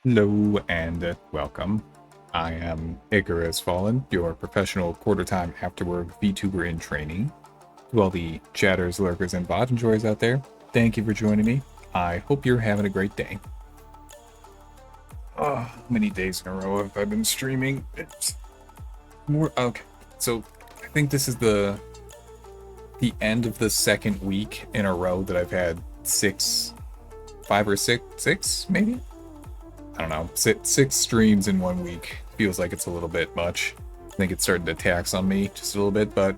Hello and welcome. I am IkarosFaln, your professional quarter-time afterwork VTuber in training. To all the chatters, lurkers, and bot enjoyers out there, thank you for joining me. I hope you're having a great day. How many days in a row have I been streaming? It's more okay. So I think this is the end of the second week in a row that I've had five or six maybe. I don't know, six streams in 1 week. Feels like it's a little bit much. I think it's starting to tax on me just a little bit, but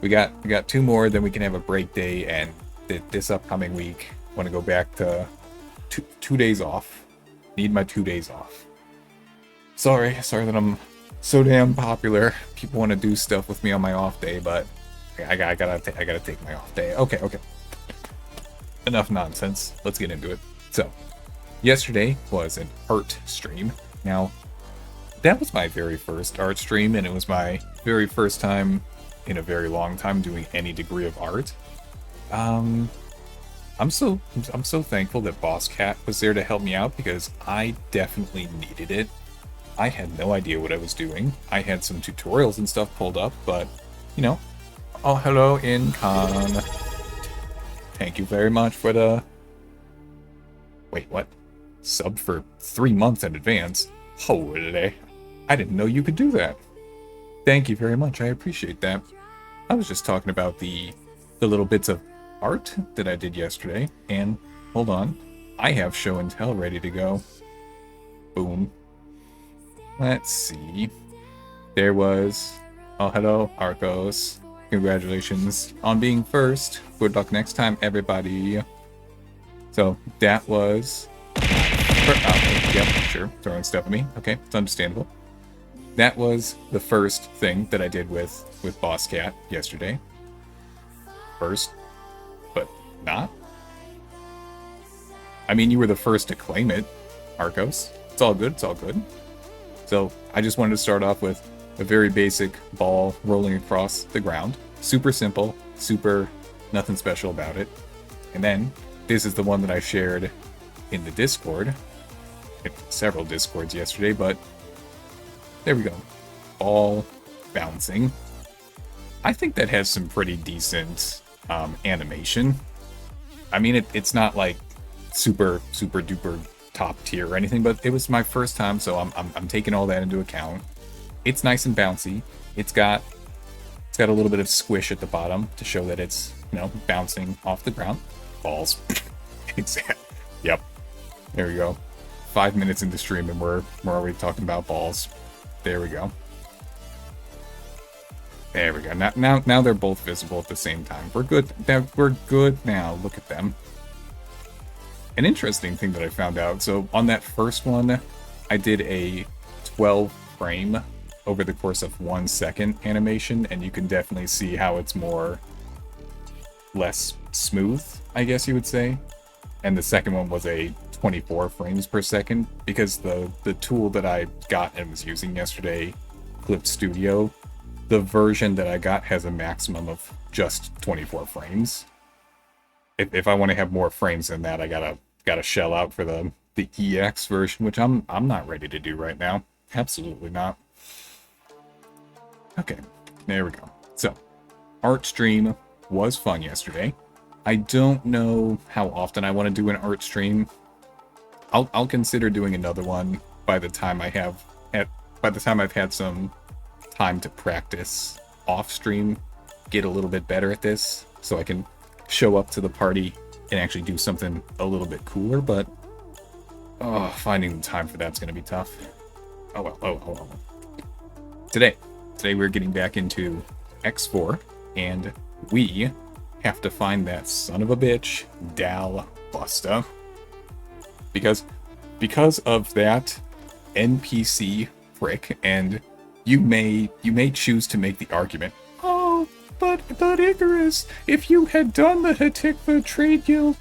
we got two more, then we can have a break day, and this upcoming week, I want to go back to two days off. Need my 2 days off. Sorry that I'm so damn popular. People want to do stuff with me on my off day, but I gotta take my off day. Okay. Enough nonsense. Let's get into it. So, yesterday was an art stream. Now, that was my very first art stream, and it was my very first time in a very long time doing any degree of art. I'm so thankful that Boss Cat was there to help me out, because I definitely needed it. I had no idea what I was doing. I had some tutorials and stuff pulled up, but, you know. Oh, hello, Incon. Thank you very much for the... Wait, what? Sub for 3 months in advance? Holy. I didn't know you could do that. Thank you very much, I appreciate that. I was just talking about the little bits of art that I did yesterday, and hold on, I have show and tell ready to go. Boom. Let's see. There was... Oh, hello, Arcos. Congratulations on being first. Good luck next time, everybody. So, that was... Yep, sure, throwing stuff at me. Okay, it's understandable. That was the first thing that I did with Boss Cat yesterday. First, but not. I mean, you were the first to claim it, Arcos. It's all good, it's all good. So, I just wanted to start off with a very basic ball rolling across the ground. Super simple, super nothing special about it. And then, this is the one that I shared in the Discord. Several Discords yesterday, but there we go. Ball bouncing. I think that has some pretty decent animation. I mean, it's not like super duper top tier or anything, but it was my first time, so I'm taking all that into account. It's nice and bouncy. It's got a little bit of squish at the bottom to show that it's, you know, bouncing off the ground. Balls. Exactly. Yep. There we go. 5 minutes into stream and we're already talking about balls. There we go. There we go. Now they're both visible at the same time. We're good. We're good now. Look at them. An interesting thing that I found out. So on that first one, I did a 12 frame over the course of 1 second animation, and you can definitely see how it's less smooth, I guess you would say. And the second one was a 24 frames per second, because the tool that I got and was using yesterday, Clip Studio, the version that I got has a maximum of just 24 frames. If I want to have more frames than that, I gotta shell out for the EX version, which I'm not ready to do right now. Absolutely not. Okay, there we go. So, art stream was fun yesterday. I don't know how often I want to do an art stream. I'll consider doing another one by the time I've had some time to practice off stream, get a little bit better at this, so I can show up to the party and actually do something a little bit cooler. But finding the time for that's going to be tough. Oh well. Today we're getting back into X4, and we have to find that son of a bitch, Busta. Because of that NPC prick, and you may choose to make the argument, oh, but Icarus, if you had done the Hatikva Trade Guild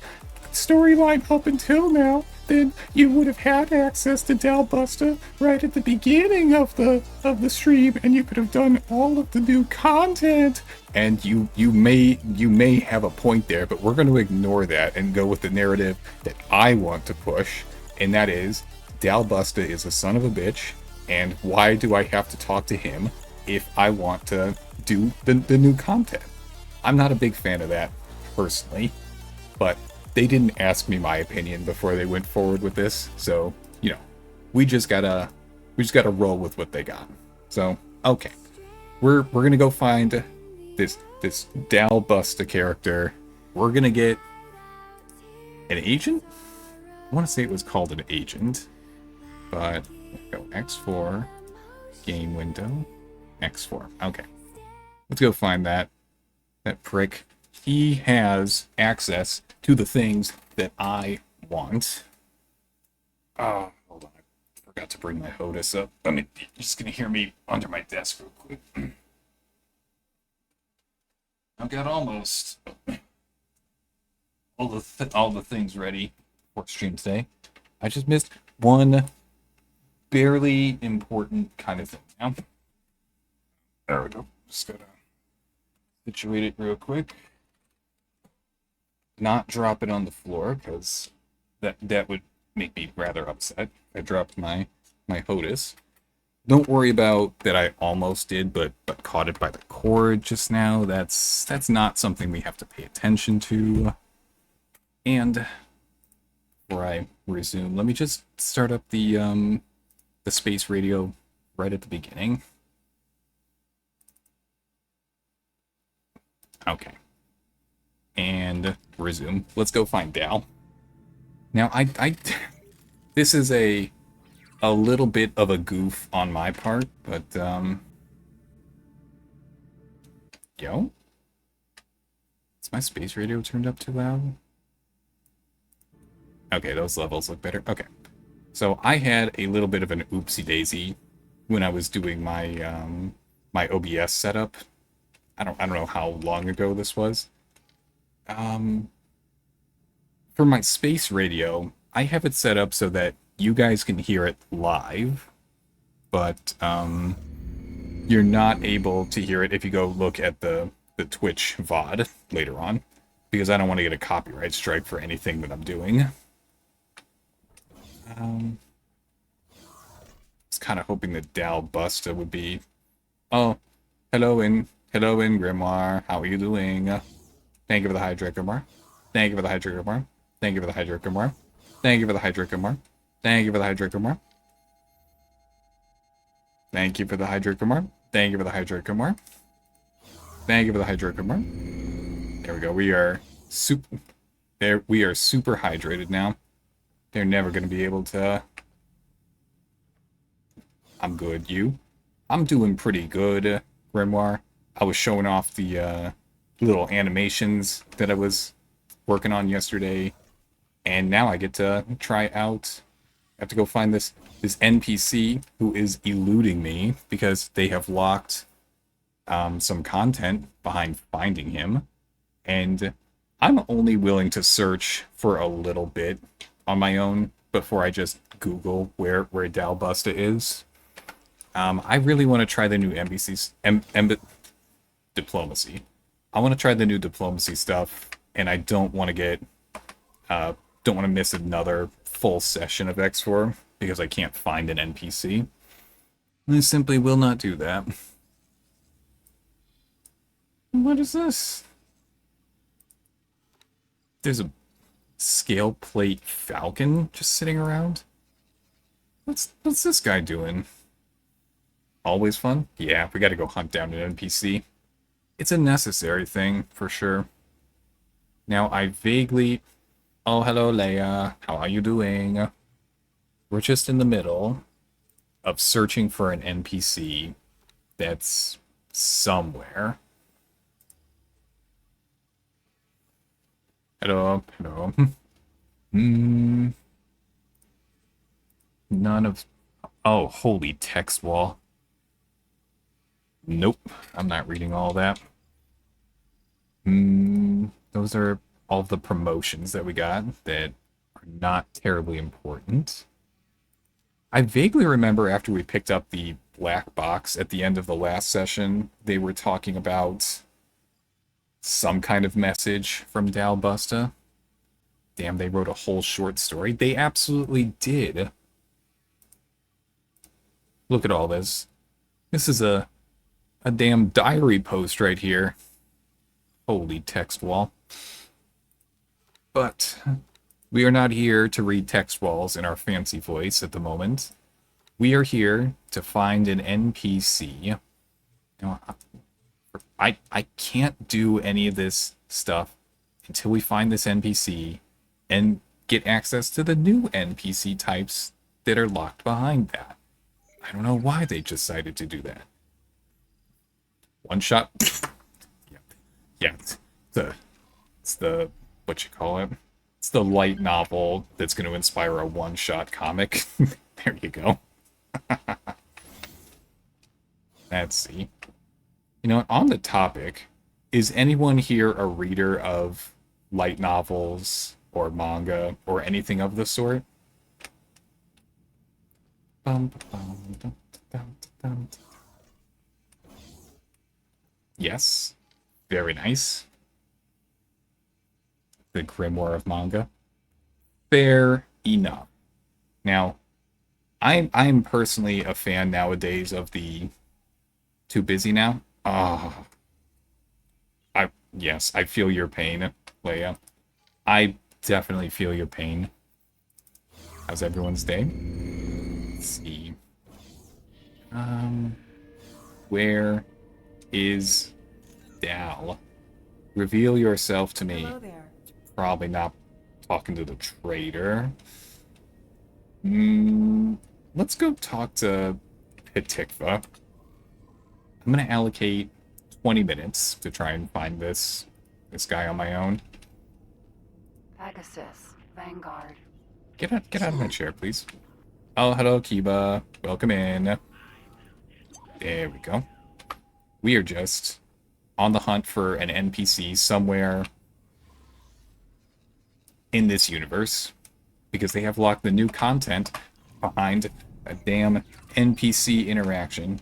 storyline up until now, then you would have had access to Busta right at the beginning of the stream, and you could have done all of the new content. And you may have a point there, but we're going to ignore that and go with the narrative that I want to push, and that is Dal Busta is a son of a bitch, and why do I have to talk to him if I want to do the new content? I'm not a big fan of that, personally, but they didn't ask me my opinion before they went forward with this, so, you know, we just gotta roll with what they got. So, okay. We're gonna go find this Dal Busta character. We're gonna get an agent? I want to say it was called an agent, but go X4, game window, X4. Okay, let's go find that prick. He has access to the things that I want. Oh, hold on, I forgot to bring my HOTUS up. You're just gonna hear me under my desk real quick. I've got almost all the things ready for stream today. I just missed one barely important kind of thing. Now, there we go. Just gotta situate it real quick. Not drop it on the floor because that would make me rather upset. I dropped my HOTUS. Don't worry about that. I almost did, but caught it by the cord just now. That's not something we have to pay attention to. And before I resume, let me just start up the space radio right at the beginning. Okay. And resume. Let's go find Dal. Now, this is a little bit of a goof on my part, but, yo? Is my space radio turned up too loud? Okay, those levels look better. Okay. So I had a little bit of an oopsie daisy when I was doing my, my OBS setup. I don't know how long ago this was. For my space radio, I have it set up so that you guys can hear it live, but you're not able to hear it if you go look at the Twitch VOD later on, because I don't want to get a copyright strike for anything that I'm doing. I was kind of hoping that Dal Busta would be... Oh, hello in Grimoire. How are you doing? Thank you for the hydrate, Grimoire. Thank you for the hydrate, Grimoire. Thank you for the hydrate, Grimoire. Thank you for the hydrate, Grimoire. Thank you for the hydrate, Grimoire. Thank you for the hydrate, Grimoire. Thank you for the hydrate, Grimoire. Thank you for the hydrate, Grimoire. There we go. We are super hydrated now. They're never going to be able to... I'm good. You? I'm doing pretty good, Grimoire. I was showing off the little animations that I was working on yesterday, and now I get to try out... I have to go find this NPC who is eluding me because they have locked some content behind finding him, and I'm only willing to search for a little bit on my own before I just Google where Dal Busta is. I really want to try the new diplomacy. I want to try the new diplomacy stuff, and I don't want to get don't want to miss another full session of X4 because I can't find an NPC. I simply will not do that. What is this? There's a scale plate falcon just sitting around. What's this guy doing? Always fun? Yeah, we gotta go hunt down an NPC. It's a necessary thing, for sure. Now, I vaguely... Oh, hello, Leia. How are you doing? We're just in the middle of searching for an NPC that's somewhere. Hello, hello. None of... Oh, holy text wall. Nope, I'm not reading all that. Those are all the promotions that we got that are not terribly important. I vaguely remember after we picked up the black box at the end of the last session, they were talking about some kind of message from Dal Busta. Damn, they wrote a whole short story. They absolutely did. Look at all this. This is a damn diary post right here. Holy text wall. But we are not here to read text walls in our fancy voice at the moment. We are here to find an NPC. Now, I can't do any of this stuff until we find this NPC and get access to the new NPC types that are locked behind that. I don't know why they decided to do that. One shot. Yeah, yeah. It's the what you call it. It's the light novel that's going to inspire a one-shot comic. There you go. Let's see. You know, on the topic, is anyone here a reader of light novels or manga or anything of the sort? Bum, bum, dum, dum, dum. Yes. Very nice. The Grimoire of Manga. Fair enough. Now, I'm personally a fan nowadays of the Too Busy Now. Oh, yes, I feel your pain, Leia. I definitely feel your pain. How's everyone's day? Let's see. Where is Dal? Reveal yourself to me. Hello there. Probably not talking to the trader. Let's go talk to pt23. I'm gonna allocate 20 minutes to try and find this guy on my own. Pegasus, Vanguard. Get out of my chair, please. Oh, hello, Kiba. Welcome in. There we go. We are just on the hunt for an NPC somewhere in this universe because they have locked the new content behind a damn NPC interaction.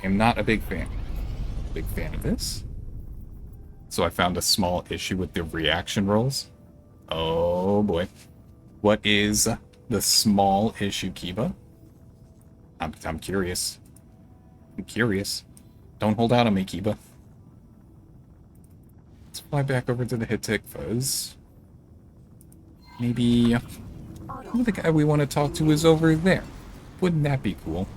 I'm not a big fan. Big fan of this. So I found a small issue with the reaction rolls. Oh boy. What is the small issue, Kiba? I'm curious. I'm curious. Don't hold out on me, Kiba. Let's fly back over to the Hitik Fuzz. Maybe the guy we want to talk to is over there. Wouldn't that be cool?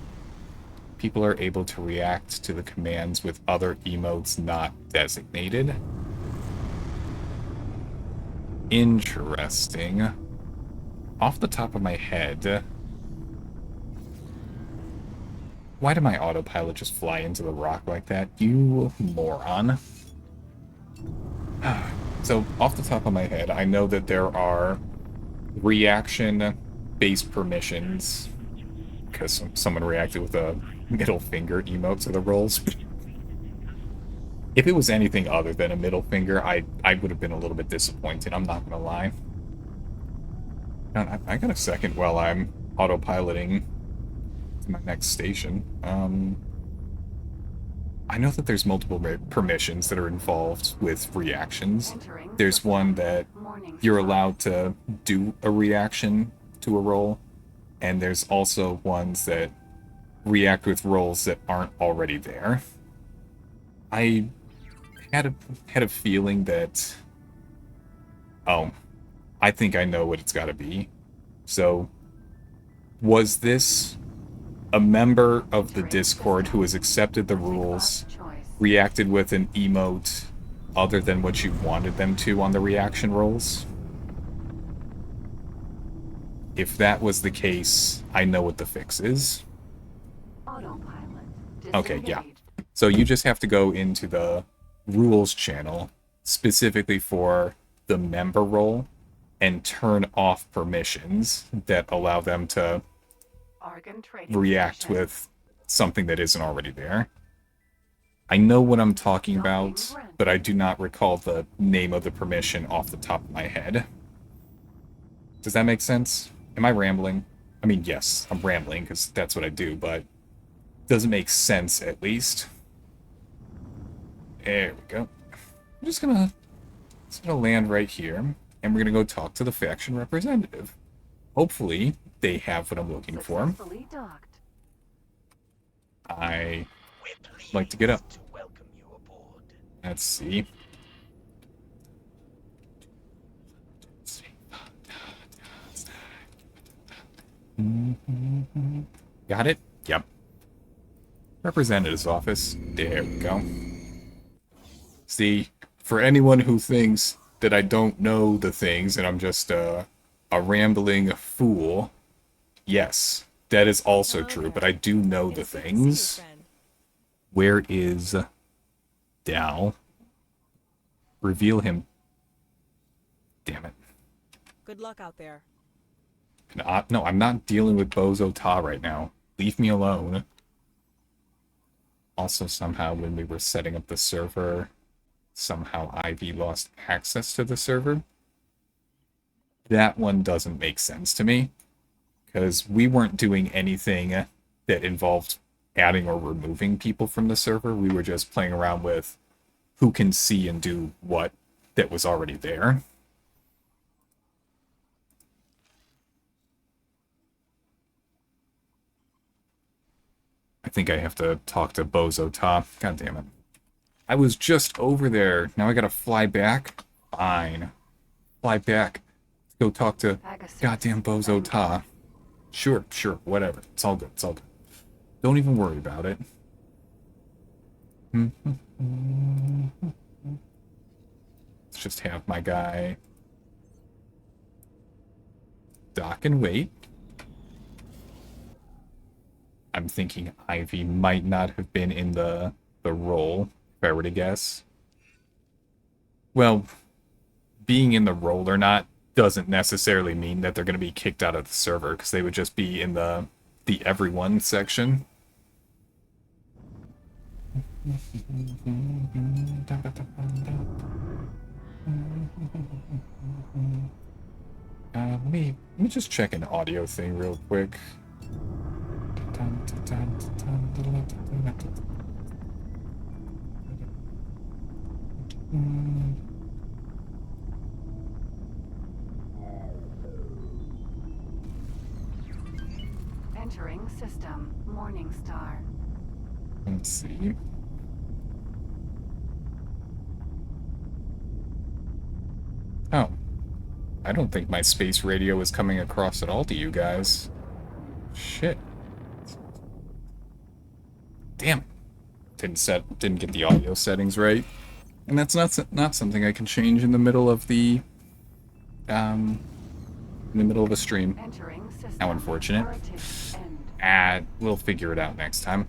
People are able to react to the commands with other emotes not designated. Interesting. Off the top of my head, why did my autopilot just fly into the rock like that? You moron. So, off the top of my head, I know that there are reaction-based permissions, because someone reacted with a middle finger emote to the rolls. If it was anything other than a middle finger, I would have been a little bit disappointed, I'm not gonna lie. I got a second while I'm autopiloting to my next station. I know that there's multiple permissions that are involved with reactions. There's one that you're allowed to do a reaction to a roll, and there's also ones that react with rolls that aren't already there. I had a feeling that... Oh, I think I know what it's got to be. So, was this a member of the Discord who has accepted the rules, reacted with an emote other than what you wanted them to on the reaction rolls? If that was the case, I know what the fix is. Okay, yeah. So you just have to go into the rules channel specifically for the member role and turn off permissions that allow them to react with something that isn't already there. I know what I'm talking about, but I do not recall the name of the permission off the top of my head. Does that make sense? Am I rambling? I mean, yes, I'm rambling because that's what I do, but doesn't make sense at least. There we go. I'm just gonna land right here, and we're gonna go talk to the faction representative. Hopefully, they have what I'm looking for. I like to get up. To welcome you aboard. Let's see. Got it? Yep. Representative's office. There we go. See, for anyone who thinks that I don't know the things and I'm just a rambling fool, yes, that is also true, but I do know the things. Where is Dal? Reveal him. Damn it. Good luck out there. No, I'm not dealing with Bozo Ta right now. Leave me alone. Also, somehow, when we were setting up the server, somehow Ivy lost access to the server. That one doesn't make sense to me, because we weren't doing anything that involved adding or removing people from the server. We were just playing around with who can see and do what that was already there. I think I have to talk to Bozo Ta. God damn it. I was just over there. Now I gotta fly back? Fine. Fly back. Let's go talk to goddamn Bozo Ta. Sure, whatever. It's all good, it's all good. Don't even worry about it. Let's just have my guy dock and wait. I'm thinking Ivy might not have been in the role, if I were to guess. Well, being in the role or not doesn't necessarily mean that they're going to be kicked out of the server, because they would just be in the everyone section. Let me just check an audio thing real quick. Entering system, Morningstar. Let's see. Oh. I don't think my space radio is coming across at all to you guys. Shit. Damn it. Didn't get the audio settings right. And that's not something I can change in the middle of the in the middle of a stream. How unfortunate. We'll figure it out next time.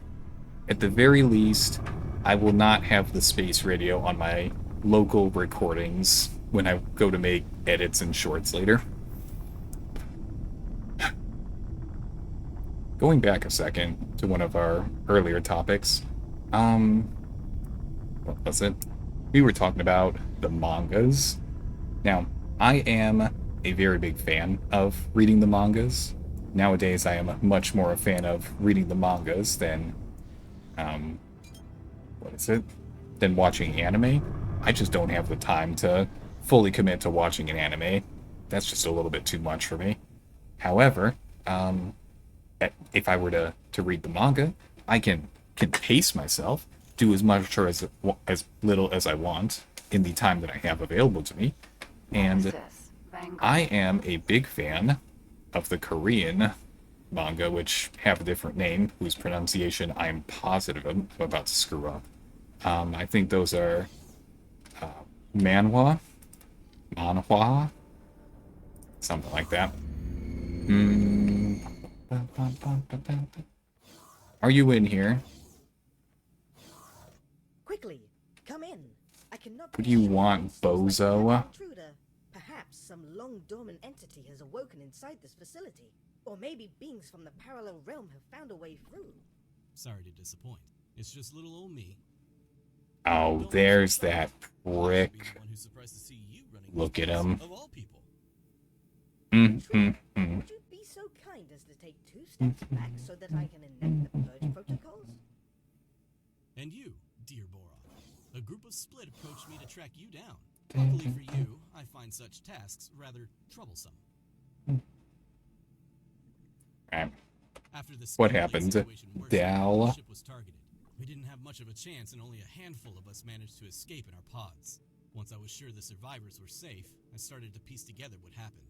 At the very least, I will not have the space radio on my local recordings when I go to make edits and shorts later. Going back a second to one of our earlier topics, what was it? We were talking about the mangas. Now, I am a very big fan of reading the mangas. Nowadays, I am much more a fan of reading the mangas than, than watching anime. I just don't have the time to fully commit to watching an anime. That's just a little bit too much for me. However, if I were to read the manga, I can pace myself, do as much or as little as I want in the time that I have available to me. And I am a big fan of the Korean manga, which have a different name, whose pronunciation I'm positive I'm about to screw up. I think those are manhwa, something like that. Are you in here? Quickly, come in. I cannot. What do you want, bozo? Perhaps some long dormant entity has awoken inside this facility. Or maybe beings from the parallel realm have found a way through. Sorry to disappoint. It's just little old me. Oh, there's that prick. Look at him. Would you be so kind as to take 2 steps back so that I can enact the purge protocols? And you, dear Boron. A group of Split approached me to track you down. Luckily for you, I find such tasks rather troublesome. Right. After the What scaling happened? situation worsened, the Dal. ship was targeted. We didn't have much of a chance, and only a handful of us managed to escape in our pods. Once I was sure the survivors were safe, I started to piece together what happened.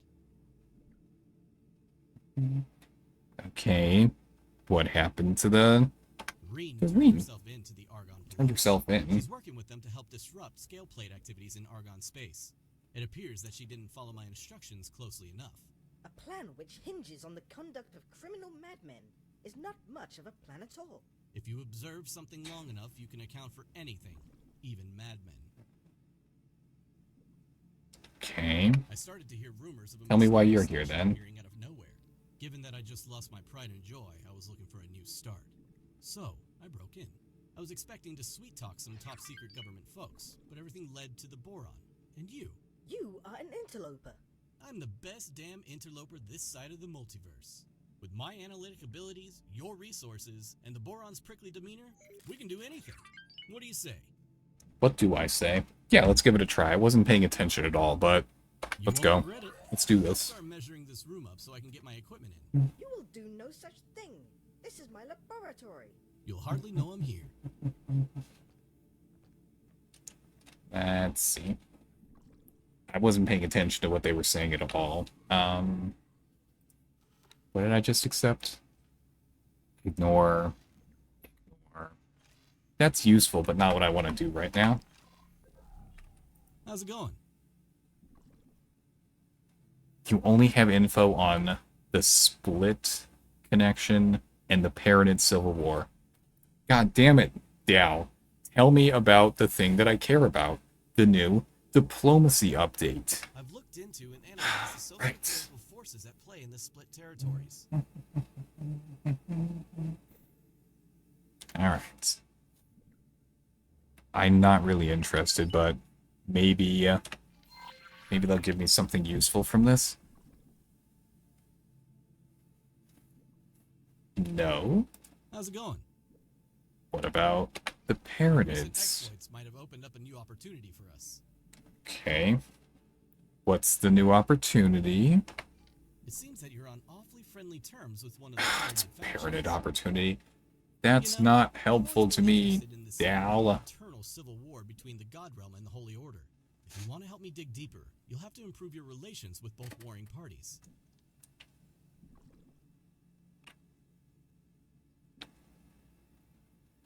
Okay. What happened to the Reen The turned Reen. herself in to the Argon turned Police. herself in? She's working with them to help disrupt scale plate activities in Argon space. It appears that she didn't follow my instructions closely enough. A plan which hinges on the conduct of criminal madmen is not much of a plan at all. If you observe something long enough, you can account for anything, even madmen. Okay. I started to hear rumors of a Tell me why you're mysterious here, station then. appearing out of nowhere. Given that I just lost my pride and joy, I was looking for a new start. So, I broke in. I was expecting to sweet talk some top secret government folks, but everything led to the Boron. And you. You are an interloper. I'm the best damn interloper this side of the multiverse. With my analytic abilities, your resources, and the Boron's prickly demeanor, we can do anything. What do you say? What do I say? Yeah, let's give it a try. I wasn't paying attention at all, but You let's won't go. regret it. Let's do Let's this. start measuring this room up so I can get my equipment in. You will do no such thing. This is my laboratory. You'll hardly know I'm here. Let's see. I wasn't paying attention to what they were saying at all. What did I just accept? Ignore. Ignore. That's useful, but not what I want to do right now. How's it going? You only have info on the split connection and the Paranid Civil War. God damn it, Dow. Tell me about the thing that I care about. The new diplomacy update. I've looked into and analyzed the socio-political forces at play in the split territories. Alright. I'm not really interested, but maybe they'll give me something useful from this. No? How's it going? What about the Recent Paranids? exploits might have opened up a new opportunity for us. Okay. What's the new opportunity? It seems that you're on awfully friendly terms with one of the It's a Paranid Paranid factions. opportunity. That's You know, not I'm helpful always to been me, interested in the Dal. eternal civil war between the God Realm and the Holy Order. If you want to help me dig deeper, you'll have to improve your relations with both warring parties.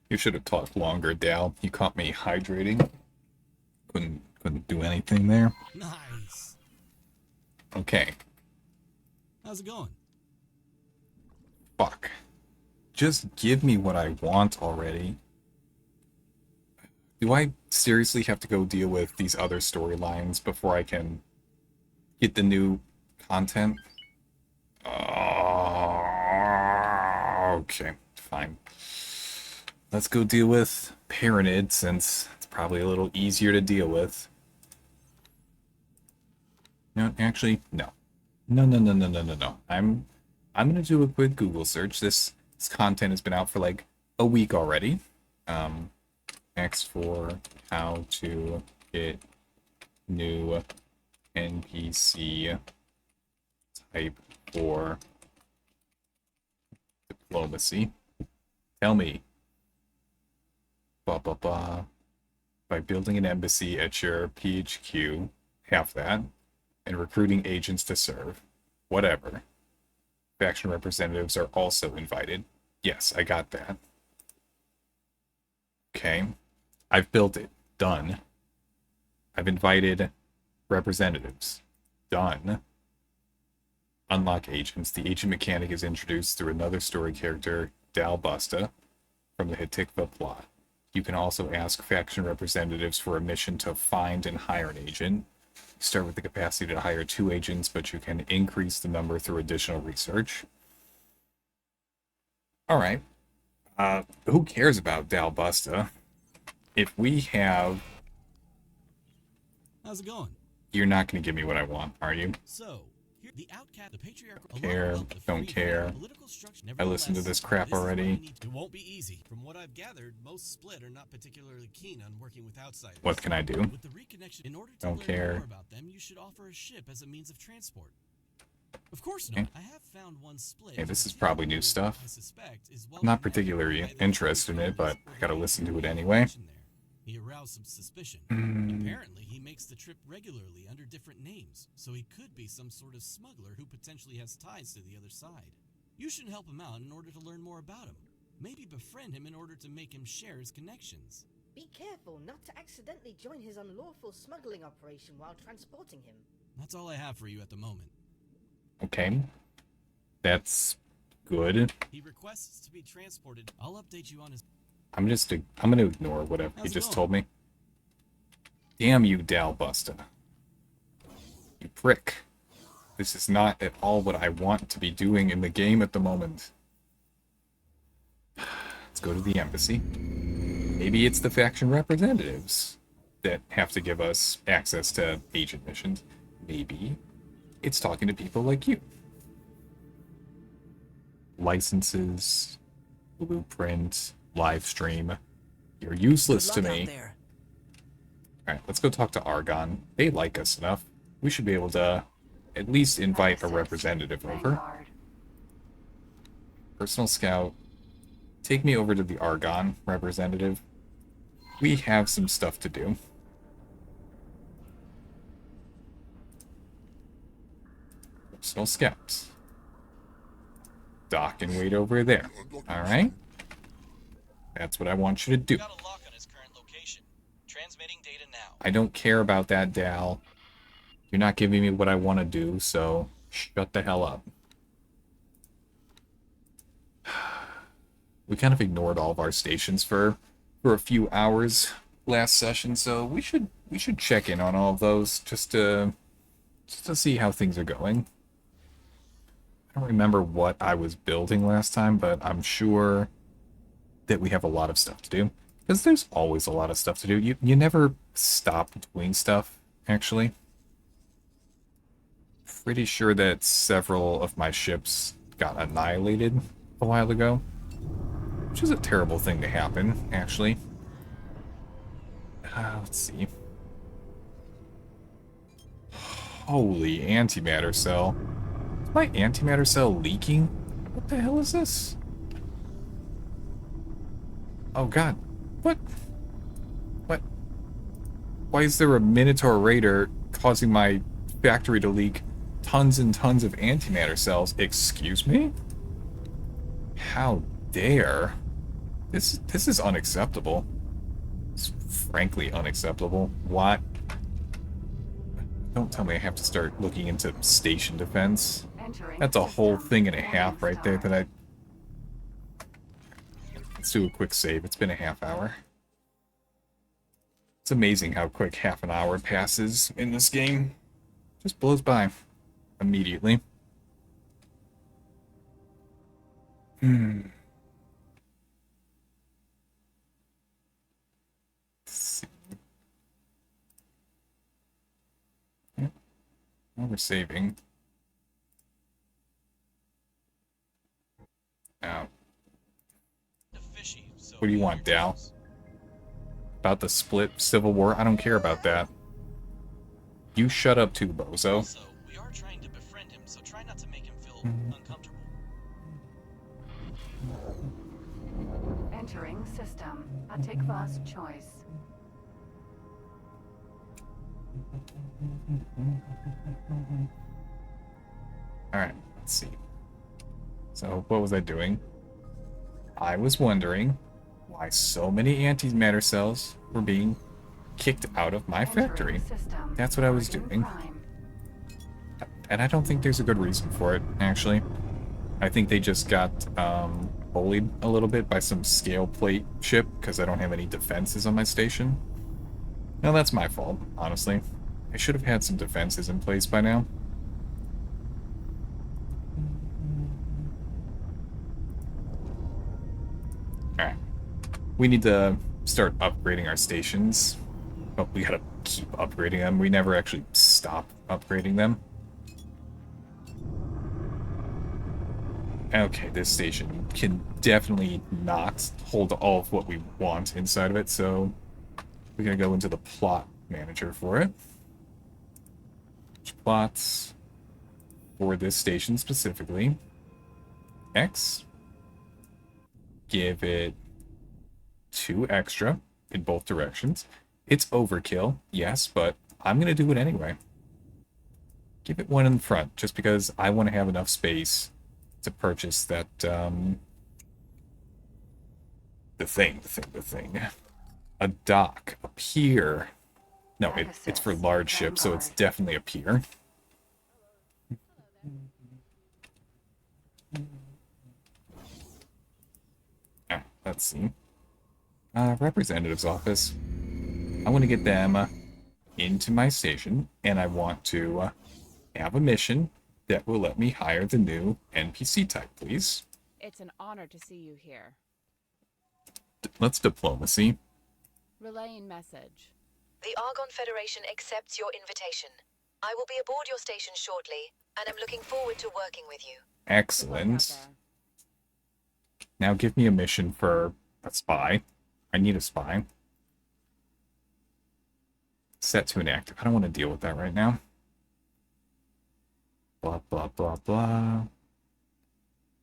You should have talked longer, Dal. You caught me hydrating. Couldn't do anything there. Nice. Okay. How's it going? Fuck. Just give me what I want already. Do I seriously have to go deal with these other storylines before I can get the new content? Okay, fine. Let's go deal with Paranid, since it's probably a little easier to deal with. No, actually, no. No. I'm gonna do a quick Google search. This content has been out for like a week already. Next for how to get new NPC type for diplomacy. Tell me. Blah blah blah. By building an embassy at your PHQ, have that, and recruiting agents to serve. Whatever. Faction representatives are also invited. Yes, I got that. Okay. I've built it. Done. I've invited representatives. Done. Unlock agents. The agent mechanic is introduced through another story character, Busta, from the Hitikva plot. You can also ask faction representatives for a mission to find and hire an agent. You start with the capacity to hire 2 agents, but you can increase the number through additional research. Alright. Who cares about Busta? If we have... How's it going? You're not going to give me what I want, are you? So, here, the outcast, the patriarchal, Care, along with the don't free care. political structure. I listened to this crap This is what already. we need- It won't be easy. From what I've gathered, most Split are not particularly keen on working with outsiders. What can I do? With the reconnection, in order to Don't learn care. more about them, you should offer a ship as a means of transport. Of course Okay. not. I have found one split. Yeah, this is probably new stuff. I suspect is well I'm not connected particularly by the interested in it, but I gotta listen to it anyway. there. He aroused some suspicion. Mm. Apparently, he makes the trip regularly under different names, so he could be some sort of smuggler who potentially has ties to the other side. You should help him out in order to learn more about him. Maybe befriend him in order to make him share his connections. Be careful not to accidentally join his unlawful smuggling operation while transporting him. That's all I have for you at the moment. Okay. That's good. He requests to be transported. I'll update you on his... I'm gonna ignore whatever he How's it just going? told me. Damn you, Busta. You prick. This is not at all what I want to be doing in the game at the moment. Let's go to the embassy. Maybe it's the faction representatives that have to give us access to agent missions. Maybe it's talking to people like you. Licenses, blueprint, live stream. You're useless to me. Alright, let's go talk to Argon. They like us enough. We should be able to at least invite a representative over. Vanguard. Personal scout. Take me over to the Argon representative. We have some stuff to do. Personal scout. Dock and wait over there. Alright? That's what I want you to do. Got a lock on his current location. Transmitting data now. I don't care about that, Dal. You're not giving me what I want to do, so shut the hell up. We kind of ignored all of our stations for a few hours last session, so we should check in on all of those just to see how things are going. I don't remember what I was building last time, but I'm sure that we have a lot of stuff to do. Because there's always a lot of stuff to do. You never stop doing stuff, actually. Pretty sure that several of my ships got annihilated a while ago. Which is a terrible thing to happen, actually. Let's see. Holy antimatter cell. Is my antimatter cell leaking? What the hell is this? Oh god. What? What? Why is there a Minotaur Raider causing my factory to leak tons and tons of antimatter cells? Excuse me? How dare? This is unacceptable. It's frankly unacceptable. What? Don't tell me I have to start looking into station defense. Entering That's a whole system. thing and a half Warning right there star. that Let's do a quick save. It's been a half hour. It's amazing how quick half an hour passes in this game. Just blows by immediately. Let's see. Yep. Well, we're saving. Now, Fishy, so what do you want, Dal? About the split civil war? I don't care about that. You shut up too, bozo. Also, we are trying to befriend him, so try not to make him feel uncomfortable. Entering system. Atikva's choice. Alright, let's see. So, what was I doing? I was wondering why so many antimatter cells were being kicked out of my factory. Entering system. That's what I was Target doing. prime. And I don't think there's a good reason for it, actually. I think they just got bullied a little bit by some scale plate ship because I don't have any defenses on my station. Now that's my fault, honestly. I should have had some defenses in place by now. Alright. We need to start upgrading our stations. But we gotta keep upgrading them. We never actually stop upgrading them. Okay, this station can definitely not hold all of what we want inside of it, so we're gonna go into the plot manager for it. Plots, for this station specifically. X. Give it 2 extra in both directions. It's overkill, yes, but I'm going to do it anyway. Give it 1 in the front, just because I want to have enough space to purchase that, the thing. A dock, a pier. No, it's for large ships, so it's definitely a pier. Let's see. Representative's office. I want to get them into my station, and I want to have a mission that will let me hire the new NPC type, please. It's an honor to see you here. Let's diplomacy. Relaying message. The Argon Federation accepts your invitation. I will be aboard your station shortly, and I'm looking forward to working with you. Excellent. Now give me a mission for a spy. I need a spy. Set to inactive. I don't want to deal with that right now. Blah, blah, blah, blah.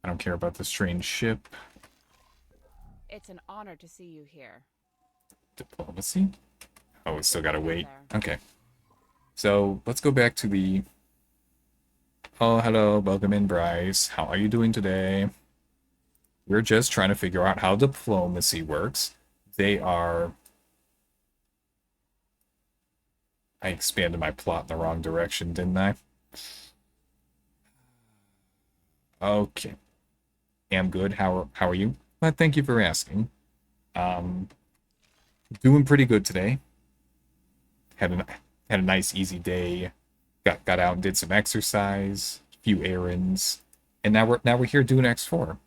I don't care about the strange ship. It's an honor to see you here. Diplomacy? Oh, we still gotta wait. Okay. So, let's go back to the... Oh, hello. Welcome in, Bryce. How are you doing today? We're just trying to figure out how diplomacy works. They are... I expanded my plot in the wrong direction, didn't I? Okay. Am good. How are you? Well, thank you for asking. Doing pretty good today. Had a nice easy day. Got out and did some exercise, a few errands, and now we're here doing X4.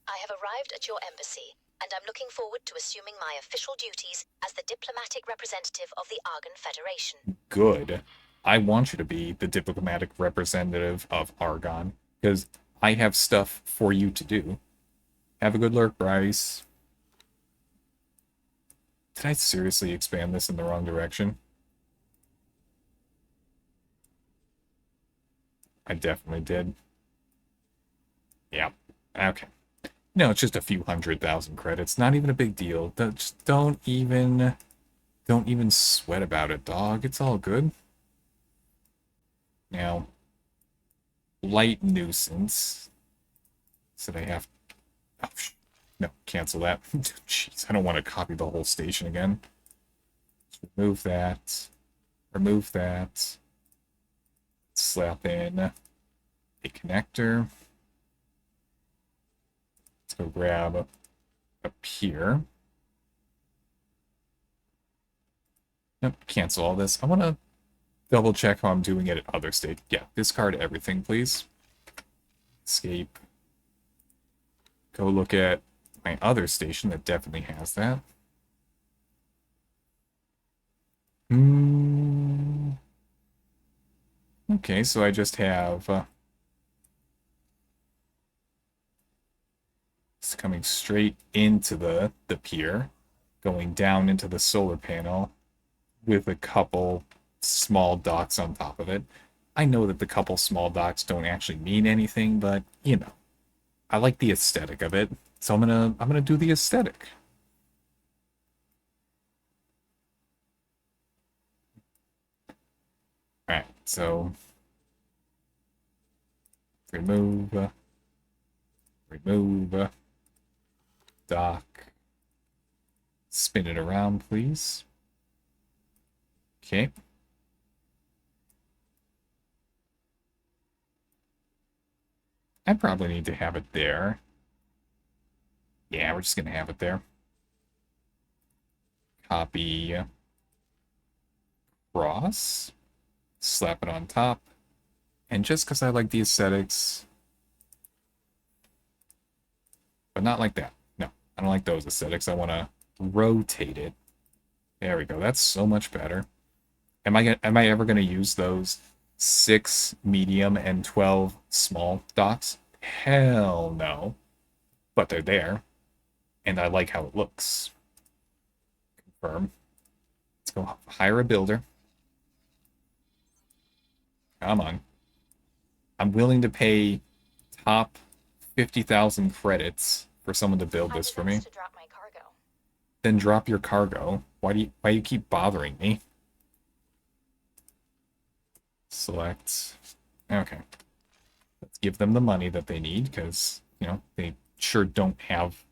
I have arrived at your embassy, and I'm looking forward to assuming my official duties as the diplomatic representative of the Argon Federation. Good. I want you to be the diplomatic representative of Argon, because I have stuff for you to do. Have a good lurk, Bryce. Did I seriously expand this in the wrong direction? I definitely did. Yeah. Okay. No, it's just a few 100,000 credits. Not even a big deal. Just don't even sweat about it, dog. It's all good. Now, light nuisance. Said I have... Oh, no, cancel that. Jeez, I don't want to copy the whole station again. Just remove that. Remove that. Slap in a connector. Let's go grab a pier. Nope, cancel all this. I want to double check how I'm doing it at other states. Yeah, discard everything, please. Escape. Go look at my other station that definitely has that. Okay, so I just have... it's coming straight into the pier, going down into the solar panel, with a couple small docks on top of it. I know that the couple small docks don't actually mean anything, but, you know, I like the aesthetic of it, so I'm gonna do the aesthetic. Alright, so remove dock, spin it around, please. Okay. I probably need to have it there. Yeah, we're just gonna have it there. Copy cross, slap it on top, and just because I like the aesthetics, but not like that. No, I don't like those aesthetics. I want to rotate it. There we go. That's so much better. Am I ever going to use those 6 medium and 12 small docks? Hell no. But they're there, and I like how it looks. Confirm. Let's go hire a builder. Come on. I'm willing to pay top 50,000 credits for someone to build this for me. To drop my cargo. Then drop your cargo. Why do you keep bothering me? Select. Okay. Let's give them the money that they need, because, you know, they sure don't have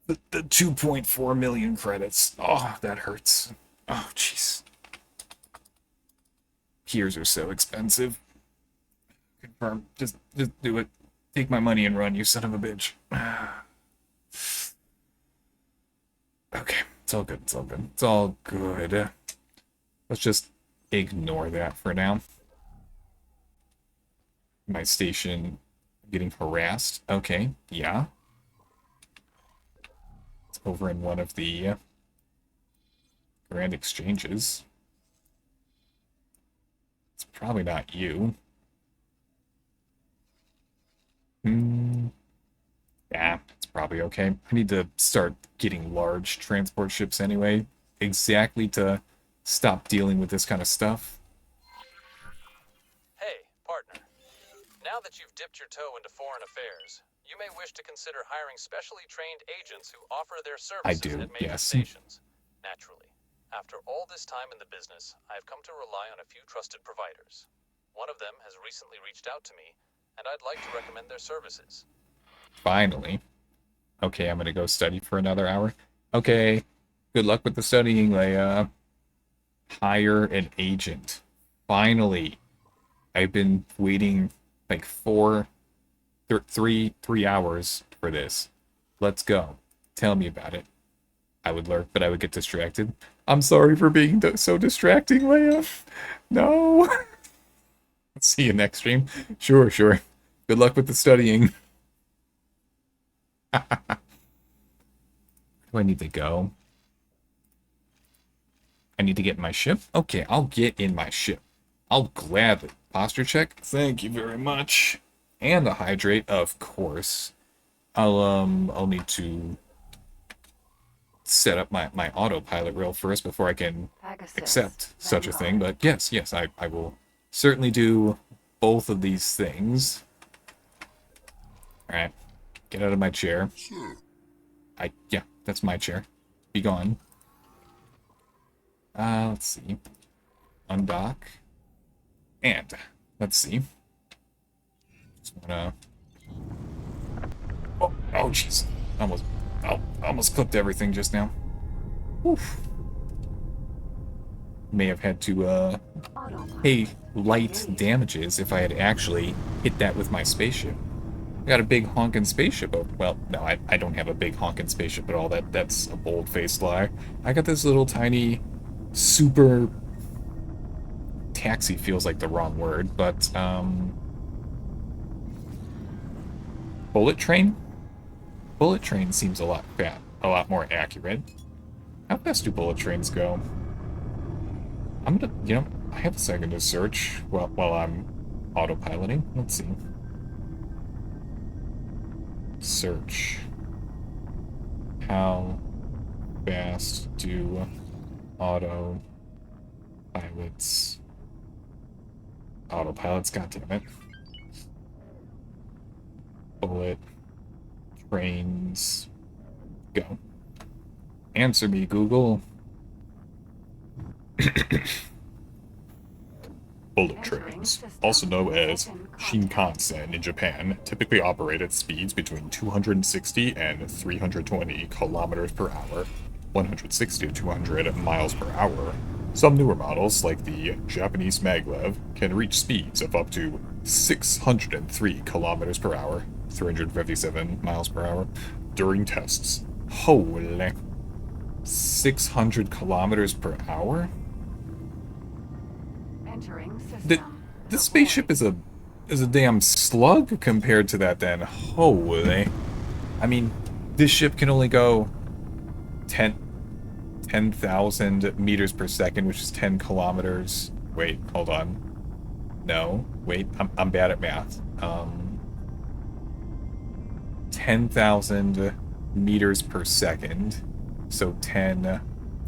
the 2.4 million credits. Oh, that hurts. Oh, jeez. Peers are so expensive. Confirm. Just do it. Take my money and run, you son of a bitch. Okay, it's all good, it's all good. It's all good. Let's just ignore that for now. My station getting harassed. Okay, yeah. It's over in one of the grand exchanges. It's probably not you. Yeah, it's probably okay. I need to start getting large transport ships anyway, exactly to stop dealing with this kind of stuff. Hey, partner. Now that you've dipped your toe into foreign affairs, you may wish to consider hiring specially trained agents who offer their I services do, at major yes. stations. Naturally, after all this time in the business, I've come to rely on a few trusted providers. One of them has recently reached out to me, and I'd like to recommend their services. Finally. Okay, I'm gonna go study for another hour. Okay, good luck with the studying, Leia. Hire an agent. Finally. I've been waiting like 3 hours for this. Let's go. Tell me about it. I would lurk, but I would get distracted. I'm sorry for being so distracting, Leia. No. See you next stream. Sure. Good luck with the studying. Where do I need to go? I need to get in my ship? Okay, I'll get in my ship. I'll gladly. Posture check? Thank you very much. And a hydrate, of course. I'll need to set up my autopilot real first before I can Pegasus, accept such a thing. Vanguard. But yes, I will certainly do both of these things. Alright. Get out of my chair. Yeah, that's my chair. Be gone. Let's see. Undock. And, let's see. Just wanna... Oh, jeez. Almost clipped everything just now. Oof. May have had to, pay light damages if I had actually hit that with my spaceship. I got a big honkin' spaceship. Oh, well, no, I don't have a big honkin' spaceship at all. That's a bold-faced lie. I got this little tiny, super... Taxi feels like the wrong word, but, bullet train? Bullet train seems a lot more accurate. How fast do bullet trains go? I'm gonna, I have a second to search while I'm autopiloting. Let's see. Search. How fast do autopilots... Autopilots, goddammit. Bullet trains go. Answer me, Google. Bullet trains, also known as Shinkansen in Japan, typically operate at speeds between 260 and 320 kilometers per hour, 160 to 200 miles per hour. Some newer models, like the Japanese maglev, can reach speeds of up to 603 kilometers per hour, 357 miles per hour, during tests. Holy... 600 kilometers per hour? Entering system. This spaceship is a damn slug compared to that then. Holy... I mean, this ship can only go 10,000 meters per second, which is 10 kilometers. Wait, hold on. No, wait, I'm bad at math. 10,000 meters per second, so 10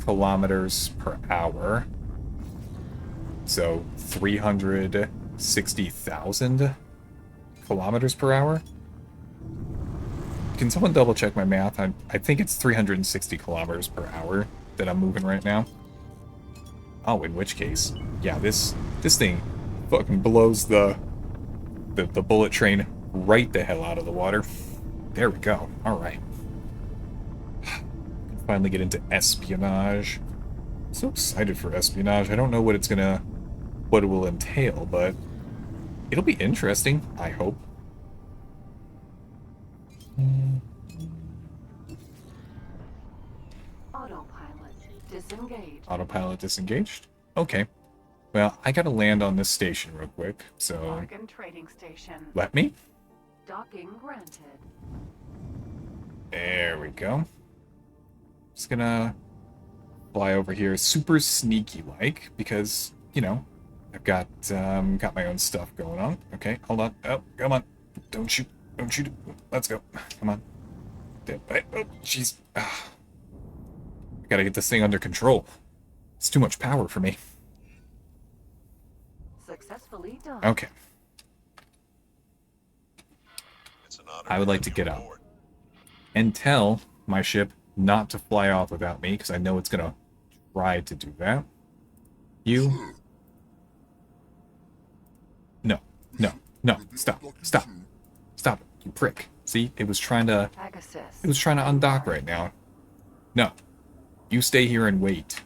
kilometers per hour. So 300 360,000 kilometers per hour. Can someone double check my math? I think it's 360 kilometers per hour that I'm moving right now. Oh, in which case, yeah, this thing fucking blows the bullet train right the hell out of the water. There we go. All right. Can finally get into espionage. I'm so excited for espionage. I don't know what it will entail, but it'll be interesting, I hope. Autopilot disengaged. Autopilot disengaged? Okay. Well, I gotta land on this station real quick, so... Argon trading station. Let me? Docking granted. There we go. Just gonna fly over here super sneaky-like, because, you know, I've got my own stuff going on. Okay, hold on. Oh, come on. Don't shoot. Don't shoot. Let's go. Come on. Oh, jeez. I gotta get this thing under control. It's too much power for me. Successfully done. Okay. It's an honor I would like to get out and tell my ship not to fly off without me, because I know it's gonna try to do that. You... No. No. No. Stop. Stop. Stop it, you prick. See? It was trying to... Pegasus. It was trying to undock right now. No. You stay here and wait.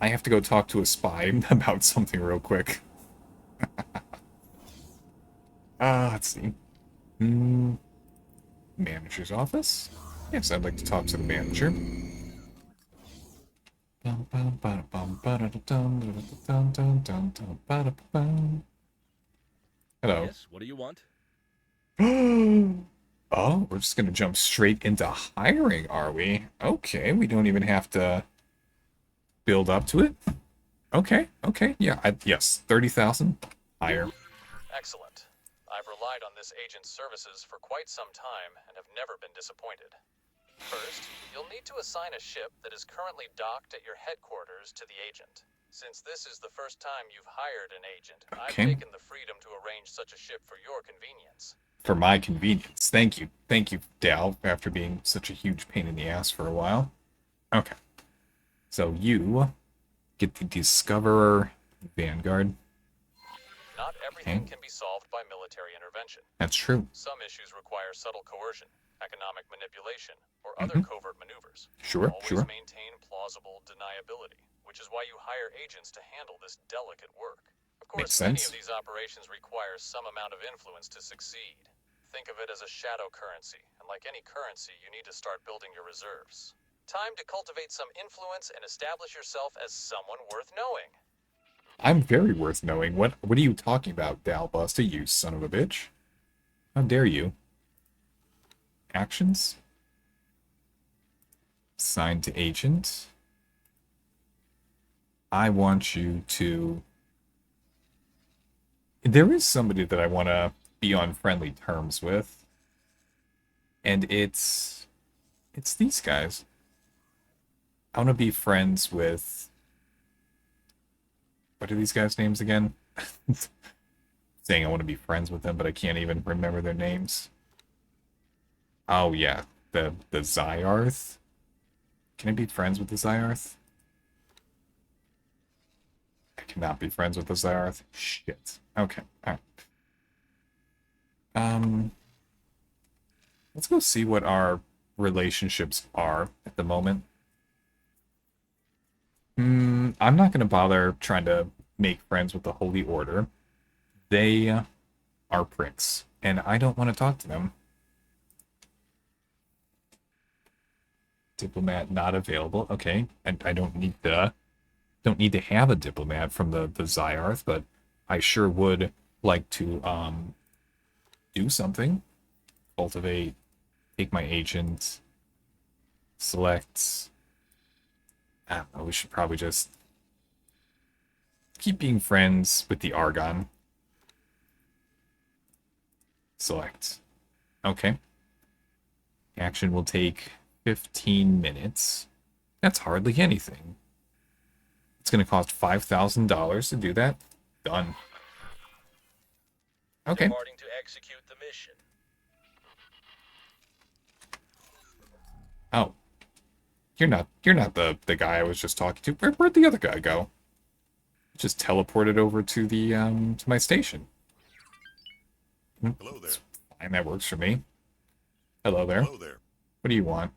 I have to go talk to a spy about something real quick. Let's see. Manager's office? Yes, I'd like to talk to the manager. Hello. Yes, what do you want? Oh, we're just gonna jump straight into hiring, are we? Okay, we don't even have to build up to it. Okay, okay, yeah, yes, 30,000 higher. Excellent. I've relied on this agent's services for quite some time and have never been disappointed. First, you'll need to assign a ship that is currently docked at your headquarters to the agent. Since this is the first time you've hired an agent, I've taken the freedom to arrange such a ship for your convenience. For my convenience. Thank you, Dal, after being such a huge pain in the ass for a while. Okay. So you get the Discoverer Vanguard. Not everything can be solved by military intervention. That's true. Some issues require subtle coercion, economic manipulation, or other covert maneuvers. Sure, Always sure. maintain plausible deniability, which is why you hire agents to handle this delicate work. Of course, Makes many sense. of these operations require some amount of influence to succeed. Think of it as a shadow currency, and like any currency, you need to start building your reserves. Time to cultivate some influence and establish yourself as someone worth knowing. I'm very worth knowing. What are you talking about, Dal Busta, you son of a bitch? How dare you? Actions? Assigned to agent. I want you to... There is somebody that I want to be on friendly terms with. And it's these guys. I want to be friends with... What are these guys' names again? Saying I want to be friends with them, but I can't even remember their names. Oh, yeah. The Zyarth. Can I be friends with the Zyarth? I cannot be friends with the Zyarth. Shit. Okay. Alright. Let's go see what our relationships are at the moment. I'm not going to bother trying to make friends with the Holy Order. They are pricks, and I don't want to talk to them. Diplomat not available. Okay, I don't need to have a diplomat from the Zyarth, but I sure would like to do something. Cultivate, take my agent, select. I don't know, we should probably just keep being friends with the Argon. Select. Okay. Action will take 15 minutes. That's hardly anything. It's going to cost $5,000 to do that. Done. Okay. departing to execute the mission. Oh. You're not the guy I was just talking to. Where'd the other guy go? Just teleported over to the to my station. Hello there. Fine, that works for me. Hello there. Hello there. What do you want?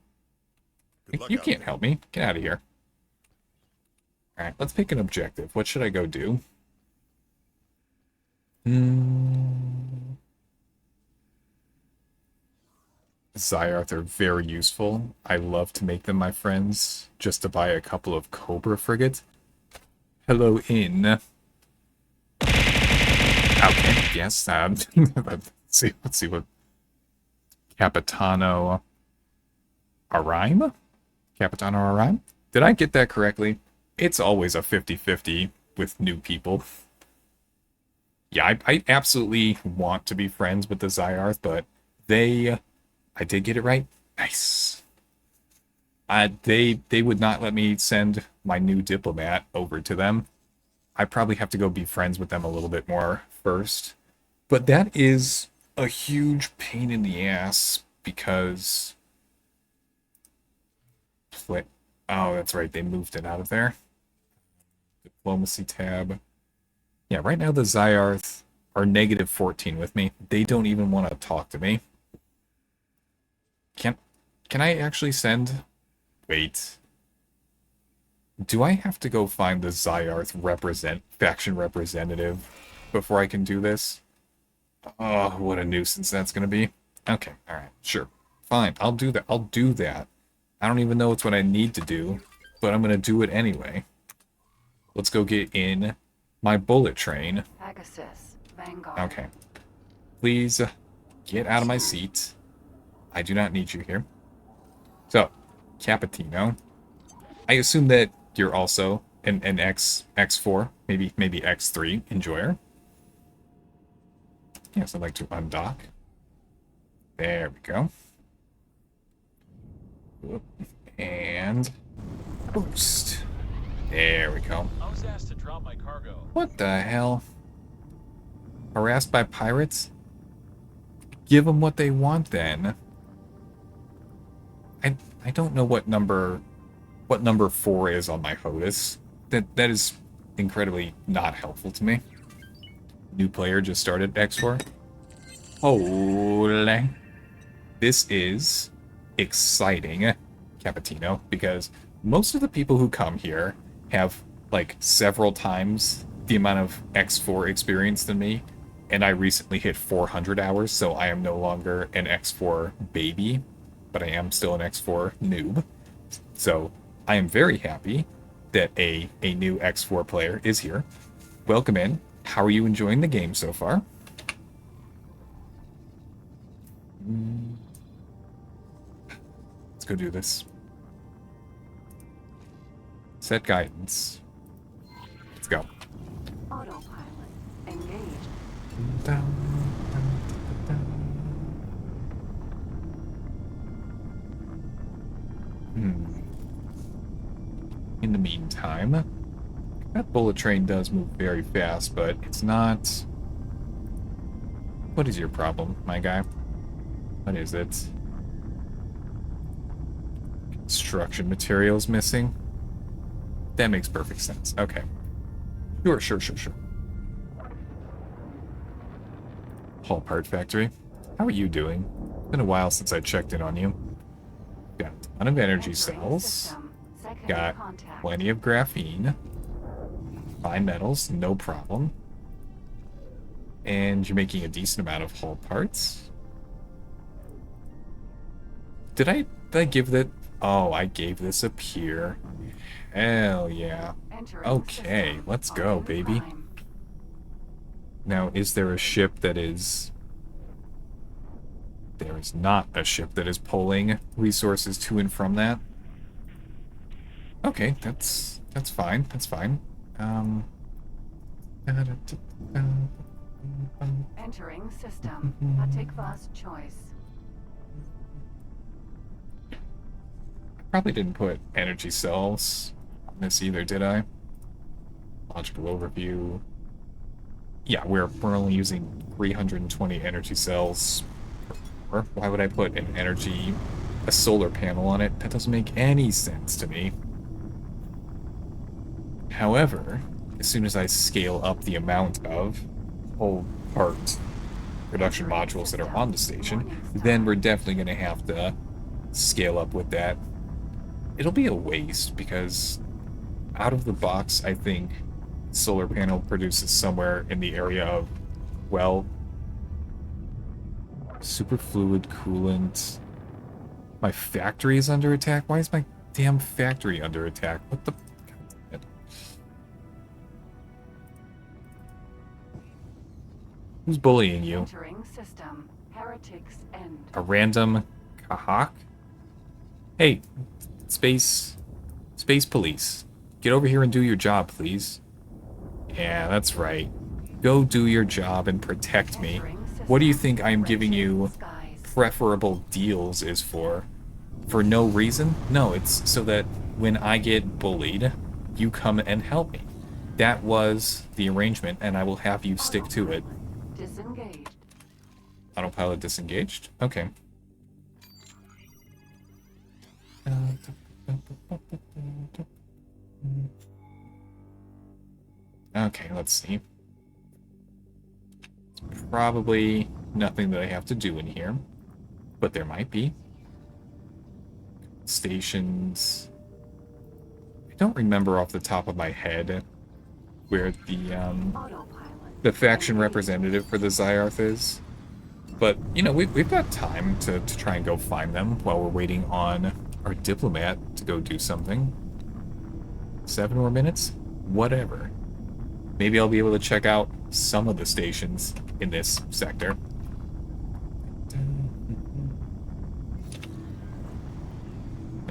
Good luck You out can't there. help me. Get out of here. Alright, let's pick an objective. What should I go do? Zyarth are very useful. I love to make them my friends, just to buy a couple of Cobra frigates. Hello, in. Okay, yes, let's see what... Capitano... Araim? Capitano Araim? Did I get that correctly? It's always a 50-50 with new people. Yeah, I absolutely want to be friends with the Zyarth, but they... I did get it right. Nice. They would not let me send my new diplomat over to them. I probably have to go be friends with them a little bit more first. But that is a huge pain in the ass because... Oh, that's right. They moved it out of there. Diplomacy tab. Yeah, right now the Zyarth are -14 with me. They don't even want to talk to me. Can I actually send... Wait. Do I have to go find the Zyarth faction representative before I can do this? Oh, what a nuisance that's going to be. Okay, alright, sure. Fine, I'll do that. I'll do that. I don't even know it's what I need to do, but I'm going to do it anyway. Let's go get in my bullet train. Pegasus, Vanguard. Okay. Please get out of my seat. I do not need you here. So, Capitino. I assume that you're also an X4, maybe X3 enjoyer. Yes, I'd like to undock. There we go. And boost. There we go. I was asked to drop my cargo. What the hell? Harassed by pirates? Give them what they want then. I don't know what number 4 is on my HOTUS. That is incredibly not helpful to me. New player just started X4. Holy. This is exciting, Capitino, because most of the people who come here have, like, several times the amount of X4 experience than me, and I recently hit 400 hours, so I am no longer an X4 baby, but I am still an X4 noob. So I am very happy that a new X4 player is here. Welcome in. How are you enjoying the game so far? Let's go do this. Set guidance. Let's go. Autopilot engaged. In the meantime, that bullet train does move very fast, but it's not... What is your problem, my guy? What is it? Construction materials missing? That makes perfect sense. Okay. Sure. Hull part factory. How are you doing? Been a while since I checked in on you. Got a ton of energy cells. Got plenty of graphene. Fine metals, no problem. And you're making a decent amount of hull parts. Did I give that? Oh, I gave this a pier. Hell yeah. Okay, let's go, baby. Now, is there a ship that is... There is not a ship that is pulling resources to and from that. Okay, that's fine. That's fine. Entering system. Take choice. Probably didn't put energy cells on this either, did I? Logical overview. Yeah, we're only using 320 energy cells. Or why would I put a solar panel on it? That doesn't make any sense to me. However, as soon as I scale up the amount of whole part production modules that are on the station, then we're definitely going to have to scale up with that. It'll be a waste because out of the box, I think solar panel produces somewhere in the area of, well, superfluid coolant. My factory is under attack? Why is my damn factory under attack? What the... Who's bullying you? Entering system. Heretics end. A random Kahak? Hey, Space Police. Get over here and do your job, please. Yeah, that's right. Go do your job and protect me. What do you think I'm giving you preferable deals is for? For no reason? No, it's so that when I get bullied, you come and help me. That was the arrangement, and I will have you stick to it. Disengaged. Autopilot disengaged? Okay. Okay, let's see. Probably nothing that I have to do in here, but there might be. Stations. I don't remember off the top of my head where the faction representative for the Zyarth is. But, you know, we've got time to try and go find them while we're waiting on our diplomat to go do something. 7 more minutes? Whatever. Maybe I'll be able to check out some of the stations in this sector.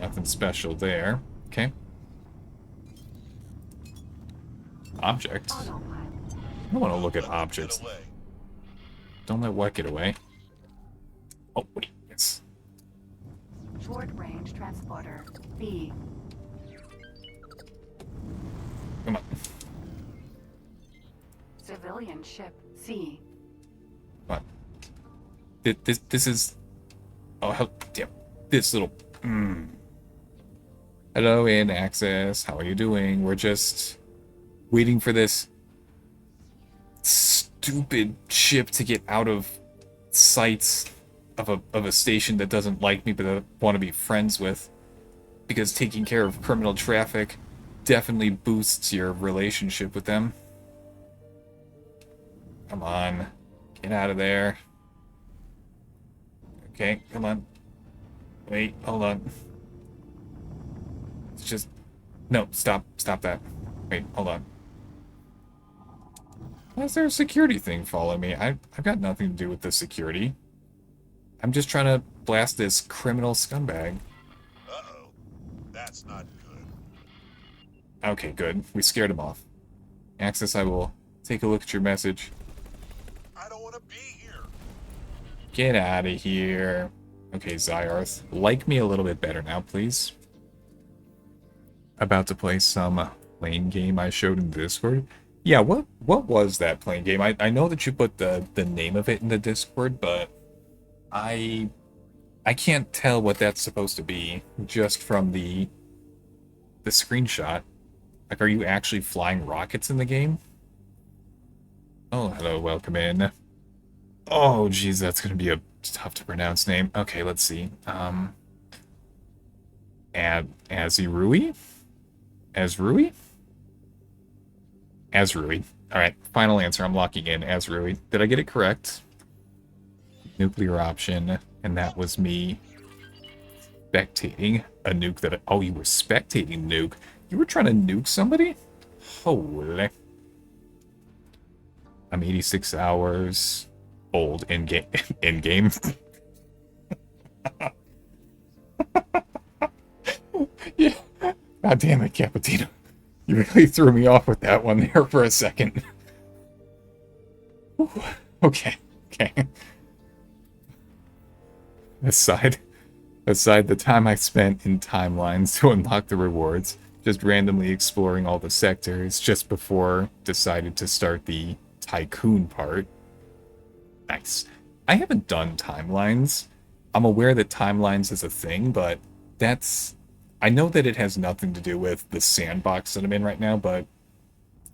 Nothing special there. Okay. Object. I don't want to look at objects. Don't let what get away. Oh, wait. Yes. Short range transporter. B. Come on. Civilian ship. C. Come on. This is... Oh, hell, damn. This little... Hello, in access. How are you doing? We're just waiting for this stupid ship to get out of sight of a station that doesn't like me but I want to be friends with, because taking care of criminal traffic definitely boosts your relationship with them. Come on, get out of there. Okay, come on. Wait, hold on. It's just... No, stop that. Wait, hold on. Why is there a security thing following me? I've got nothing to do with the security. I'm just trying to blast this criminal scumbag. Uh-oh. That's not good. Okay, good. We scared him off. Access, I will take a look at your message. I don't want to be here. Get out of here. Okay, Zyarth. Like me a little bit better now, please. About to play some plane game I showed in Discord. Yeah, what was that plane game? I know that you put the name of it in the Discord, but I can't tell what that's supposed to be just from the screenshot. Like, are you actually flying rockets in the game? Oh, hello, welcome in. Oh, geez, that's gonna be a tough to pronounce name. Okay, let's see. Azirui? Azrui? Azrui. Alright, final answer. I'm locking in. Azrui. Did I get it correct? Nuclear option. And that was me spectating a nuke that... Oh, you were spectating nuke? You were trying to nuke somebody? Holy. I'm 86 hours old in-game. In-game. Yeah. God damn it, Cappuccino. You really threw me off with that one there for a second. Ooh, okay. Aside the time I spent in timelines to unlock the rewards, just randomly exploring all the sectors just before decided to start the tycoon part. Nice. I haven't done timelines. I'm aware that timelines is a thing, but that's... I know that it has nothing to do with the sandbox that I'm in right now, but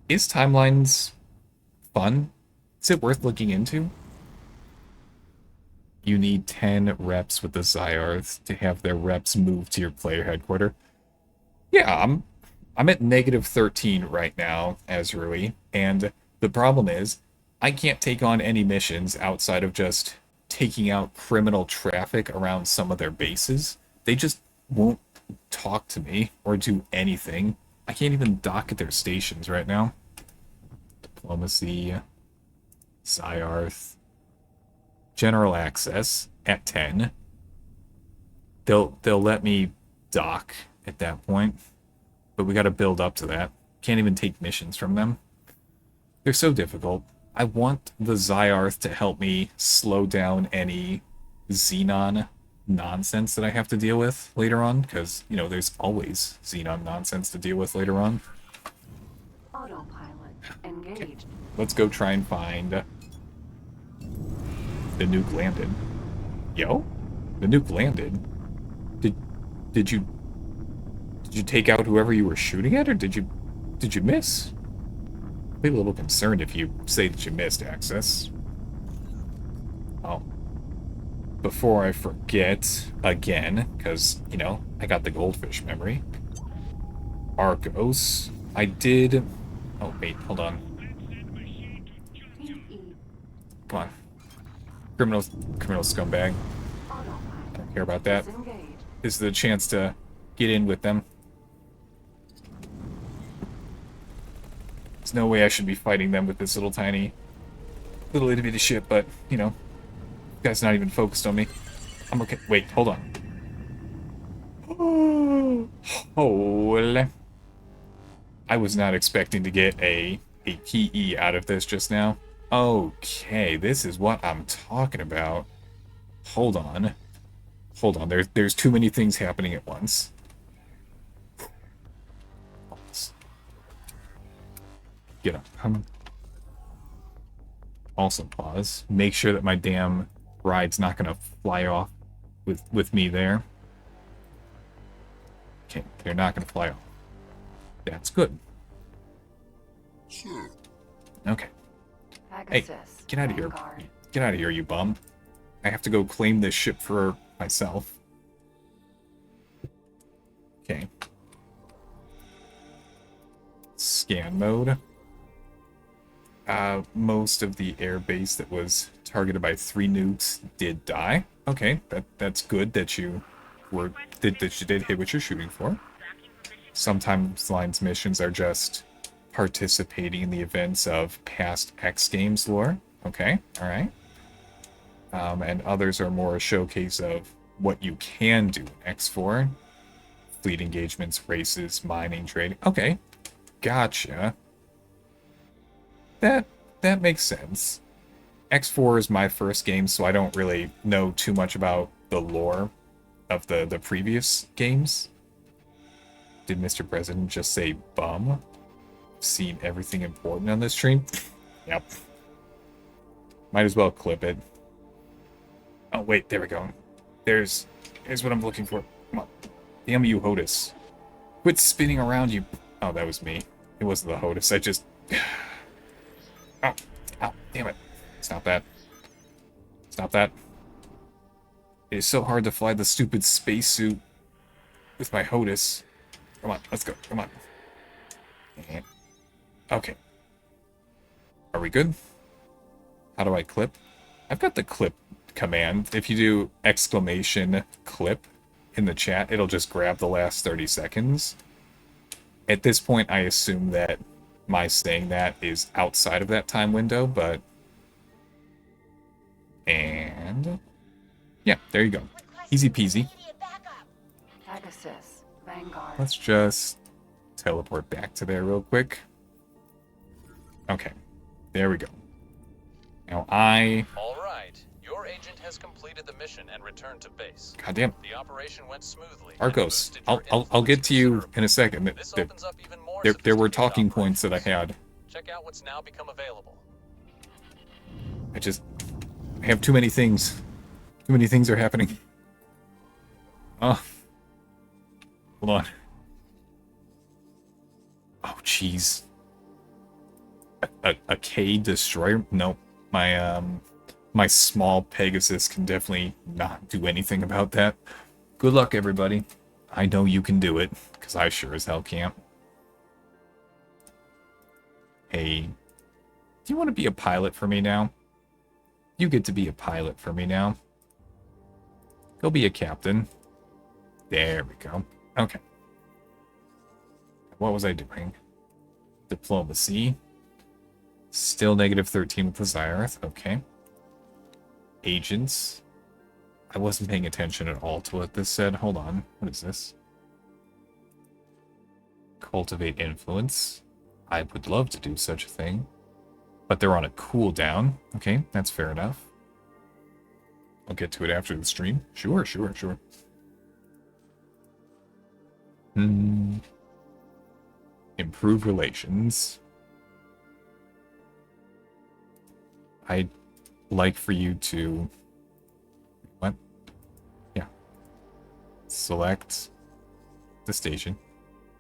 is timelines fun? Is it worth looking into? You need 10 reps with the Zyarth to have their reps move to your player headquarters. Yeah, I'm at negative 13 right now as Rui, and the problem is I can't take on any missions outside of just taking out criminal traffic around some of their bases. They just won't talk to me or do anything. I can't even dock at their stations right now. Diplomacy, Zyarth, general access at 10. They'll let me dock at that point, but we got to build up to that. Can't even take missions from them. They're so difficult. I want the Zyarth to help me slow down any Xenon nonsense that I have to deal with later on, because, you know, there's always Xenon nonsense to deal with later on. Autopilot engaged. Okay. Let's go try and find the nuke landed. Yo? The nuke landed? Did you take out whoever you were shooting at, or did you miss? I'll be a little concerned if you say that you missed access. Oh. Before I forget again, because, you know, I got the goldfish memory. Arcos. I did... Oh, wait, hold on. Come on. Criminal scumbag. Don't care about that. This is the chance to get in with them. There's no way I should be fighting them with this little itty bitty ship, but, you know, this guy's not even focused on me. I'm okay. Wait, hold on. Holy. I was not expecting to get a PE out of this just now. Okay, this is what I'm talking about. Hold on. Hold on, there's too many things happening at once. Get up. Also pause. Make sure that my damn ride's not gonna fly off with me there. Okay, they're not gonna fly off. That's good. Okay. Hey, get out of here. Get out of here, you bum. I have to go claim this ship for myself. Okay. Scan mode. Most of the air base that was targeted by 3 nukes did die. Okay, that's good that you did hit what you're shooting for. Sometimes Line's missions are just participating in the events of past X Games lore. Okay, alright. And others are more a showcase of what you can do in X4. Fleet engagements, races, mining, trading. Okay, gotcha. That makes sense. X4 is my first game, so I don't really know too much about the lore of the previous games. Did Mr. President just say bum? Seen everything important on this stream? Yep. Might as well clip it. Oh, wait, there we go. Here's what I'm looking for. Come on. Damn you, HOTUS. Quit spinning around, you... Oh, that was me. It wasn't the HOTUS. I just... Oh, ow, damn it. Stop that. Stop that. It is so hard to fly the stupid spacesuit with my HOTUS. Come on, let's go. Come on. And... Okay. Are we good? How do I clip? I've got the clip command. If you do exclamation clip in the chat, it'll just grab the last 30 seconds. At this point, I assume that my saying that is outside of that time window, but... And... Yeah, there you go. Easy peasy. Pegasus, Vanguard. Let's just teleport back to there real quick. Okay, there we go. Now All right, your agent has completed the mission and returned to base. Goddamn. The operation went smoothly. Arcos, I'll get to you in a second. There were talking points that I had. Check out what's now become available. I have too many things. Too many things are happening. Oh. Hold on. Oh, jeez. A K destroyer? Nope. My small Pegasus can definitely not do anything about that. Good luck, everybody. I know you can do it, because I sure as hell can't. Hey, do you want to be a pilot for me now? You get to be a pilot for me now. Go be a captain. There we go. Okay. What was I doing? Diplomacy. Still -13 with the Zyarth. Okay. Agents. I wasn't paying attention at all to what this said. Hold on. What is this? Cultivate influence. I would love to do such a thing. But they're on a cooldown. Okay, that's fair enough. I'll get to it after the stream. Sure. Improve relations. I'd like for you to... What? Yeah. Select the station.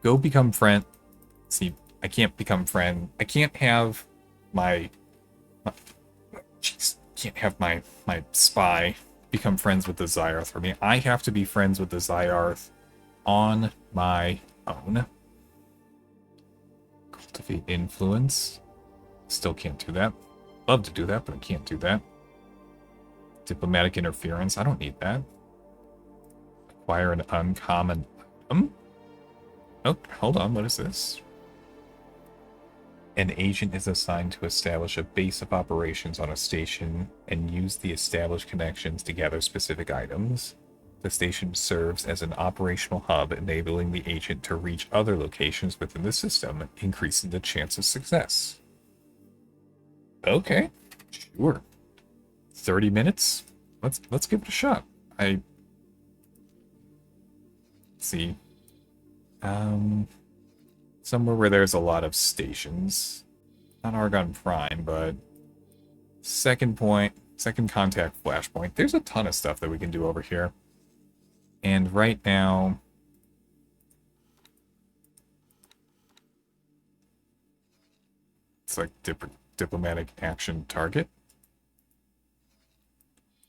Go become friend. See, I can't become friend. I can't have can't have my spy become friends with the Zyarth for me. I have to be friends with the Zyarth on my own. Cultivate influence. Still can't do that. Love to do that, but I can't do that. Diplomatic interference. I don't need that. Acquire an uncommon item. Oh, hold on. What is this? An agent is assigned to establish a base of operations on a station and use the established connections to gather specific items. The station serves as an operational hub, enabling the agent to reach other locations within the system, increasing the chance of success. Okay, sure. 30 minutes? Let's give it a shot. Let's see. Somewhere where there's a lot of stations. Not Argon Prime, but second contact flashpoint. There's a ton of stuff that we can do over here. And right now, it's like diplomatic action target.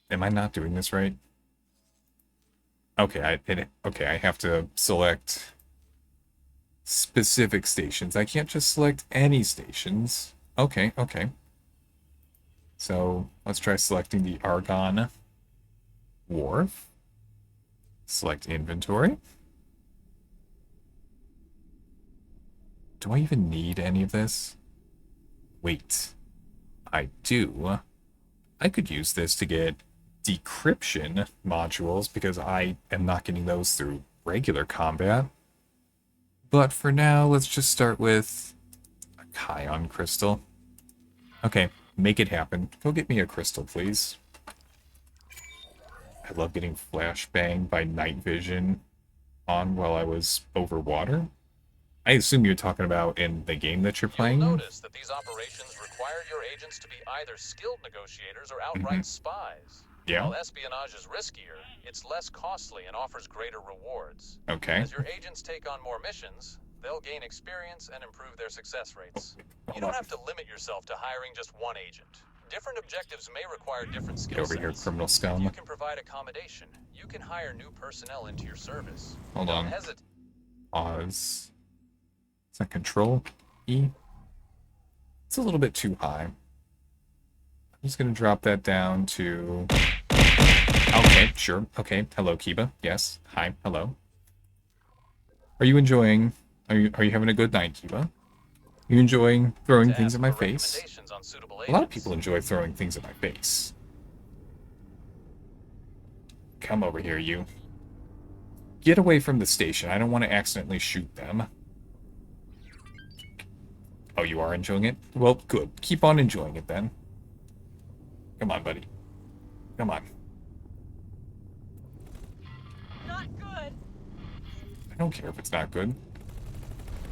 Am I not doing this right? Okay, I have to select specific stations. I can't just select any stations. Okay. So let's try selecting the Argon Wharf. Select inventory. Do I even need any of this? Wait. I do. I could use this to get decryption modules because I am not getting those through regular combat. But for now, let's just start with a Kion crystal. Okay, make it happen. Go get me a crystal, please. I love getting flashbanged by night vision on while I was over water. I assume you're talking about in the game that you're playing. You'll notice that these operations require your agents to be either skilled negotiators or outright spies. Yeah. While espionage is riskier, it's less costly and offers greater rewards. Okay. As your agents take on more missions, they'll gain experience and improve their success rates. You don't have to limit yourself to hiring just one agent. Different objectives may require different skill Get sets. over here, criminal If scum. you can provide accommodation, you can hire new personnel into your service. Hold Don't on. hesitate. Oz. Is that control? E? It's a little bit too high. I'm just going to drop that down to... Okay, sure. Okay, hello, Kiba. Yes. Hi, hello. Are you enjoying... Are you having a good night, Kiba? Are you enjoying throwing things at my face? A lot of people enjoy throwing things at my face. Come over here, you. Get away from the station. I don't want to accidentally shoot them. Oh, you are enjoying it? Well, good. Keep on enjoying it, then. Come on, buddy. Come on. Not good. I don't care if it's not good.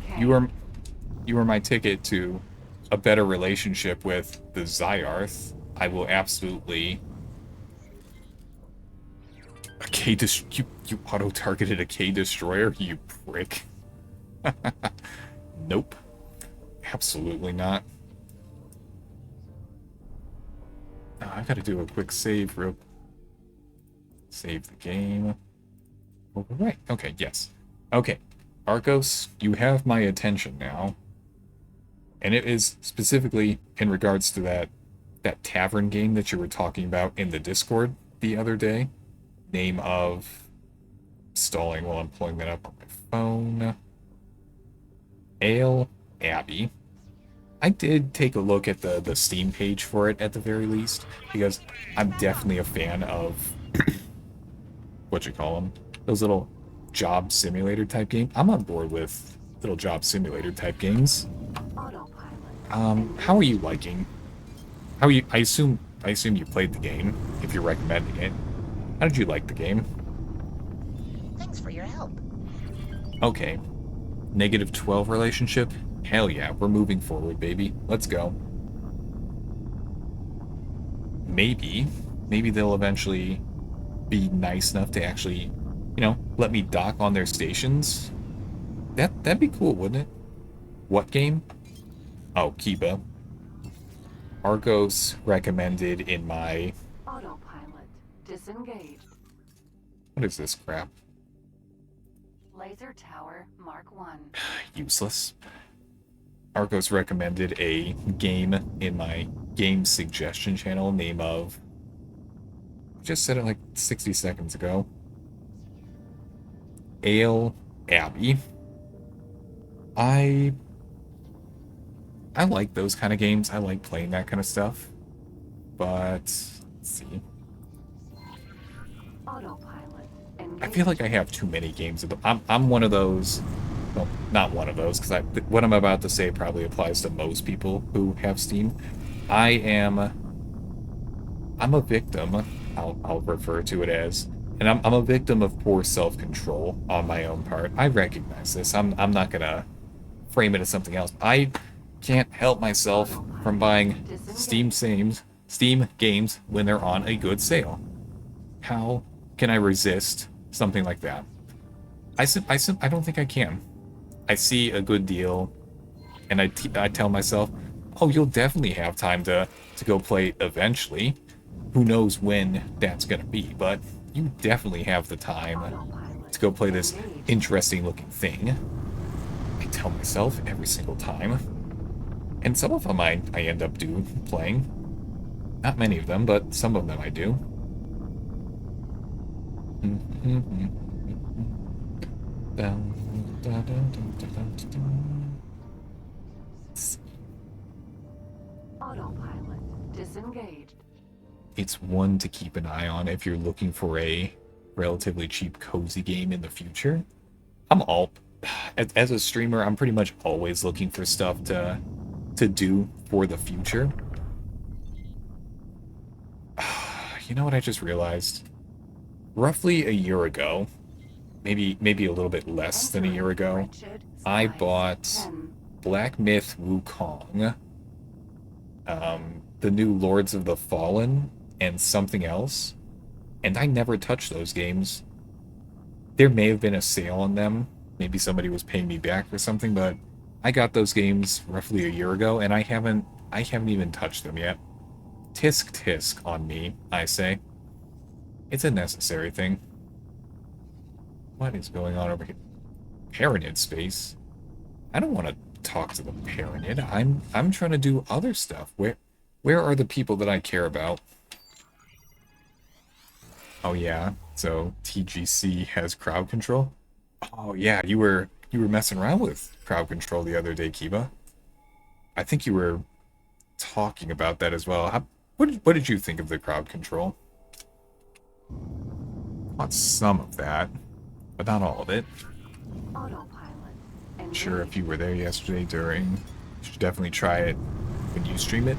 K. You are my ticket to a better relationship with the Zyarth. I will absolutely You auto-targeted a K destroyer, you prick. Nope. Absolutely not. Oh, I gotta do a quick save real. Save the game. Oh, right. Okay, yes. Okay. Arcos, you have my attention now. And it is specifically in regards to that tavern game that you were talking about in the Discord the other day. Name of... Stalling while I'm pulling that up on my phone. Ale Abbey. I did take a look at the Steam page for it at the very least, because I'm definitely a fan of what you call them, those little job simulator type games. I'm on board with little job simulator type games. How are you liking? How are you? I assume you played the game if you're recommending it. How did you like the game? Thanks for your help. Okay. -12 relationship? Hell yeah, we're moving forward, baby. Let's go. Maybe they'll eventually be nice enough to actually, you know, let me dock on their stations. That'd be cool, wouldn't it? What game? Oh, Kiba. Argos recommended in my... Autopilot. Disengaged. What is this crap? Laser Tower Mark 1. Useless. Argos recommended a game in my game suggestion channel, name of... Just said it like 60 seconds ago. Ale Abbey. I like those kind of games. I like playing that kind of stuff. But let's see. Autopilot. I feel like I have too many games. I'm one of those. Well, not one of those, because what I'm about to say probably applies to most people who have Steam. I'm a victim. I'll refer to it as, and I'm a victim of poor self-control on my own part. I recognize this. I'm not gonna frame it as something else. I can't help myself from buying Steam games when they're on a good sale. How can I resist something like that? I don't think I can. I see a good deal, and I tell myself, oh, you'll definitely have time to go play eventually. Who knows when that's gonna be, but you definitely have the time to go play this interesting looking thing. I tell myself every single time. And some of them I end up playing. Not many of them, but some of them I do. Autopilot. Disengaged. It's one to keep an eye on if you're looking for a relatively cheap, cozy game in the future. As a streamer, I'm pretty much always looking for stuff to do for the future. You know what I just realized? Roughly a year ago, maybe a little bit less than a year ago, I bought Black Myth Wukong, the new Lords of the Fallen, and something else, and I never touched those games. There may have been a sale on them. Maybe somebody was paying me back for something, but I got those games roughly a year ago, and I haven't even touched them yet. Tisk tisk on me, I say. It's a necessary thing. What is going on over here? Paranid space? I don't want to talk to the Paranid. I'm trying to do other stuff. Where are the people that I care about? Oh yeah, so TGC has crowd control? Oh yeah, you were messing around with crowd control the other day, Kiba. I think you were talking about that as well. What did you think of the crowd control? Not some of that, but not all of it. Sure, if you were there yesterday you should definitely try it when you stream it.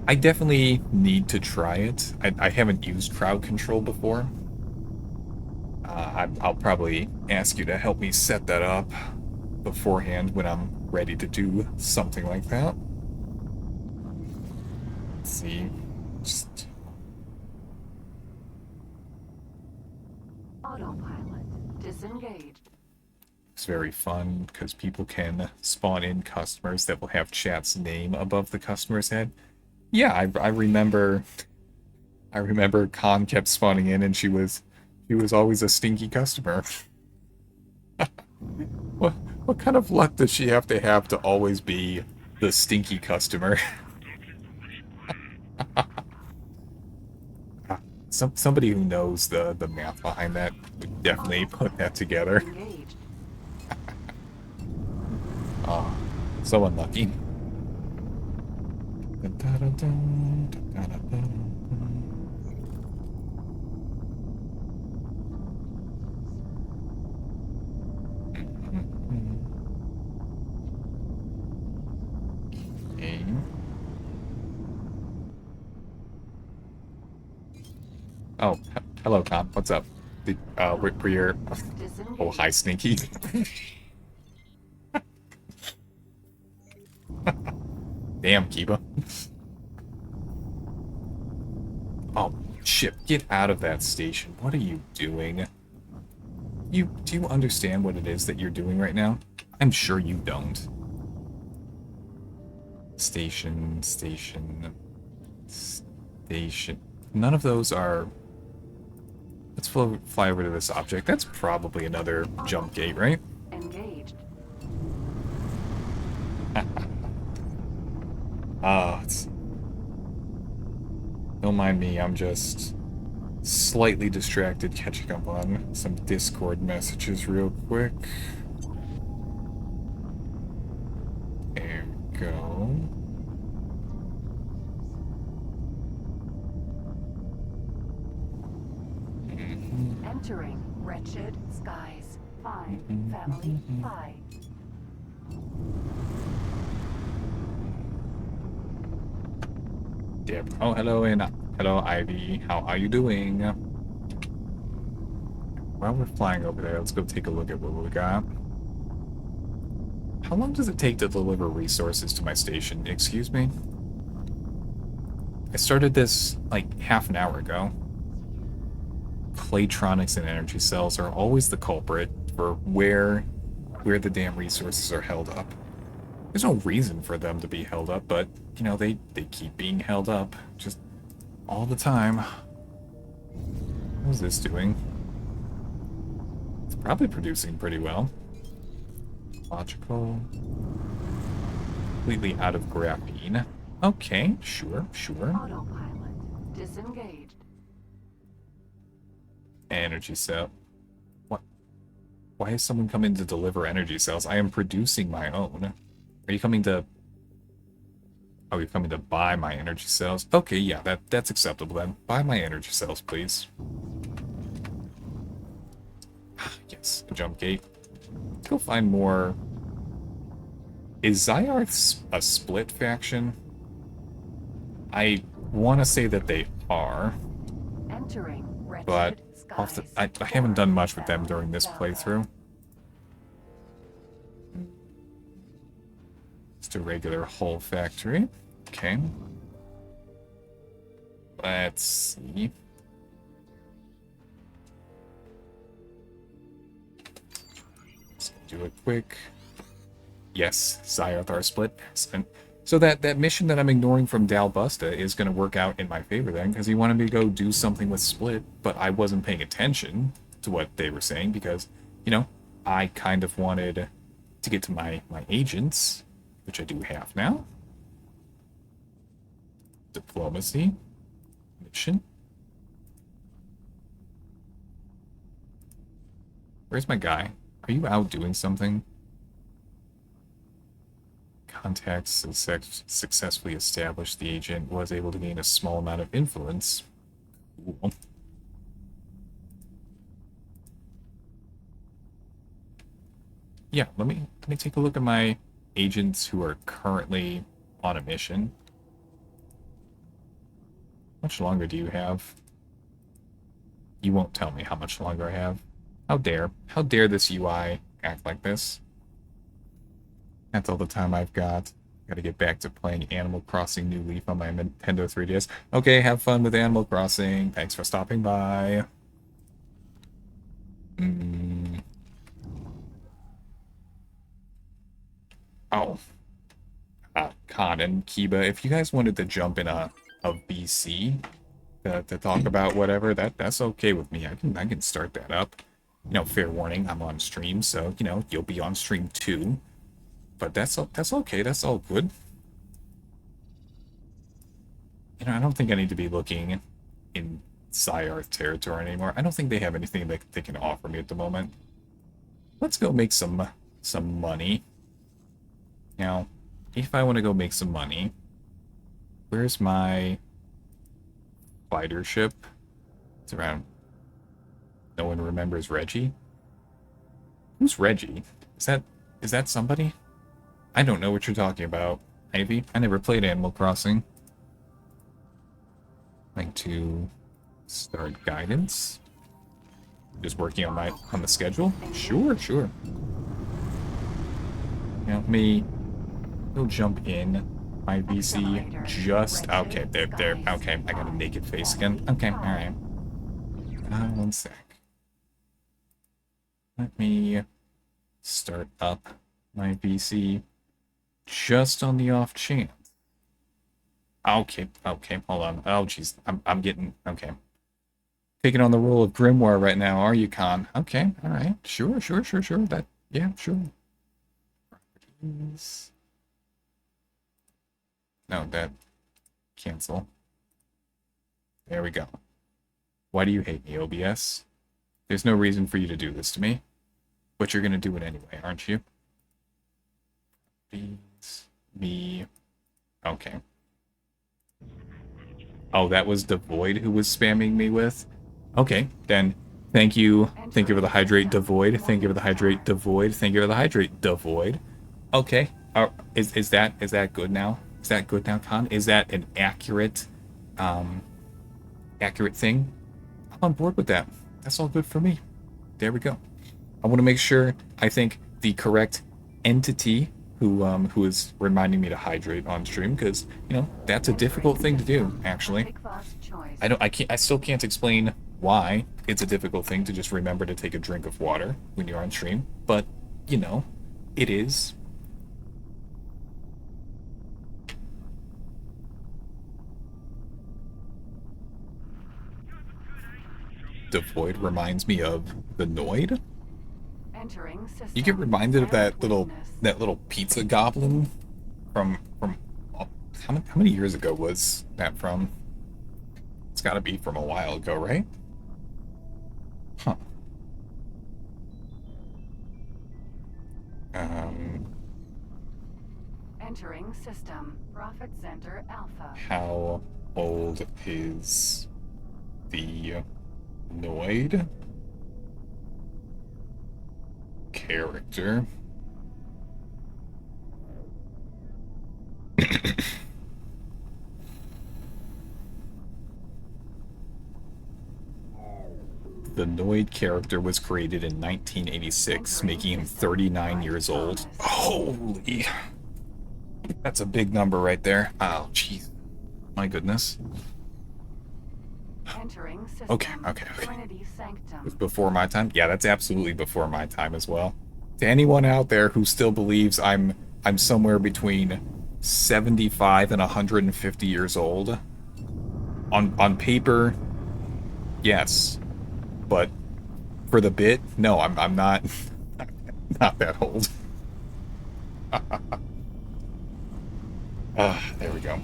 I definitely need to try it. I haven't used crowd control before. I'll probably ask you to help me set that up beforehand when I'm ready to do something like that. Let's see. Autopilot disengaged. It's very fun because people can spawn in customers that will have chat's name above the customer's head. Yeah, I remember. I remember Khan kept spawning in, and she was always a stinky customer. What kind of luck does she have to always be the stinky customer? Somebody who knows the math behind that would definitely put that together. Engaged. Oh, so unlucky. Okay. Oh, hello, Con. What's up? Were your... Oh, hi, Sneaky. Damn, Kiba. Oh, shit. Get out of that station. What are you doing? Do you understand what it is that you're doing right now? I'm sure you don't. Station. None of those are... Let's fly over to this object. That's probably another jump gate, right? Engaged. It's... Don't mind me, I'm just slightly distracted catching up on some Discord messages real quick. There we go. Entering wretched skies. Find family 5. Yep. Oh, hello, and hello, Ivy. How are you doing? While we're flying over there, let's go take a look at what we got. How long does it take to deliver resources to my station? Excuse me? I started this, like, half an hour ago. Claytronics and energy cells are always the culprit for where the damn resources are held up. There's no reason for them to be held up, but, you know, they keep being held up. Just all the time. What is this doing? It's probably producing pretty well. Logical. Completely out of graphene. Okay, sure. Autopilot disengaged. Energy cell. What? Why is someone coming to deliver energy cells? I am producing my own. Are you coming to... Oh, you're coming to buy my energy cells? Okay, yeah, that's acceptable then. Buy my energy cells, please. Yes, a jump gate. Let's go find more... Is Zyarth a split faction? I want to say that they are. Entering But I haven't done much with them during this playthrough. Just a regular hull factory. Okay. Let's see. Let's do it quick. Yes, Zyarth are split. So that mission that I'm ignoring from Busta is going to work out in my favor then, because he wanted me to go do something with Split, but I wasn't paying attention to what they were saying because, you know, I kind of wanted to get to my agents, which I do have now. Diplomacy. Mission. Where's my guy? Are you out doing something? Contacts successfully established. The agent was able to gain a small amount of influence. Cool. Yeah, let me take a look at my agents who are currently on a mission. How much longer do you have? You won't tell me how much longer I have. How dare this UI act like this? That's all the time I've got. Gotta get back to playing Animal Crossing New Leaf on my Nintendo 3DS. Okay, have fun with Animal Crossing. Thanks for stopping by. Mm. Oh. Khan and Kiba, if you guys wanted to jump in a BC to talk about whatever, that's okay with me. I can start that up. You know, fair warning, I'm on stream, so you know you'll be on stream too. But that's okay. That's all good. You know, I don't think I need to be looking in Psyarth territory anymore. I don't think they have anything that they can offer me at the moment. Let's go make some money. Now, if I want to go make some money, where's my fighter ship? It's around. No one remembers Reggie? Who's Reggie? Is that somebody? I don't know what you're talking about, Ivy. I never played Animal Crossing. Like to start guidance. Just working on the schedule? Sure, sure. Now let me go jump in my VC just okay, there, okay, I got a naked face again. Okay, alright. 1 sec. Let me start up my VC just on the off chance. Okay, hold on. Oh, jeez, I'm getting, okay. Taking on the role of Grimoire right now, are you, Khan? Okay, alright, sure, that, yeah, sure. Properties. No, that, cancel. There we go. Why do you hate me, OBS? There's no reason for you to do this to me. But you're gonna do it anyway, aren't you? Please. Me. Okay. Oh, that was Devoid who was spamming me with? Okay, then thank you. Thank you for the hydrate, Devoid. Thank you for the hydrate, Devoid. Thank you for the hydrate, Devoid. Okay. Is that good now? Is that good now, Khan? Is that an accurate thing? I'm on board with that. That's all good for me. There we go. I want to make sure I think the correct entity who is reminding me to hydrate on stream, because you know that's a difficult thing to do. Actually, I still can't explain why it's a difficult thing to just remember to take a drink of water when you're on stream, but you know, it is. Devoid reminds me of the Noid. You get reminded of that little pizza goblin from how many years ago was that from? It's got to be from a while ago, right? Huh. Entering system. Profit Center Alpha. How old is the Noid character? The Noid character was created in 1986, making him 39 years old. Holy! That's a big number right there. Oh, jeez. My goodness. Okay. It's before my time? Yeah, that's absolutely before my time as well. To anyone out there who still believes I'm somewhere between 75 and 150 years old, on paper, yes. But for the bit, no, I'm not not that old. There we go.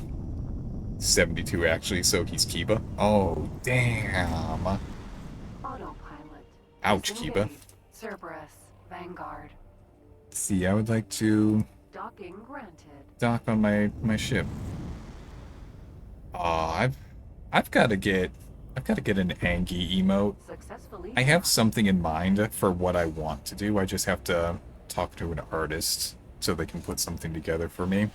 72 actually, so he's Kiba. Oh, damn. Autopilot. Ouch, Kiba. Cerberus. Vanguard. See, I would like to Docking granted. dock on my ship. I've got to get an Angie emote. I have something in mind for what I want to do. I just have to talk to an artist so they can put something together for me.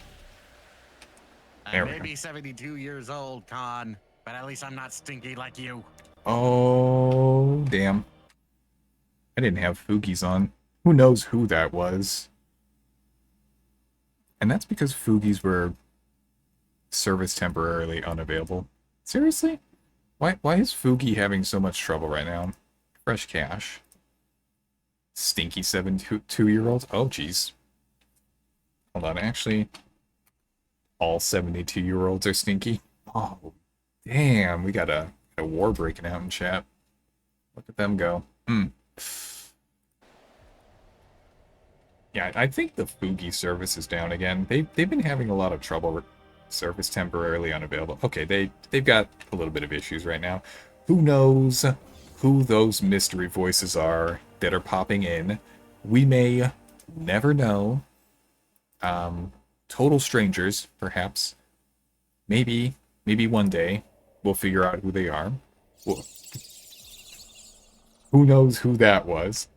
I may be 72 years old, Khan, but at least I'm not stinky like you. Oh, damn. I didn't have Fugies on. Who knows who that was? And that's because Fugies were service temporarily unavailable. Seriously? Why is Fugi having so much trouble right now? Fresh cash. Stinky 72-year-olds? Oh, jeez. Hold on, actually, all 72-year-olds are stinky. Oh, damn, we got a war breaking out in chat. Look at them go. Yeah, I think the Fugi service is down again. They've been having a lot of trouble with service temporarily unavailable. Okay, they've got a little bit of issues right now. Who knows who those mystery voices are that are popping in? We may never know. Total strangers, perhaps. Maybe one day we'll figure out who they are. Who knows who that was?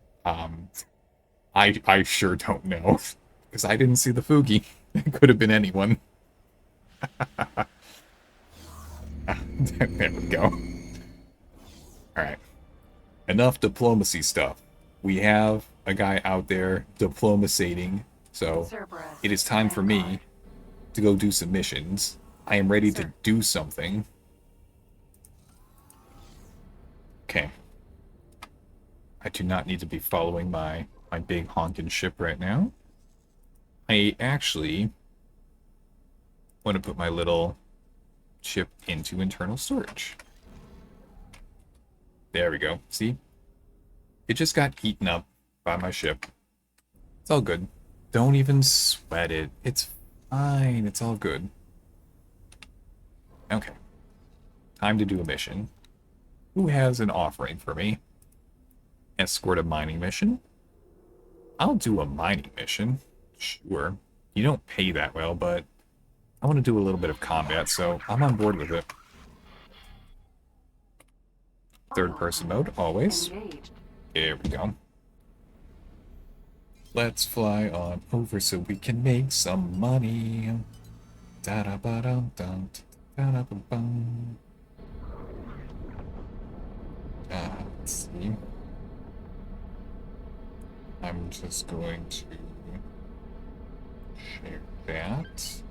I sure don't know, because I didn't see the Fugi. It could have been anyone. There we go. Alright. Enough diplomacy stuff. We have a guy out there diplomacating, so it is time for me to go do some missions. I am ready to do something. Okay. I do not need to be following my big honking ship right now. I actually want to put my little ship into internal storage. There we go. See? It just got eaten up by my ship. It's all good. Don't even sweat it. It's fine. It's all good. Okay. Time to do a mission. Who has an offering for me? Escort a mining mission? I'll do a mining mission. Sure. You don't pay that well, but I want to do a little bit of combat, so I'm on board with it. Third person mode, always. Here we go. Let's fly on over so we can make some money. Da-da-ba-dum-dum, da-da-ba-bum. Let's see. I'm just going to share that.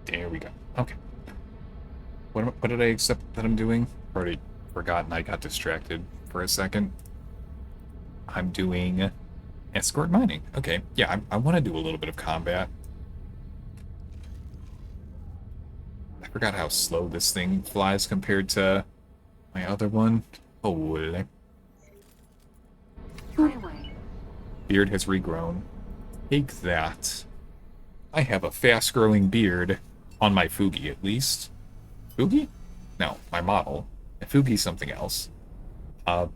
There we go. Okay. What did I accept that I'm doing? Already forgotten. I got distracted for a second. I'm doing escort mining. Okay. Yeah, I want to do a little bit of combat. I forgot how slow this thing flies compared to my other one. Holy. Beard has regrown. Take that. I have a fast-growing beard. On my Fugi, at least. Fugi? No, my model. And Fugi's something else.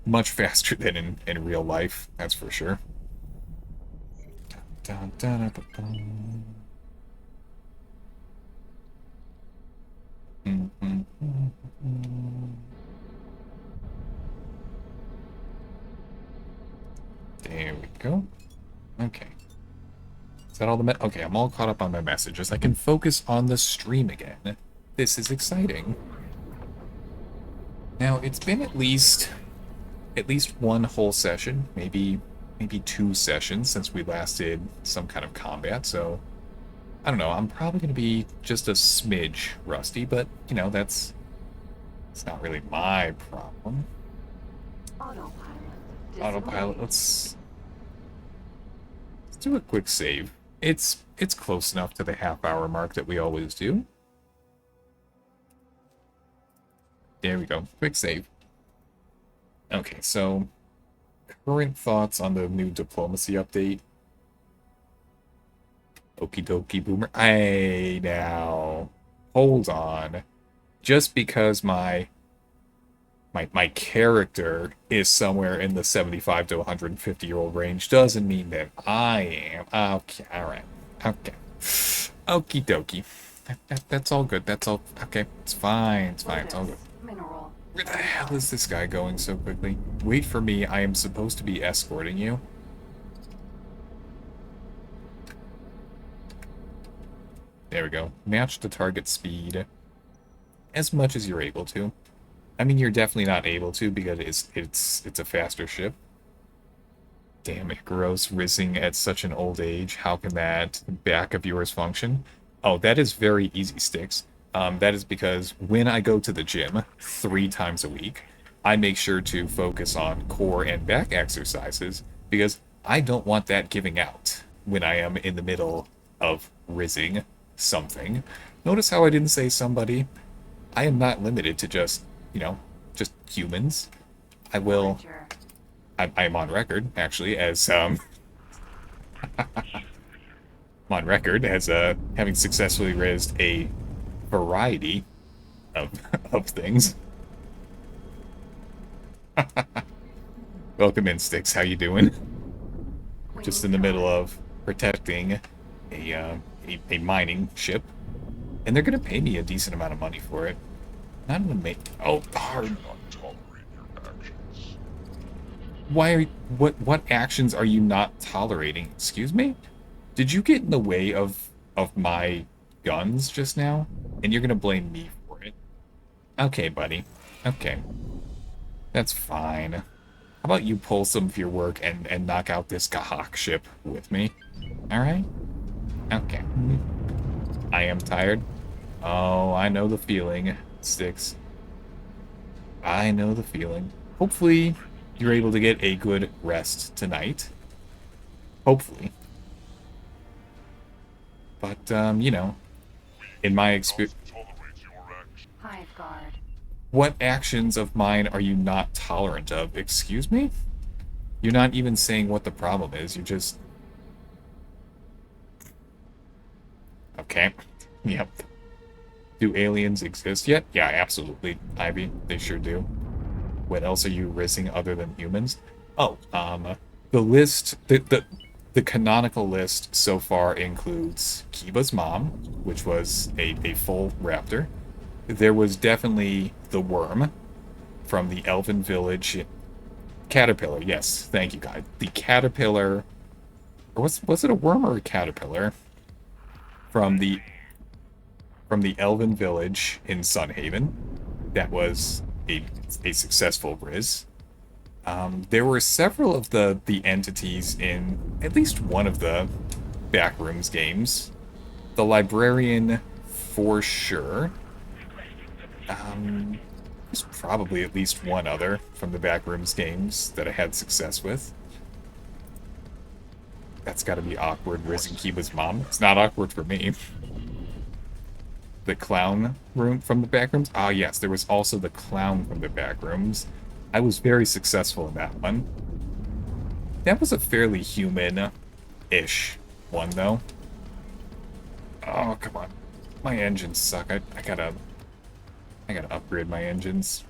Much faster than in real life, that's for sure. Dun, dun, dun, dun, dun. There we go. Okay. Is that all the okay, I'm all caught up on my messages. I can focus on the stream again. This is exciting. Now, it's been at least one whole session, maybe 2 sessions since we last did some kind of combat, so I don't know, I'm probably going to be just a smidge rusty, but, you know, it's not really my problem. Autopilot, let's do a quick save. It's close enough to the half-hour mark that we always do. There we go. Quick save. Okay, so current thoughts on the new diplomacy update. Okie dokie boomer. Hey, now. Hold on. Just because my character is somewhere in the 75 to 150-year-old range doesn't mean that I am. Okay, alright. Okay. Okie dokie. That's all good. That's all. Okay, it's fine. It's fine. It's all good. Where the hell is this guy going so quickly? Wait for me. I am supposed to be escorting you. There we go. Match the target speed as much as you're able to. I mean, you're definitely not able to because it's a faster ship. Damn, Ikaros rizzing at such an old age. How can that back of yours function? Oh, that is very easy, Sticks. That is because when I go to the gym 3 times a week, I make sure to focus on core and back exercises because I don't want that giving out when I am in the middle of rizzing something. Notice how I didn't say somebody? I am not limited to just, just humans. I will... I am on record, actually, as, I'm on record as, having successfully rizzed a variety of, of things. Welcome in, Sticks. How you doing? Just in the middle of protecting a mining ship. And they're gonna pay me a decent amount of money for it. Not an amazing... Oh, hard. Why are what actions are you not tolerating? Excuse me? Did you get in the way of my guns just now? And you're gonna blame me for it? Okay, buddy. Okay. That's fine. How about you pull some of your work and knock out this Kahak ship with me? Alright? Okay. I am tired. Oh, I know the feeling, Sticks. I know the feeling. Hopefully, you're able to get a good rest tonight. Hopefully. But, in my experience... Hive guard. What actions of mine are you not tolerant of? Excuse me? You're not even saying what the problem is. You just... Okay. Yep. Do aliens exist yet? Yeah, absolutely, Ivy. They sure do. What else are you rizzing other than humans? Oh, the list... The canonical list so far includes Kiba's mom, which was a full raptor. There was definitely the worm from the Elven Village. Caterpillar, yes. Thank you, guys. The caterpillar... Or was it a worm or a caterpillar? From the Elven Village in Sunhaven. That was a successful Riz. There were several of the entities in at least one of the Backrooms games. The Librarian, for sure. There's probably at least one other from the Backrooms games that I had success with. That's gotta be awkward, rizzing Kiba's mom. It's not awkward for me. The clown room from the Backrooms? Ah, yes, there was also the clown from the Backrooms. I was very successful in that one. That was a fairly human-ish one, though. Oh, come on. My engines suck. I gotta upgrade my engines.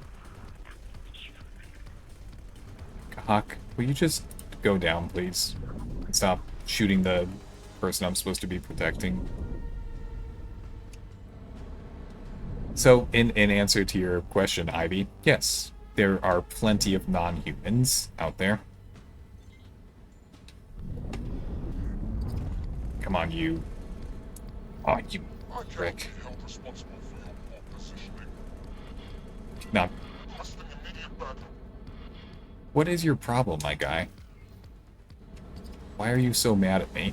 Kahak, will you just go down, please? And stop shooting the person I'm supposed to be protecting. So, in answer to your question, Ivy, yes, there are plenty of non-humans out there. Come on, you. Oh, you prick. Now, what is your problem, my guy? Why are you so mad at me?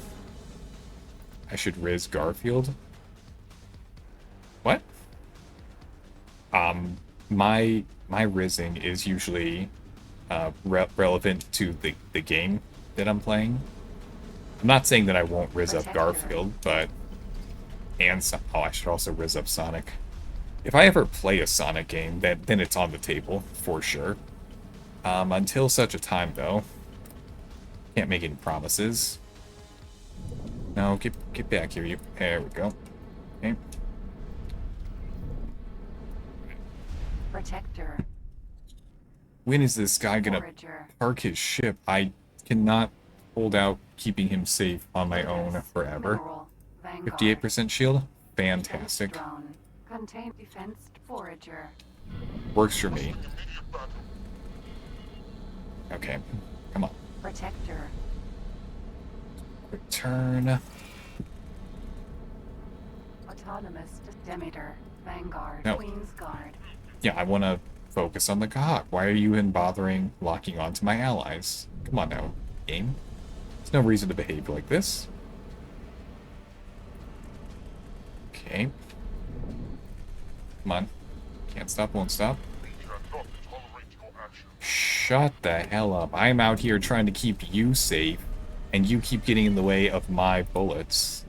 I should riz Garfield? What? My rizzing is usually relevant to the game that I'm playing. I'm not saying that I won't rizz up Garfield, but... Oh, I should also rizz up Sonic. If I ever play a Sonic game, then it's on the table, for sure. Until such a time, though. Can't make any promises. No, get back here, you. There we go. Okay. Protector. When is this guy gonna park his ship? I cannot hold out keeping him safe on my own forever. 58% shield? Fantastic. Contain defense forager. Works for me. Okay, come on. Protector. Quick turn. Autonomous Demeter. Vanguard. No. Queen's Guard. Yeah, I want to focus on the Kahak. Why are you even bothering locking onto my allies? Come on now. game. There's no reason to behave like this. Okay. Come on. Can't stop, won't stop. Shut the hell up. I'm out here trying to keep you safe, and you keep getting in the way of my bullets.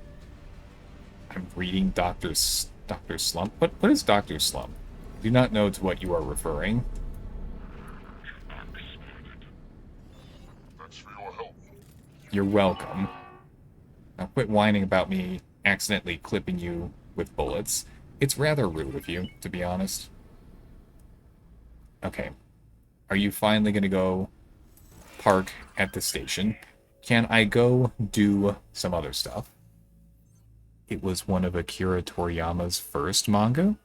I'm reading Dr. Slump. What is Dr. Slump? I do not know to what you are referring. Thanks for your help. You're welcome. Now quit whining about me accidentally clipping you with bullets. It's rather rude of you, to be honest. Okay. Are you finally gonna go park at the station? Can I go do some other stuff? It was one of Akira Toriyama's first manga?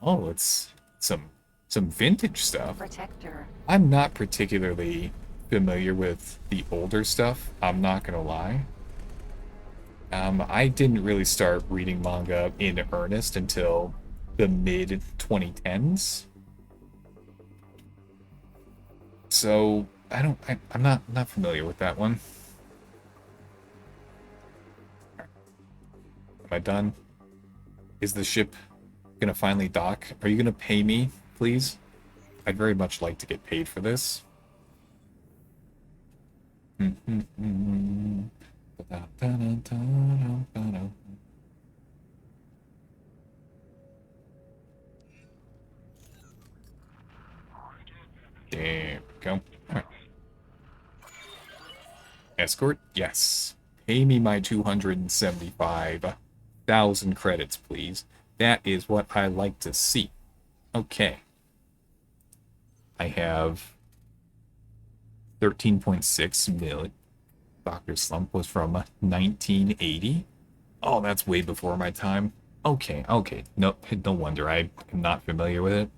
Oh, it's some vintage stuff. Protector. I'm not particularly familiar with the older stuff, I'm not gonna lie. I didn't really start reading manga in earnest until the mid-2010s. So, I'm not familiar with that one. Am I done? Is the ship gonna finally dock? Are you gonna pay me, please? I'd very much like to get paid for this. There we go. Alright. Escort? Yes. Pay me my 275,000 credits, please. That is what I like to see. Okay. I have 13.6 million. Dr. Slump was from 1980. Oh, that's way before my time. Okay. No wonder I am not familiar with it.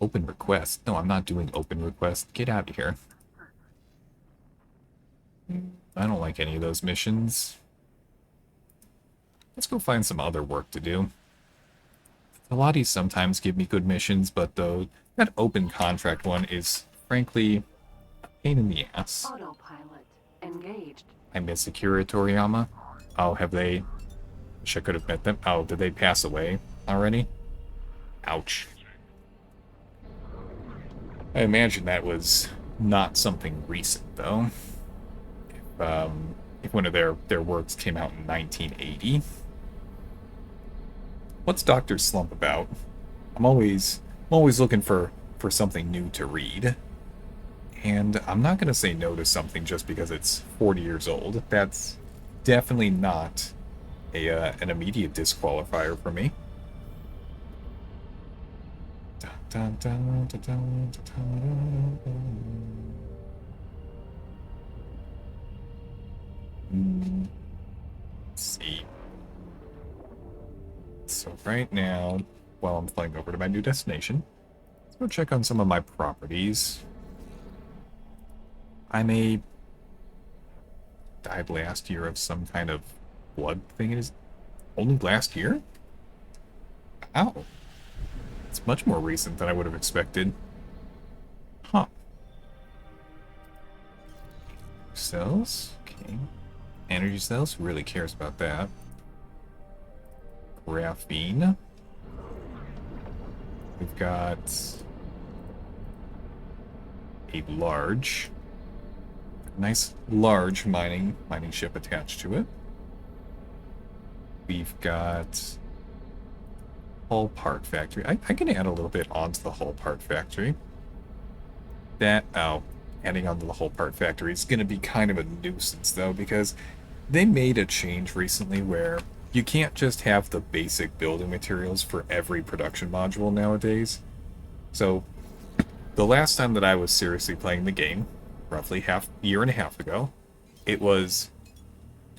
Open request. No, I'm not doing open request. Get out of here. I don't like any of those missions. Let's go find some other work to do. Pilates sometimes give me good missions, but that open contract one is, frankly, a pain in the ass. Autopilot engaged. I miss Akira Toriyama. Oh, have they... Wish I could have met them. Oh, did they pass away already? Ouch. I imagine that was not something recent, though. If one of their works came out in 1980. What's Dr. Slump about? I'm always looking for something new to read. And I'm not going to say no to something just because it's 40 years old. That's definitely not an immediate disqualifier for me. Let's see. So right now, while I'm flying over to my new destination, let's go check on some of my properties. I may died last year of some kind of blood thing. It is only last year? Ow. It's much more recent than I would have expected. Huh. Cells? Okay. Energy cells? Who really cares about that? Graphene. We've got a nice large mining ship attached to it. We've got hull part factory. I can add a little bit onto the hull part factory. Adding onto the hull part factory is going to be kind of a nuisance, though, because they made a change recently where you can't just have the basic building materials for every production module nowadays. So, the last time that I was seriously playing the game, roughly year and a half ago, it was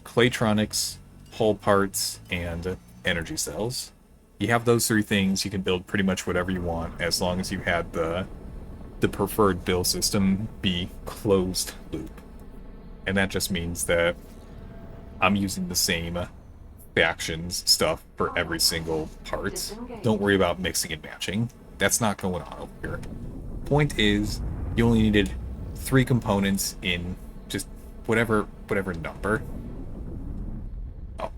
Claytronics, hull parts, and energy cells. You have those three things, you can build pretty much whatever you want, as long as you had the preferred build system be closed loop. And that just means that I'm using the same factions stuff for every single part. Don't worry about mixing and matching. That's not going on over here. Point is, you only needed 3 components in whatever number. Oh,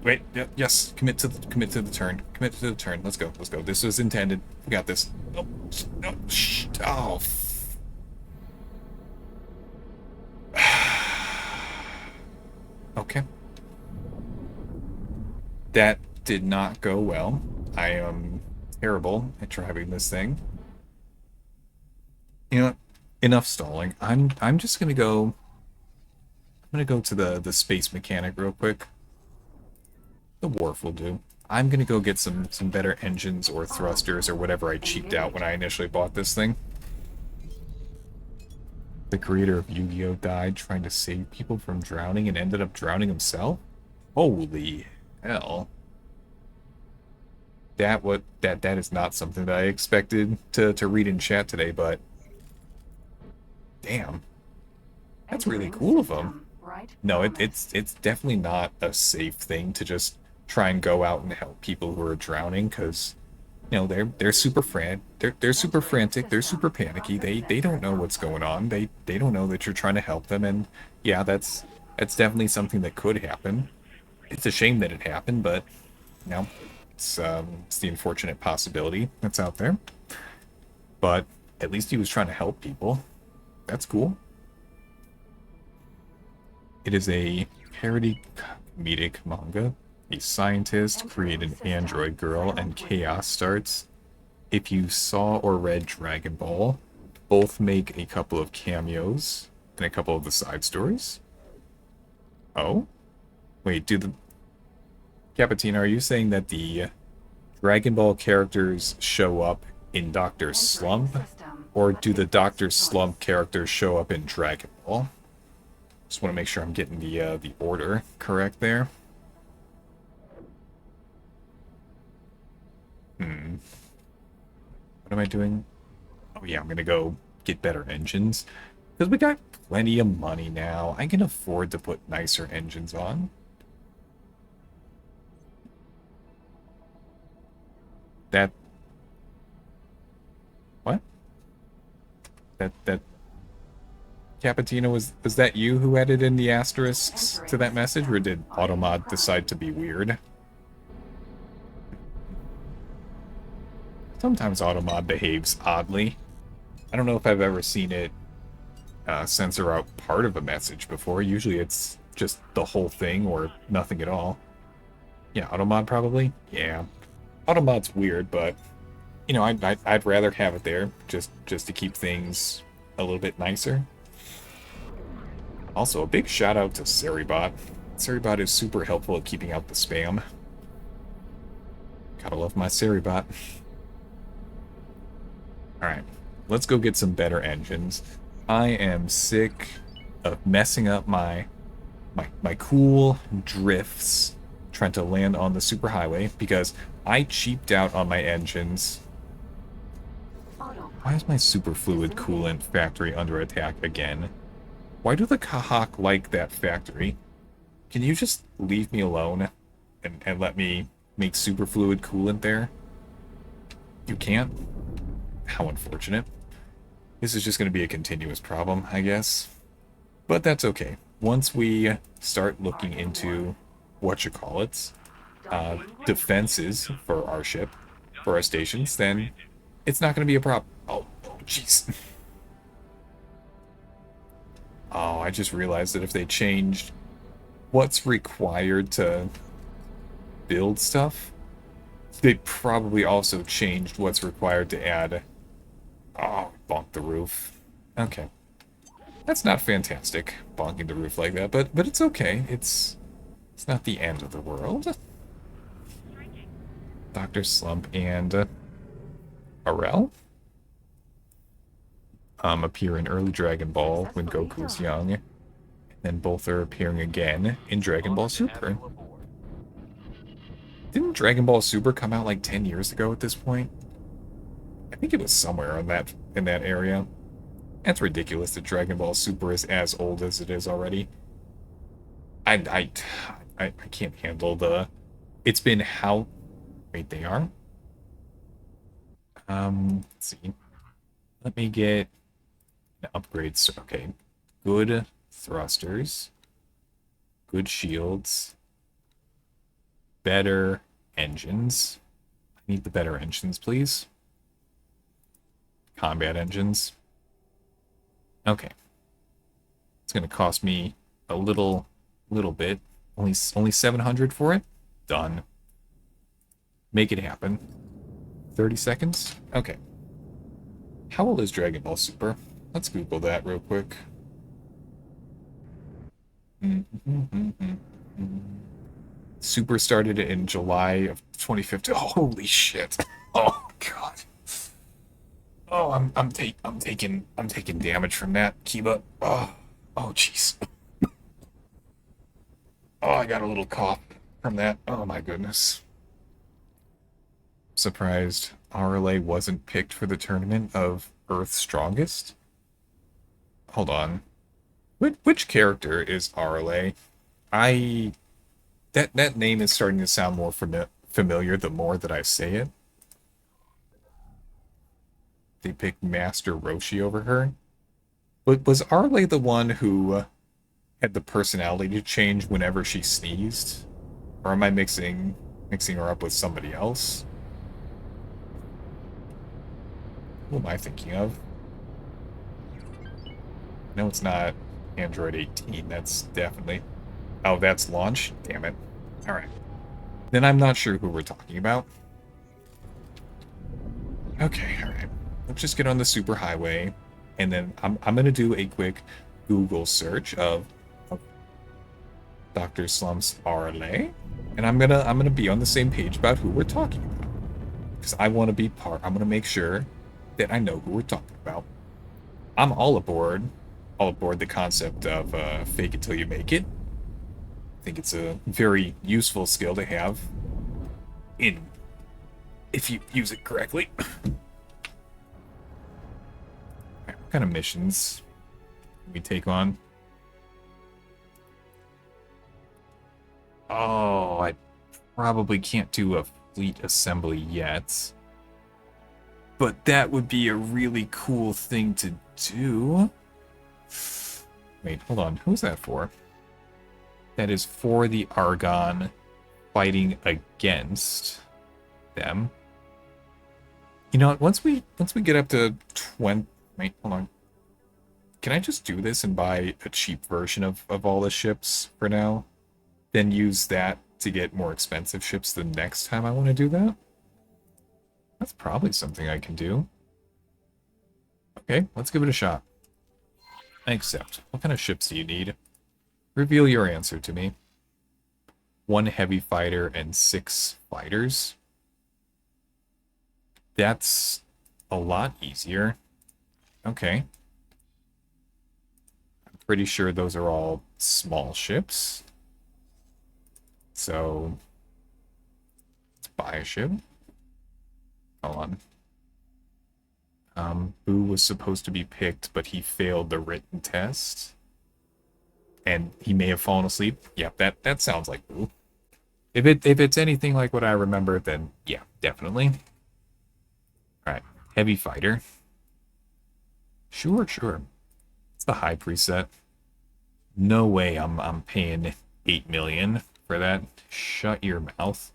wait, yes, commit to the turn. Commit to the turn. Let's go. This was intended. We got this. Oh, no, shh. Oh. Okay. That did not go well. I am terrible at driving this thing. You know, enough stalling. I'm just gonna go. I'm gonna go to the space mechanic real quick. The wharf will do. I'm gonna go get some better engines or thrusters or whatever I cheaped out when I initially bought this thing. The creator of Yu-Gi-Oh! Died trying to save people from drowning and ended up drowning himself? Holy hell. That is not something that I expected to read in chat today, but damn. That's really cool of him. No, it's definitely not a safe thing to just try and go out and help people who are drowning, because you know they're super they're super frantic, they're super panicky, they don't know what's going on, they don't know that you're trying to help them, and yeah, that's definitely something that could happen. It's a shame that it happened, but you know, it's the unfortunate possibility that's out there. But at least he was trying to help people. That's cool. It is a parody comedic manga. A scientist created an android girl and chaos starts. If you saw or read Dragon Ball, both make a couple of cameos and a couple of the side stories. Oh? Wait, Cappuccino, are you saying that the Dragon Ball characters show up in Dr. Slump? Or do the Dr. Slump characters show up in Dragon Ball? Just want to make sure I'm getting the order correct there. What am I doing? Oh yeah, I'm gonna go get better engines. Because we got plenty of money now. I can afford to put nicer engines on. That... What? That... Cappuccino, was that you who added in the asterisks to that message, or did Automod decide to be weird? Sometimes Automod behaves oddly. I don't know if I've ever seen it censor out part of a message before. Usually it's just the whole thing or nothing at all. Yeah, Automod probably? Yeah. Automod's weird, but, you know, I'd rather have it there just to keep things a little bit nicer. Also, a big shout out to Seribot. Seribot is super helpful at keeping out the spam. Gotta love my Seribot. Alright, let's go get some better engines. I am sick of messing up my cool drifts trying to land on the superhighway because I cheaped out on my engines. Why is my superfluid coolant factory under attack again? Why do the Kahak like that factory? Can you just leave me alone and let me make superfluid coolant there? You can't? How unfortunate. This is just going to be a continuous problem, I guess. But that's okay. Once we start looking into whatchamacallits, defenses for our ship, for our stations, then it's not going to be a problem. Oh, jeez. Oh, I just realized that if they changed what's required to build stuff, they probably also changed what's required to add... Oh, bonk the roof. Okay. That's not fantastic, bonking the roof like that, but it's okay. It's not the end of the world. Dr. Slump and Arel appear in early Dragon Ball when Goku's young, and then both are appearing again in Dragon Ball Super. Didn't Dragon Ball Super come out like 10 years ago at this point? I think it was somewhere in that area. That's ridiculous that Dragon Ball Super is as old as it is already. I can't handle the... It's been how... Wait, they are? Let's see. Let me get... Upgrades. Okay. good thrusters, good shields, better engines. I need the better engines, please. Combat engines. Okay. It's going to cost me a little bit. Only 700 for it? Done. Make it happen. 30 seconds? Okay. How old is Dragon Ball Super? Let's Google that real quick. Super started in July of 2015. Oh, holy shit. Oh god. Oh, I'm taking damage from that, Kiba. Oh, jeez. Oh, I got a little cough from that. Oh my goodness. Surprised RLA wasn't picked for the tournament of Earth's Strongest. Hold on. Which character is RLA? That name is starting to sound more familiar the more that I say it. They picked Master Roshi over her. But was RLA the one who had the personality change whenever she sneezed? Or am I mixing her up with somebody else? Who am I thinking of? No, it's not Android 18. That's definitely... Oh, that's launch? Damn it. Alright. Then I'm not sure who we're talking about. Okay, alright. Let's just get on the superhighway, and then I'm gonna do a quick Google search of Dr. Slump's RLA, and I'm gonna be on the same page about who we're talking about. Because I want to be I'm gonna make sure that I know who we're talking about. I'm all aboard the concept of fake it till you make it. I think it's a very useful skill to have if you use it correctly. What kind of missions can we take on? Oh, I probably can't do a fleet assembly yet. But that would be a really cool thing to do. Wait, hold on. Who's that for? That is for the Argon fighting against them. You know what? Once we get up to 20... Wait, hold on. Can I just do this and buy a cheap version of all the ships for now? Then use that to get more expensive ships the next time I want to do that? That's probably something I can do. Okay, let's give it a shot. I accept. What kind of ships do you need? Reveal your answer to me. 1 heavy fighter and 6 fighters. That's a lot easier. Okay. I'm pretty sure those are all small ships. So, let's buy a ship. Hold on. Boo was supposed to be picked, but he failed the written test. And he may have fallen asleep. Yeah, that sounds like Boo. If it's anything like what I remember, then yeah, definitely. Alright, heavy fighter. Sure. It's the high preset. No way I'm paying 8 million for that. Shut your mouth.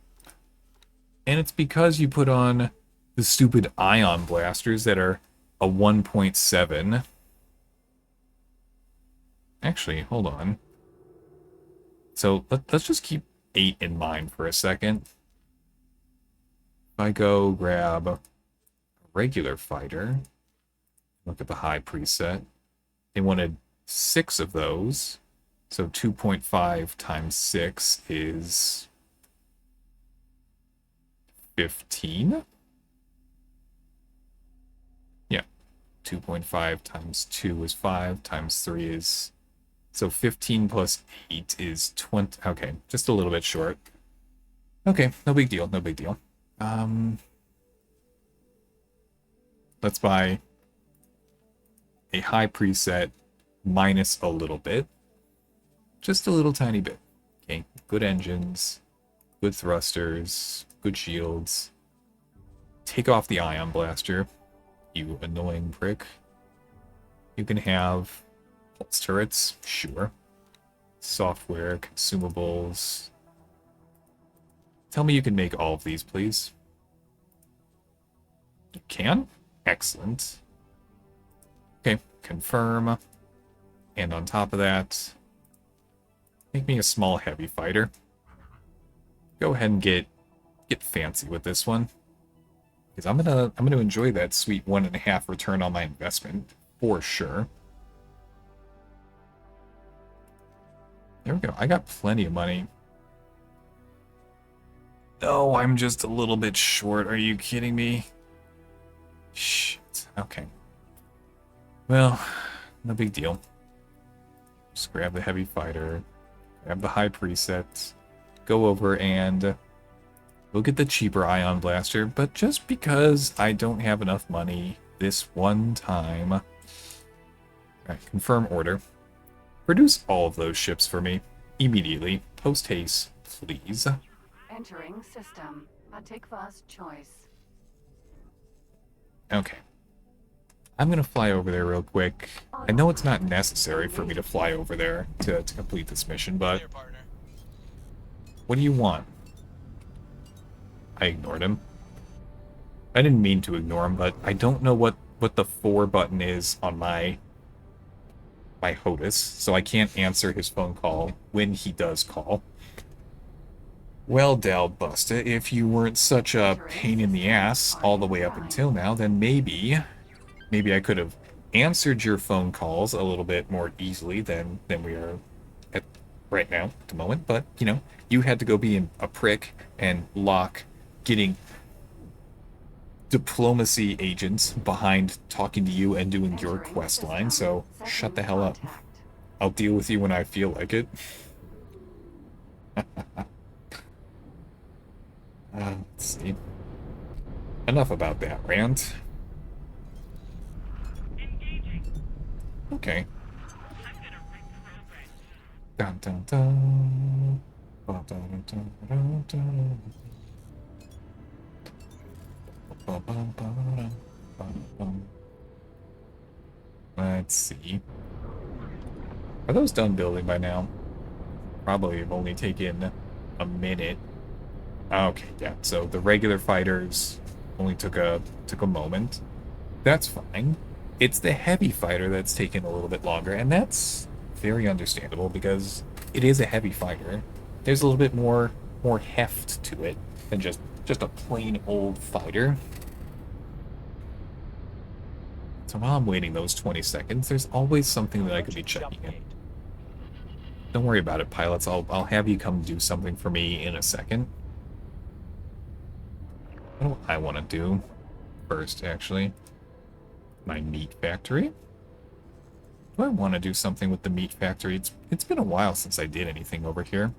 And it's because you put on the stupid ion blasters that are a 1.7. Actually, hold on. So let's just keep 8 in mind for a second. If I go grab a regular fighter, look at the high preset. They wanted 6 of those. So 2.5 times 6 is 15. Yeah. 2.5 times 2 is 5, times 3 is... So 15 plus 8 is 20. Okay, just a little bit short. Okay, no big deal, no big deal. Let's buy a high preset minus a little bit. Just a little tiny bit. Okay, good engines, good thrusters, good shields. Take off the ion blaster, you annoying prick. You can have Pulse turrets, sure. Software, consumables. Tell me you can make all of these, please. You can? Excellent. Okay, confirm. And on top of that, make me a small heavy fighter. Go ahead and get fancy with this one. Because I'm gonna enjoy that sweet 1.5 return on my investment, for sure. There we go. I got plenty of money. Oh, I'm just a little bit short. Are you kidding me? Shit. Okay. Well, no big deal. Just grab the heavy fighter, grab the high preset, go over and we'll get the cheaper ion blaster, but just because I don't have enough money this one time. Alright, confirm order. Produce all of those ships for me immediately. Post haste, please. Entering system. Atikva's choice. Okay. I'm gonna fly over there real quick. I know it's not necessary for me to fly over there to complete this mission, but what do you want? I ignored him. I didn't mean to ignore him, but I don't know what the 4 button is on my HOTUS, so I can't answer his phone call when he does call. Well, Busta, if you weren't such a pain in the ass all the way up until now, then maybe I could have answered your phone calls a little bit more easily than we are at right now, at the moment. But, you know, you had to go being a prick and lock getting diplomacy agents behind talking to you and doing your quest line, so shut the hell up. I'll deal with you when I feel like it. Let's see. Enough about that rant. Okay. Dun dun dun. Dun dun dun dun dun. Bum, bum, bum, bum, bum. Let's see. Are those done building by now? Probably have only taken a minute. Okay, yeah. So the regular fighters only took a moment. That's fine. It's the heavy fighter that's taken a little bit longer, and that's very understandable because it is a heavy fighter. There's a little bit more heft to it than just a plain old fighter. So while I'm waiting those 20 seconds, there's always something that I could be checking in. Don't worry about it, pilots. I'll have you come do something for me in a second. What do I want to do first, actually? My meat factory? Do I want to do something with the meat factory? It's been a while since I did anything over here.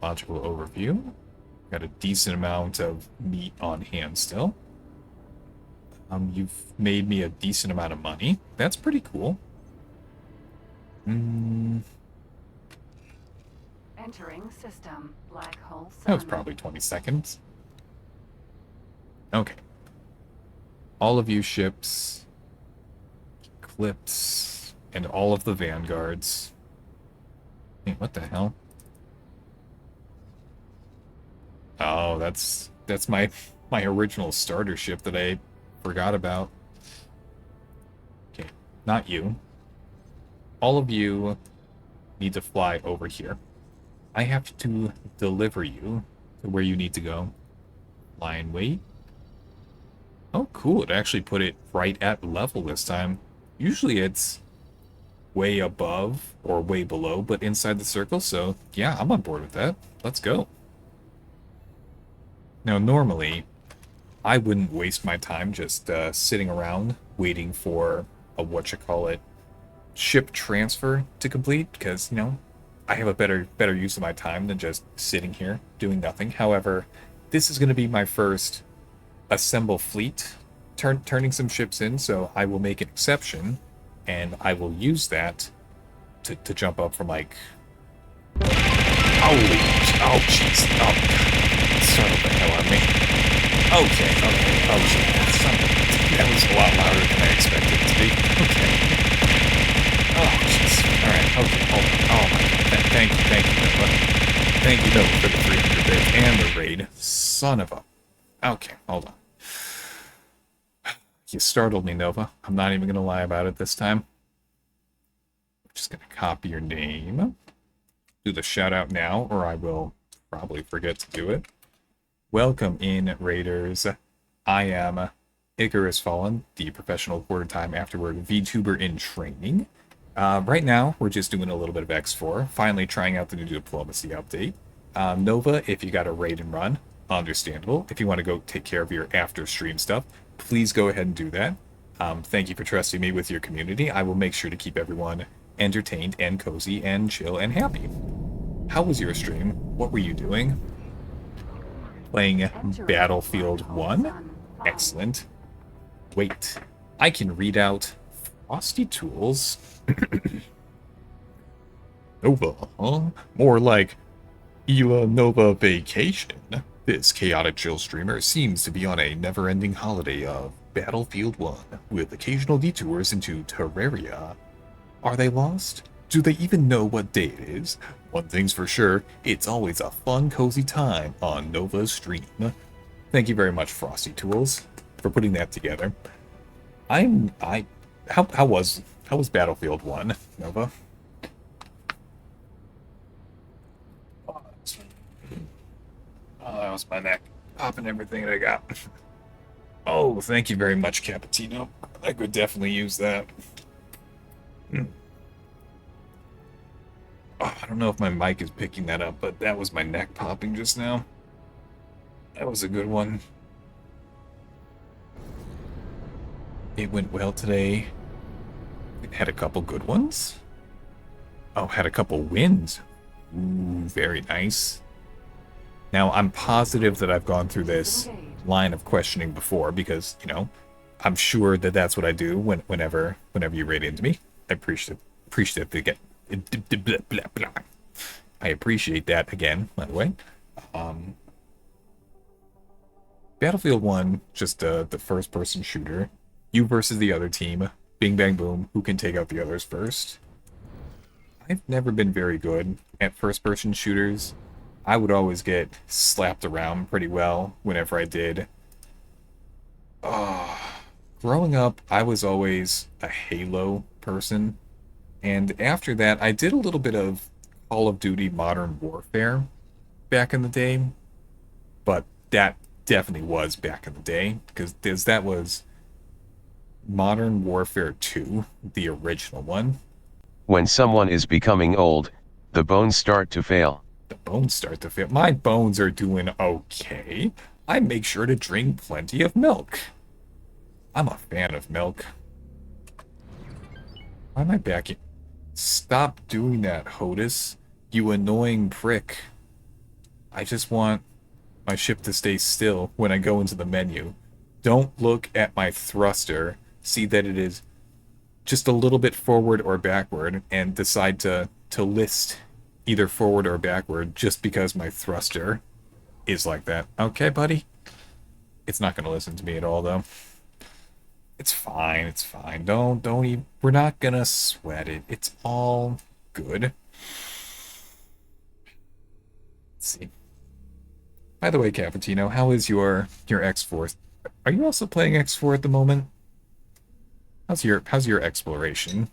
Logical overview. Got a decent amount of meat on hand still. You've made me a decent amount of money. That's pretty cool. Entering system. Black hole sun. That was probably 20 seconds. Okay. All of you ships, Eclipse, and all of the Vanguards. Hey, what the hell? Oh, that's my original starter ship that I forgot about. Okay, not you. All of you need to fly over here. I have to deliver you to where you need to go. Lie and wait. Oh, cool. It actually put it right at level this time. Usually it's way above or way below, but inside the circle, so yeah, I'm on board with that. Let's go. Now, normally, I wouldn't waste my time just sitting around waiting for a whatchamacallit ship transfer to complete, because, you know, I have a better use of my time than just sitting here doing nothing. However, this is going to be my first assemble fleet, turning some ships in, so I will make an exception, and I will use that to jump up from, like... Oh, jeez. Oh, God. Startled the hell out of me. Okay. Oh, shit. That was a lot louder than I expected it to be. Okay. Okay, oh my, thank you, Nova. Thank you, Nova, for the 300 bits and the raid. Son of a... Okay, hold on. You startled me, Nova. I'm not even gonna lie about it this time. I'm just gonna copy your name. Do the shout out now, or I will probably forget to do it. Welcome in, Raiders. I am IkarosFaln, the professional quarter-time afterward VTuber in training. Right now, we're just doing a little bit of X4, finally trying out the new diplomacy update. Nova, if you got a raid and run, understandable. If you want to go take care of your after-stream stuff, please go ahead and do that. Thank you for trusting me with your community. I will make sure to keep everyone entertained and cozy and chill and happy. How was your stream? What were you doing? Playing Battlefield 1? Excellent. Wait, I can read out Frosty Tools. Nova, huh? More like Ela Nova Vacation. This chaotic chill streamer seems to be on a never-ending holiday of Battlefield 1, with occasional detours into Terraria. Are they lost? Do they even know what day it is? One thing's for sure, it's always a fun, cozy time on Nova's stream. Thank you very much, Frosty Tools, for putting that together. How was Battlefield 1, Nova? Oh, that was my neck. Popping everything that I got. Oh, thank you very much, Cappuccino. I could definitely use that. Oh, I don't know if my mic is picking that up, but that was my neck popping just now. That was a good one. It went well today. It had a couple good ones. Oh, had a couple wins. Ooh, very nice. Now, I'm positive that I've gone through this line of questioning before because, you know, I'm sure that that's what I do whenever you raid into me. I appreciate the I appreciate that again, by the way. Battlefield 1, just the first-person shooter. You versus the other team. Bing, bang, boom. Who can take out the others first? I've never been very good at first-person shooters. I would always get slapped around pretty well whenever I did. Growing up, I was always a Halo person. And after that, I did a little bit of Call of Duty Modern Warfare back in the day. But that definitely was back in the day, because that was Modern Warfare 2, the original one. When someone is becoming old, the bones start to fail. The bones start to fail. My bones are doing okay. I make sure to drink plenty of milk. I'm a fan of milk. Why am I back in? Stop doing that, Hodis. You annoying prick. I just want my ship to stay still when I go into the menu. Don't look at my thruster. See that it is just a little bit forward or backward and decide to list either forward or backward just because my thruster is like that. Okay, buddy? It's not going to listen to me at all, though. It's fine, it's fine. Don't even... We're not going to sweat it. It's all good. Let's see. By the way, Cappuccino, how is your X4? Are you also playing X4 at the moment? How's your exploration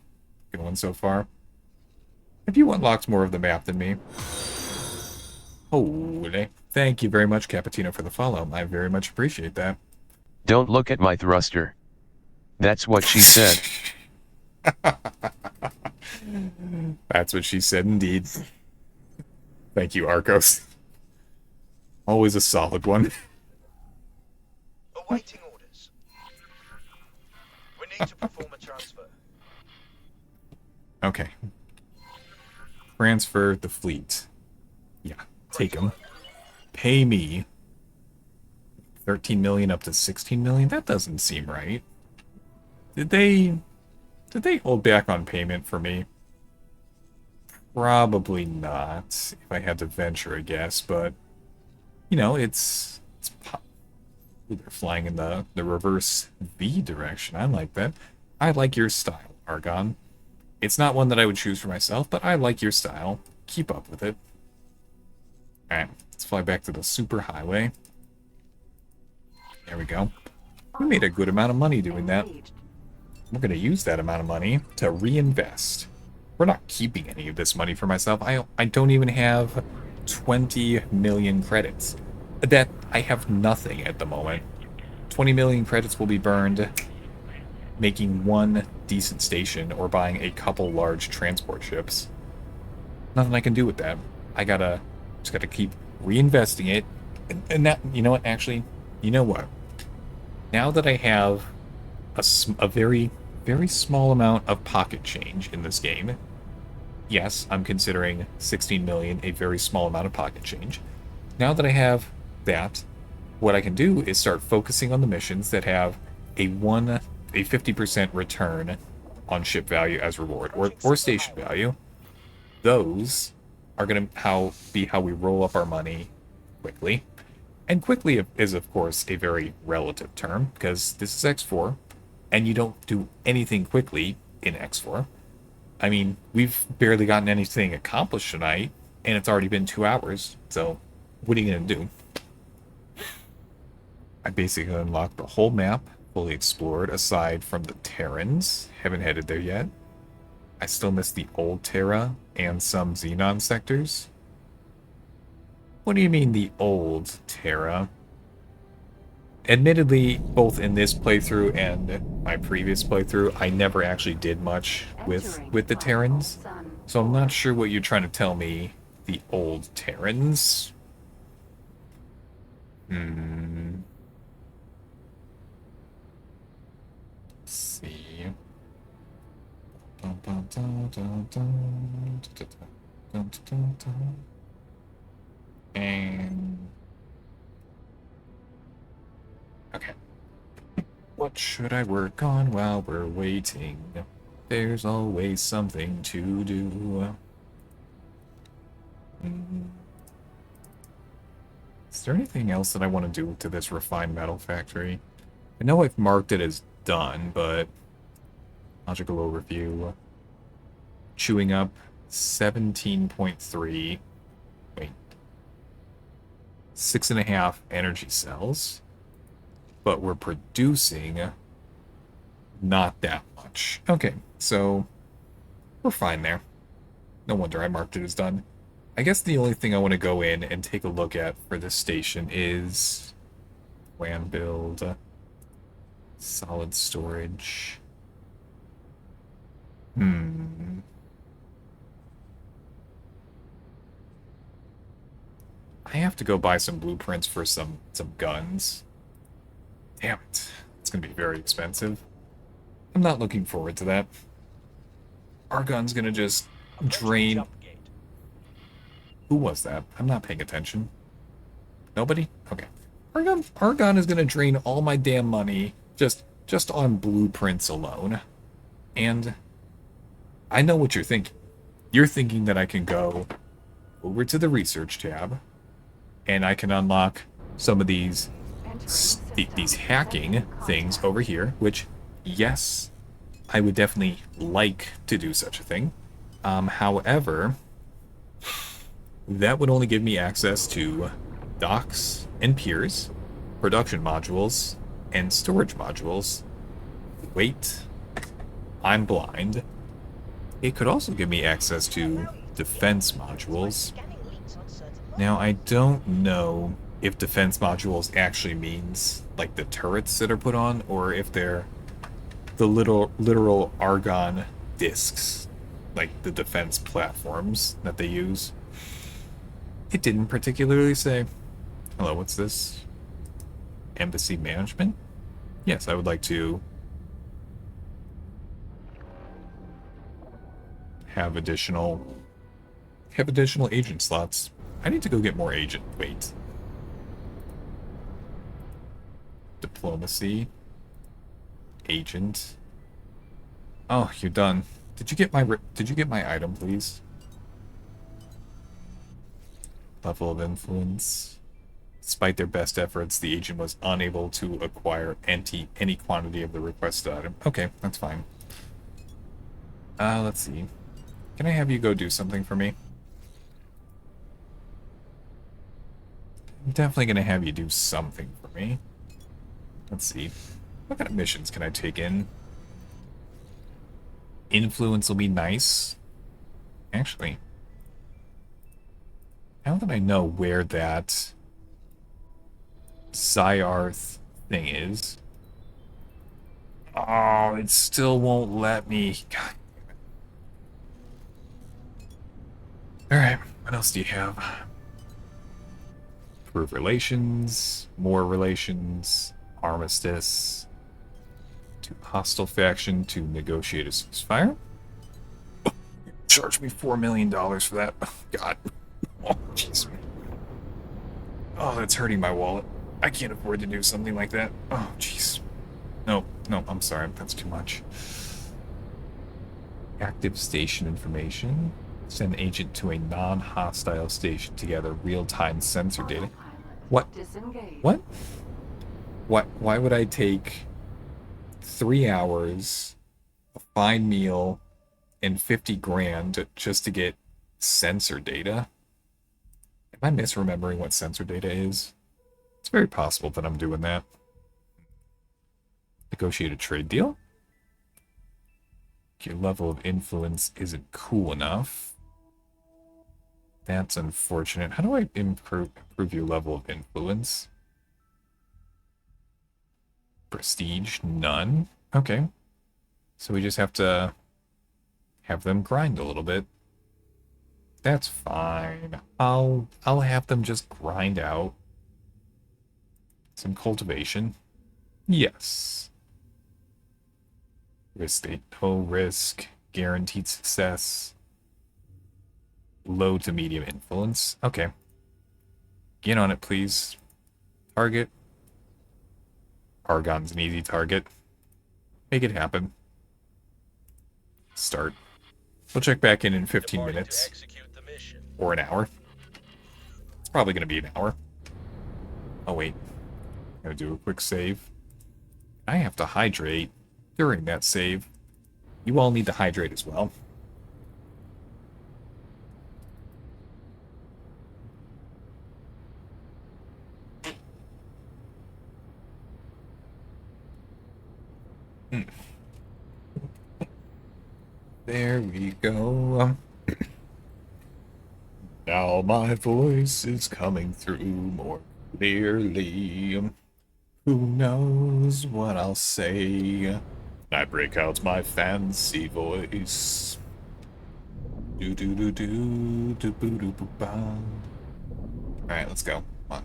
going so far? Have you unlocked more of the map than me? Holy. Thank you very much, Cappuccino, for the follow. I very much appreciate that. Don't look at my thruster. That's what she said. That's what she said indeed. Thank you, Arcos. Always a solid one. Awaiting orders. We need to perform a transfer. Okay. Transfer the fleet. Yeah, take them. Pay me 13 million up to 16 million? That doesn't seem right. Did they hold back on payment for me? Probably not, if I had to venture a guess, but you know, it's they're flying in the reverse V direction. I like that. I like your style, Argon. It's not one that I would choose for myself, but I like your style. Keep up with it. Alright, let's fly back to the superhighway. There we go. We made a good amount of money doing that. We're going to use that amount of money to reinvest. We're not keeping any of this money for myself. I don't even have 20 million credits. That I have nothing at the moment. 20 million credits will be burned making one decent station or buying a couple large transport ships. Nothing I can do with that. Just gotta keep reinvesting it. And that, you know what, actually, you know what? Now that I have a very, very small amount of pocket change in this game, yes, I'm considering 16 million a very small amount of pocket change. Now that I have that, what I can do is start focusing on the missions that have a 50% return on ship value as reward, or station value. Those are going to be how we roll up our money quickly. And quickly is, of course, a very relative term, because this is X4, and you don't do anything quickly in X4. I mean, we've barely gotten anything accomplished tonight, and it's already been 2 hours, so what are you going to do? I basically unlocked the whole map, fully explored, aside from the Terrans. Haven't headed there yet. I still miss the old Terra and some Xenon sectors. What do you mean the old Terra? Admittedly, both in this playthrough and my previous playthrough, I never actually did much with the Terrans. So I'm not sure what you're trying to tell me. The old Terrans? Let's see. And okay. What should I work on while we're waiting? There's always something to do. Is there anything else that I want to do to this refined metal factory? I know I've marked it as done, but logical overview. Chewing up 17.3. Wait. 6.5 energy cells. But we're producing not that much. Okay, so we're fine there. No wonder I marked it as done. I guess the only thing I want to go in and take a look at for this station is WAN build, solid storage. I have to go buy some blueprints for some guns. Damn it. It's going to be very expensive. I'm not looking forward to that. Our gun's going to just drain... Who was that? I'm not paying attention. Nobody? Okay. Our gun is going to drain all my damn money just on blueprints alone. And I know what you're thinking. You're thinking that I can go over to the research tab and I can unlock some of these hacking things over here, which, yes, I would definitely like to do such a thing. However, that would only give me access to docks and piers, production modules, and storage modules. Wait, I'm blind. It could also give me access to defense modules. Now, I don't know if defense modules actually means like the turrets that are put on, or if they're the literal argon discs, like the defense platforms that they use. It didn't particularly say. Hello, what's this? Embassy management? Yes, I would like to have additional agent slots. I need to go get more agent. Wait. Diplomacy. Agent. Oh, you're done. Did you get my item, please? Level of influence. Despite their best efforts, the agent was unable to acquire any quantity of the requested item. Okay, that's fine. Let's see. Can I have you go do something for me? I'm definitely gonna have you do something for me. Let's see. What kind of missions can I take in? Influence will be nice. Actually, now that I know where that Zyarth thing is... Oh, it still won't let me. God. Alright, what else do you have? Improve relations, more relations, armistice, to hostile faction to negotiate a ceasefire. Charge me $4 million for that. Oh, God. Oh, jeez. Oh, that's hurting my wallet. I can't afford to do something like that. Oh, jeez. No, I'm sorry. That's too much. Active station information. Send agent to a non-hostile station to gather real-time sensor data. What? What? Why would I take 3 hours, a fine meal, and 50 grand just to get sensor data? Am I misremembering what sensor data is? It's very possible that I'm doing that. Negotiate a trade deal? Your level of influence isn't cool enough. That's unfortunate. How do I improve your level of influence? Prestige? None? Okay. So we just have to have them grind a little bit. That's fine. I'll have them just grind out some cultivation. Yes. Risk state, no risk, guaranteed success. Low to medium influence. Okay. Get on it, please. Target. Argon's an easy target. Make it happen. Start. We'll check back in 15 minutes. Or an hour. It's probably going to be an hour. Oh, wait. I'm going to do a quick save. I have to hydrate during that save. You all need to hydrate as well. There we go. Now my voice is coming through more clearly. Who knows what I'll say? I break out my fancy voice. Do do do do do boo do boo ba. Alright, let's go. Come on.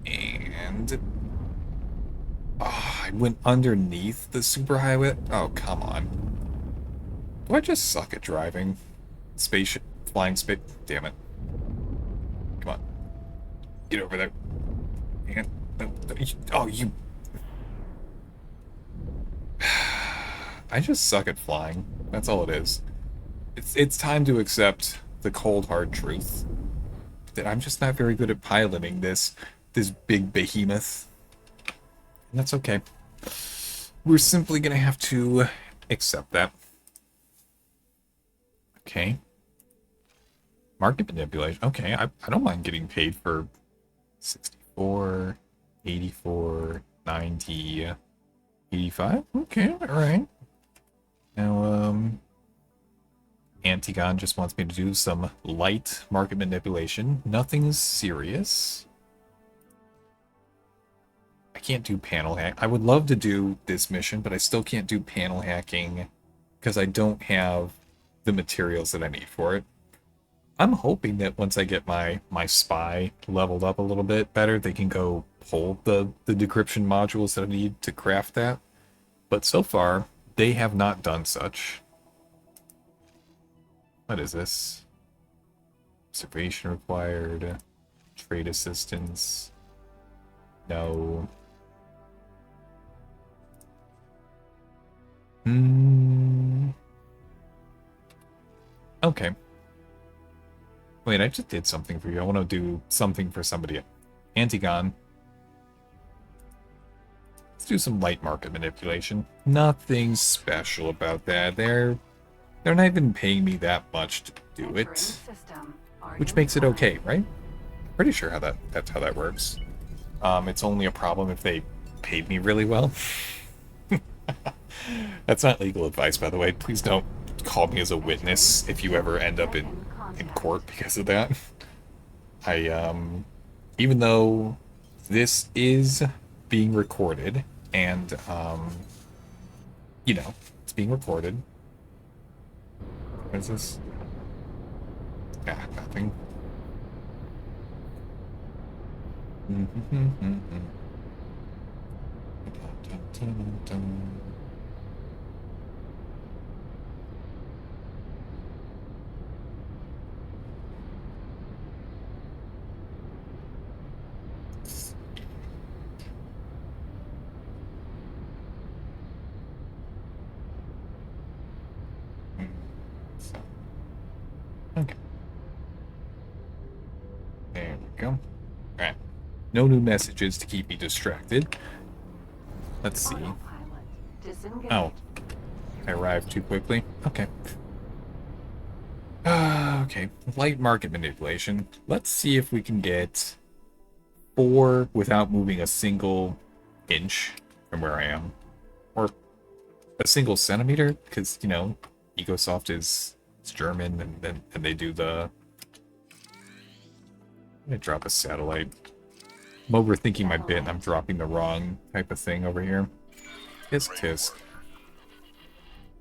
And I went underneath the superhighway. Oh, come on. Do I just suck at driving? Spaceship, flying space. Damn it. Come on. Get over there. And, oh, you. I just suck at flying. That's all it is. It's time to accept the cold hard truth that I'm just not very good at piloting this big behemoth. And that's okay. We're simply gonna have to accept that. Okay. Market manipulation. Okay, I don't mind getting paid for 64, 84, 90, 85. Okay, alright. Now, Antigon just wants me to do some light market manipulation. Nothing serious. I can't do panel hack. I would love to do this mission, but I still can't do panel hacking because I don't have the materials that I need for it. I'm hoping that once I get my spy leveled up a little bit better, they can go pull the decryption modules that I need to craft that. But so far, they have not done such. What is this? Observation required. Trade assistance. No. Okay. Wait, I just did something for you. I want to do something for somebody. Antigon. Let's do some light market manipulation. Nothing special about that. They're They're not even paying me that much to do it, which makes it okay, right? Pretty sure that's how that works. It's only a problem if they paid me really well. That's not legal advice, by the way. Please don't call me as a witness if you ever end up in court because of that. Even though this is being recorded, and, you know, it's being recorded. What is this? Ah, nothing. Okay. There we go. Alright. No new messages to keep me distracted. Let's see. Oh. I arrived too quickly? Okay. Okay. Light market manipulation. Let's see if we can get 4 without moving a single inch from where I am. Or a single centimeter, because, you know, Ecosoft is German, and they do the... I'm gonna drop a satellite. I'm overthinking my bit, and I'm dropping the wrong type of thing over here. Tisk tisk.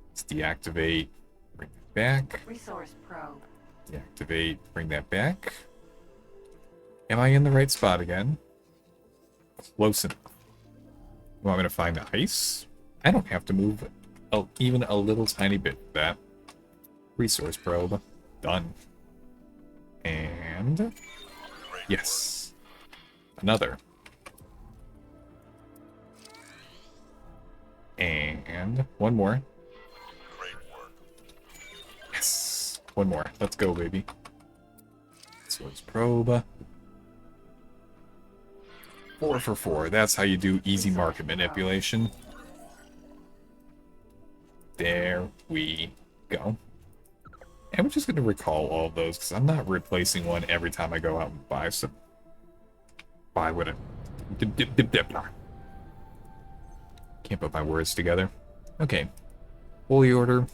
Let's deactivate. Bring that back. Resource probe. Deactivate. Bring that back. Am I in the right spot again? Close enough. You want me to find the ice? I don't have to move even a little tiny bit for that. Resource probe. Done. And... yes. Another. And one more. Yes. One more. Let's go, baby. Resource probe. 4 for 4. That's how you do easy market manipulation. There we go. And we're just going to recall all of those, because I'm not replacing one every time I go out and buy some. Why would it? Can't put my words together. Okay. Holy order.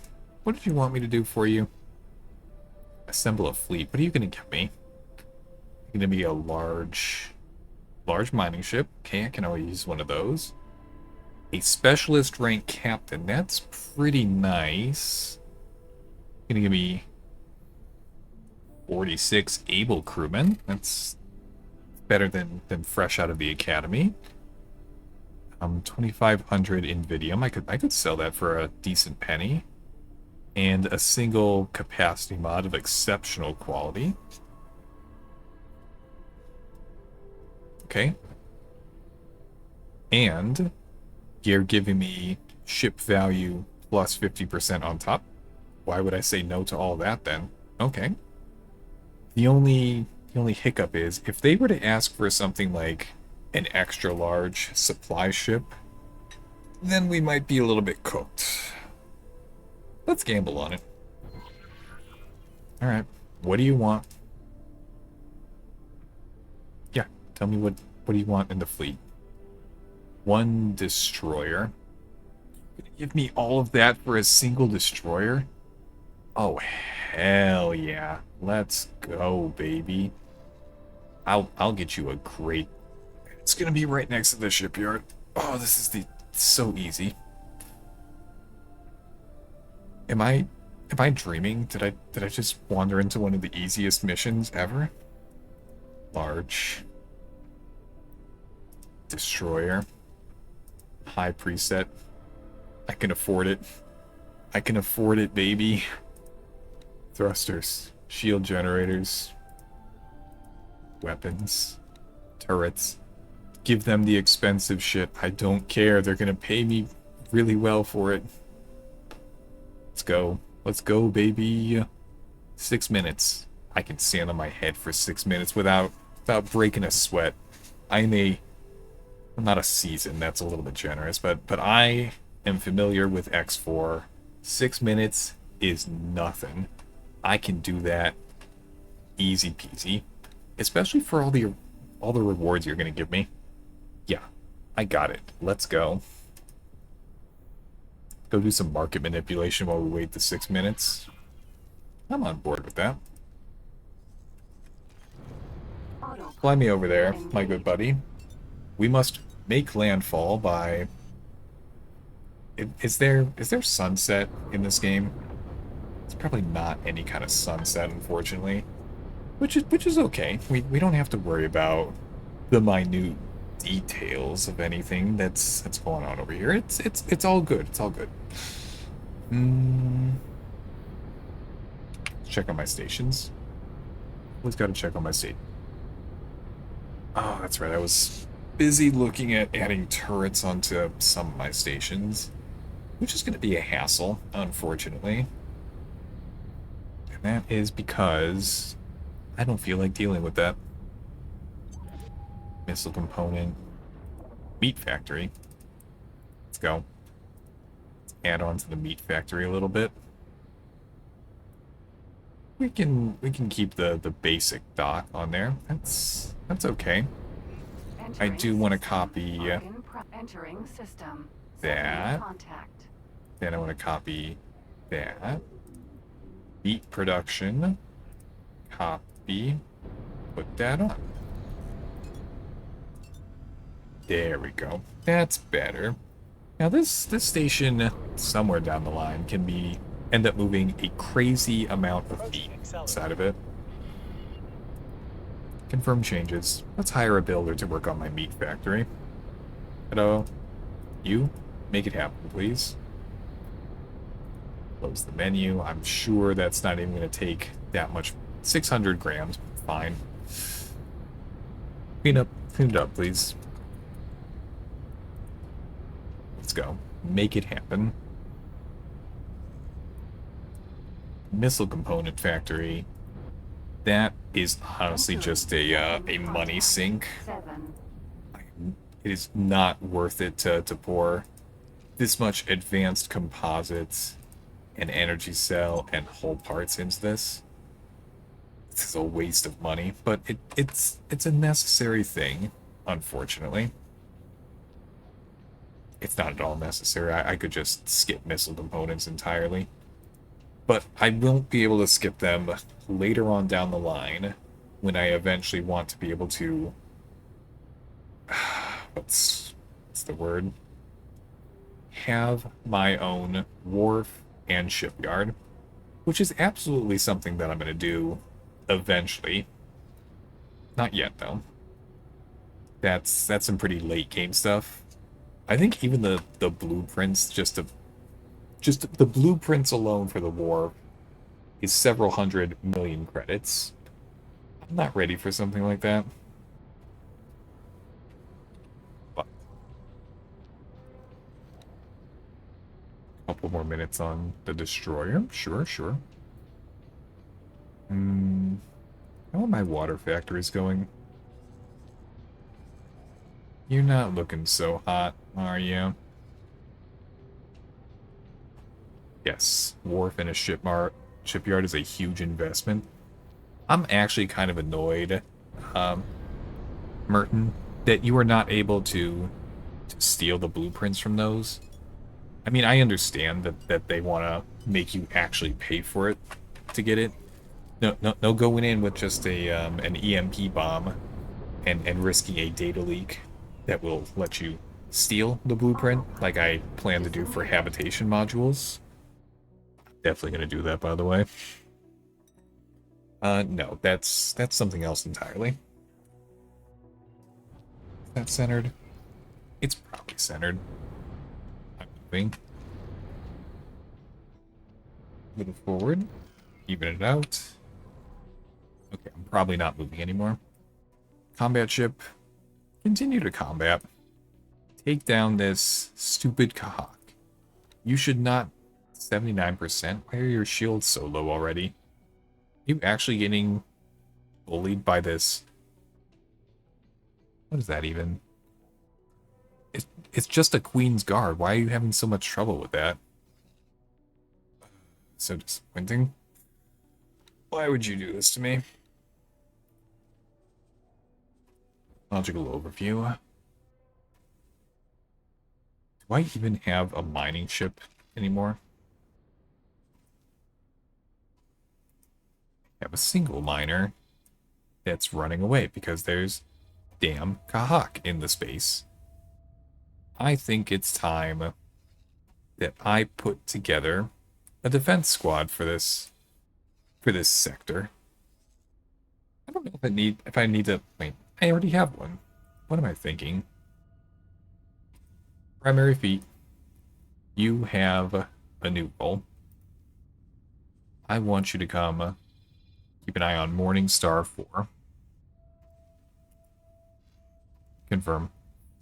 What did you want me to do for you? Assemble a fleet. What are you going to give me? Going to be a large mining ship. Okay, I can always use one of those. A specialist rank captain. That's pretty nice. Going to give me 46 able crewmen. That's better than fresh out of the academy. 2,500 Invidium. I could sell that for a decent penny. And a single capacity mod of exceptional quality. Okay. And you're giving me ship value plus 50% on top. Why would I say no to all that then? Okay. The only hiccup is if they were to ask for something like an extra large supply ship, then we might be a little bit cooked. Let's gamble on it. Alright. What do you want? Yeah, tell me what do you want in the fleet? 1 destroyer. Give me all of that for a single destroyer? Oh, hell yeah. Let's go, baby. I'll get you a great... It's gonna be right next to the shipyard. Oh, this is so easy. Am I dreaming? Did I just wander into one of the easiest missions ever? Large. Destroyer. High preset. I can afford it. I can afford it, baby. Thrusters. Shield generators. Weapons. Turrets. Give them the expensive shit. I don't care. They're gonna pay me really well for it. Let's go. Let's go, baby. 6 minutes. I can stand on my head for 6 minutes without breaking a sweat. I'm not a seasoned, that's a little bit generous, but I am familiar with X4. 6 minutes, is nothing. I can do that easy peasy. Especially for all the rewards you're gonna give me. Yeah, I got it. Let's go. Go do some market manipulation while we wait the 6 minutes. I'm on board with that. Fly me over there, my good buddy. We must make landfall by... Is there sunset in this game? It's probably not any kind of sunset, unfortunately. Which is okay. We don't have to worry about the minute details of anything that's going on over here. It's all good. It's all good. Check on my stations. Always got to check on my state. Oh, that's right. I was busy looking at adding turrets onto some of my stations, which is going to be a hassle, unfortunately. And that is because I don't feel like dealing with that. Missile component. Meat factory. Let's go. Let's add on to the meat factory a little bit. We can keep the basic dock on there. That's okay. I do want to copy Entering system. that. Contact. Then I want to copy that. Meat production. Copy. Put that on. There we go. That's better. Now this station somewhere down the line can end up moving a crazy amount of meat inside of it. Confirm changes. Let's hire a builder to work on my meat factory. Hello? You? Make it happen, please. Close the menu. I'm sure that's not even going to take that much. 600 grams. Fine. Clean it up, please. Let's go. Make it happen. Missile component factory. That is honestly just a money sink. It is not worth it to pour this much advanced composites and energy cell and hull parts into this. This is a waste of money, but it's a necessary thing, unfortunately. It's not at all necessary. I could just skip missile components entirely. But I won't be able to skip them later on down the line when I eventually want to be able to... what's the word? Have my own wharf and shipyard, which is absolutely something that I'm going to do eventually. Not yet, though. That's some pretty late game stuff. I think even the blueprints, just the blueprints alone for the war is several 100 million credits. I'm not ready for something like that. But a couple more minutes on the destroyer. Sure. How are my water factories going? You're not looking so hot, are you? Yes, wharf and a shipyard is a huge investment. I'm actually kind of annoyed, Merton, that you are not able to steal the blueprints from those. I mean, I understand that they want to make you actually pay for it to get it. No going in with just an EMP bomb and risking a data leak that will let you steal the blueprint, like I plan to do for habitation modules. Definitely gonna do that, by the way. No, that's something else entirely. Is that centered? It's probably centered. I'm moving. Moving forward. Even it out. Okay, I'm probably not moving anymore. Combat ship. Continue to combat. Take down this stupid Kahak. You should not... 79%? Why are your shields so low already? You actually getting bullied by this? What is that even? It's just a Queen's Guard. Why are you having so much trouble with that? So disappointing. Why would you do this to me? Logical overview. Do I even have a mining ship anymore? I have a single miner that's running away because there's damn Kahak in the space. I think it's time that I put together a defense squad for this sector. I don't know if I need to wait. I already have one. What am I thinking? Primary feat. You have a new role. I want you to come keep an eye on Morning Star 4. Confirm.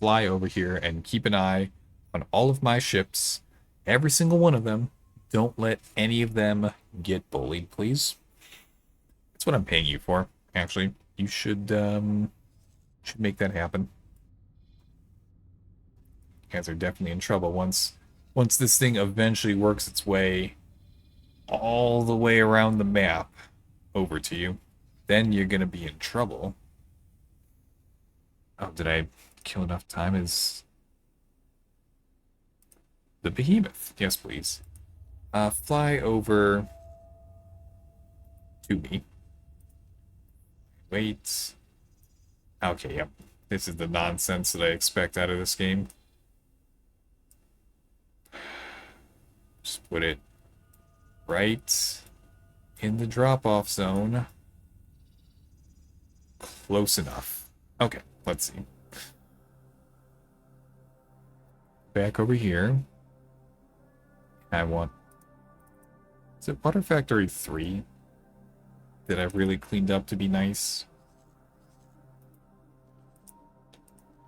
Fly over here and keep an eye on all of my ships. Every single one of them. Don't let any of them get bullied, please. That's what I'm paying you for, actually. You should make that happen. You guys are definitely in trouble once this thing eventually works its way all the way around the map over to you. Then you're gonna be in trouble. Oh, did I kill enough time? Is the behemoth? Yes, please. Fly over to me. Wait. Okay, yep. This is the nonsense that I expect out of this game. Just put it right in the drop-off zone. Close enough. Okay, let's see. Back over here. I want... Is it Water Factory 3 that I've really cleaned up to be nice?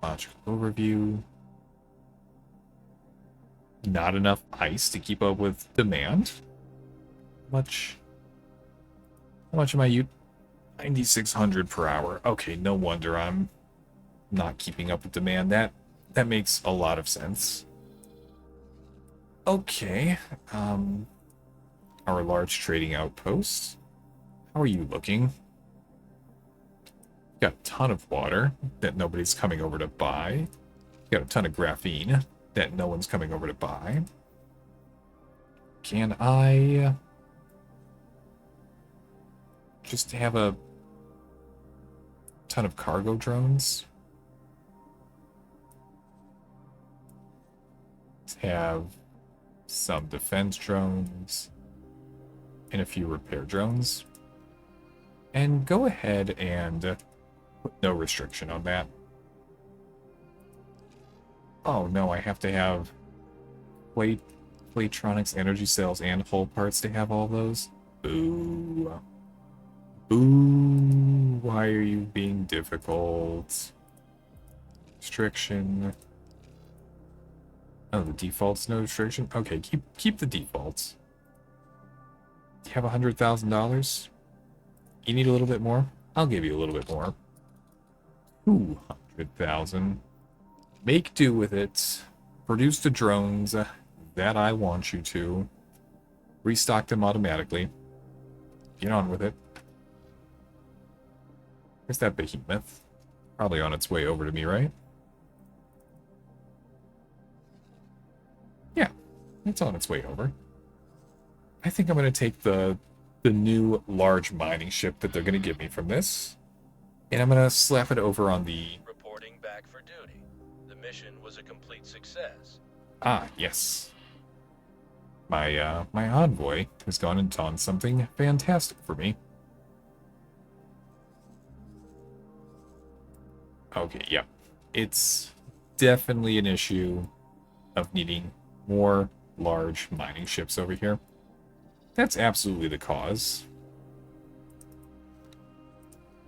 Logical overview. Not enough ice to keep up with demand. How much am I using? 9,600 per hour. Okay, no wonder I'm not keeping up with demand. That makes a lot of sense. Okay. Our large trading outpost. How are you looking? Got a ton of water that nobody's coming over to buy. Got a ton of graphene that no one's coming over to buy. Can I just have a ton of cargo drones? Let's have some defense drones and a few repair drones. And go ahead and put no restriction on that. Oh no, I have to have Platronics, energy cells, and hull parts to have all those? Boo. Boo. Why are you being difficult? Restriction. Oh, the default's no restriction? Okay, keep the defaults. Do you have $100,000? You need a little bit more? I'll give you a little bit more. 200,000. Make do with it. Produce the drones that I want you to. Restock them automatically. Get on with it. Where's that behemoth? Probably on its way over to me, right? Yeah, it's on its way over. I think I'm going to take the new large mining ship that they're going to give me from this, and I'm going to slap it over on the... Reporting back for duty. The mission was a complete success. Ah, yes. My envoy has gone and done something fantastic for me. Okay, yeah. It's definitely an issue of needing more large mining ships over here. That's absolutely the cause.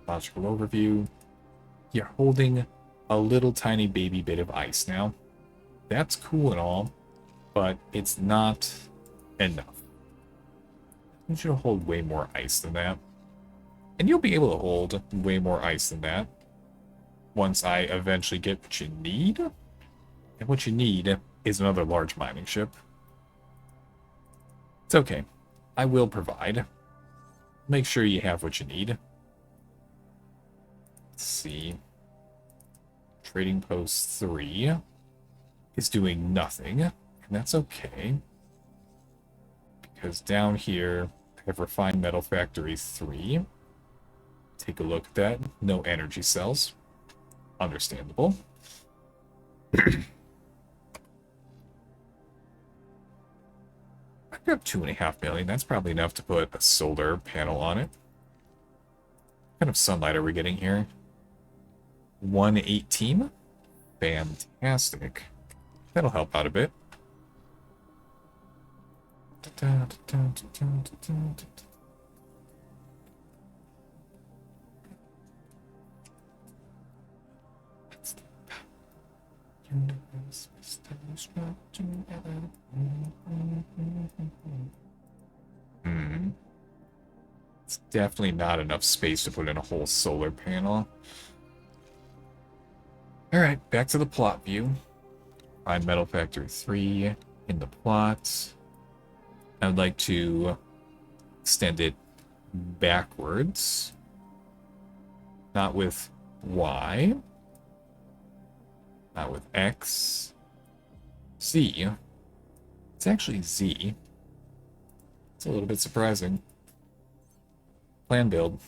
Logical overview. You're holding a little tiny baby bit of ice now. That's cool and all, but it's not enough. I need you to hold way more ice than that. And you'll be able to hold way more ice than that once I eventually get what you need. And what you need is another large mining ship. It's okay. I will provide. Make sure you have what you need. Let's see. Trading Post 3 is doing nothing, and that's okay. Because down here, I have Refined Metal Factory 3. Take a look at that. No energy cells. Understandable. I've got 2.5 million. That's probably enough to put a solar panel on it. What kind of sunlight are we getting here? 118? Fantastic. That'll help out a bit. It's definitely not enough space to put in a whole solar panel. Alright, back to the plot view. Find Metal Factory 3 in the plot. I would like to extend it backwards. Not with Y. Not with X. Z. It's actually Z. It's a little bit surprising. Plan build.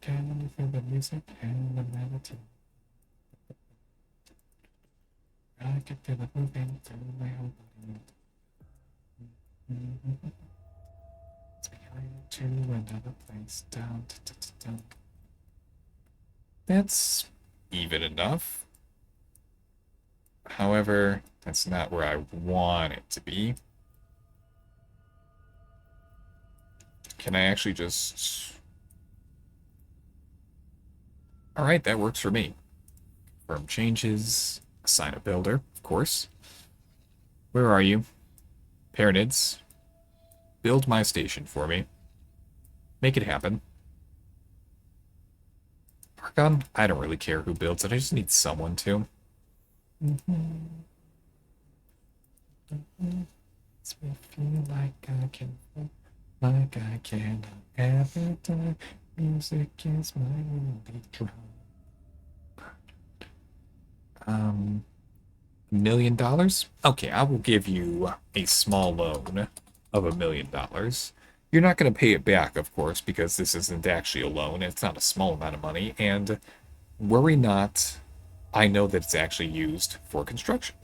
Can you feel the music and the melody? I can feel it moving through my whole body. It's behind to another place. Down. That's even enough. However, that's not where I want it to be. Can I actually just... Alright, that works for me. Confirm changes. Assign a builder, of course. Where are you? Parentids. Build my station for me. Make it happen. Argon? I don't really care who builds it. I just need someone to. Makes me feel like I can... Like I can every time. Music is my only drum. $1 million? Okay, I will give you a small loan of $1 million. You're not going to pay it back, of course, because this isn't actually a loan. It's not a small amount of money. And worry not, I know that it's actually used for construction.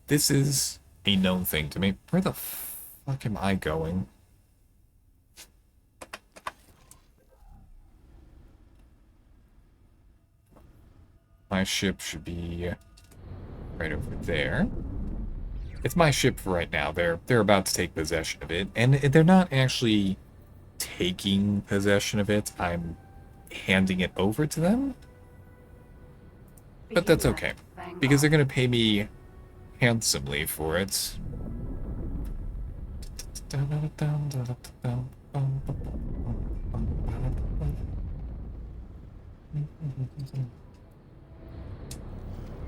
This is a known thing to me. Where the fuck am I going? My ship should be right over there. It's my ship for right now. They're about to take possession of it, and they're not actually taking possession of it. I'm handing it over to them. But that's okay, because they're going to pay me handsomely for it.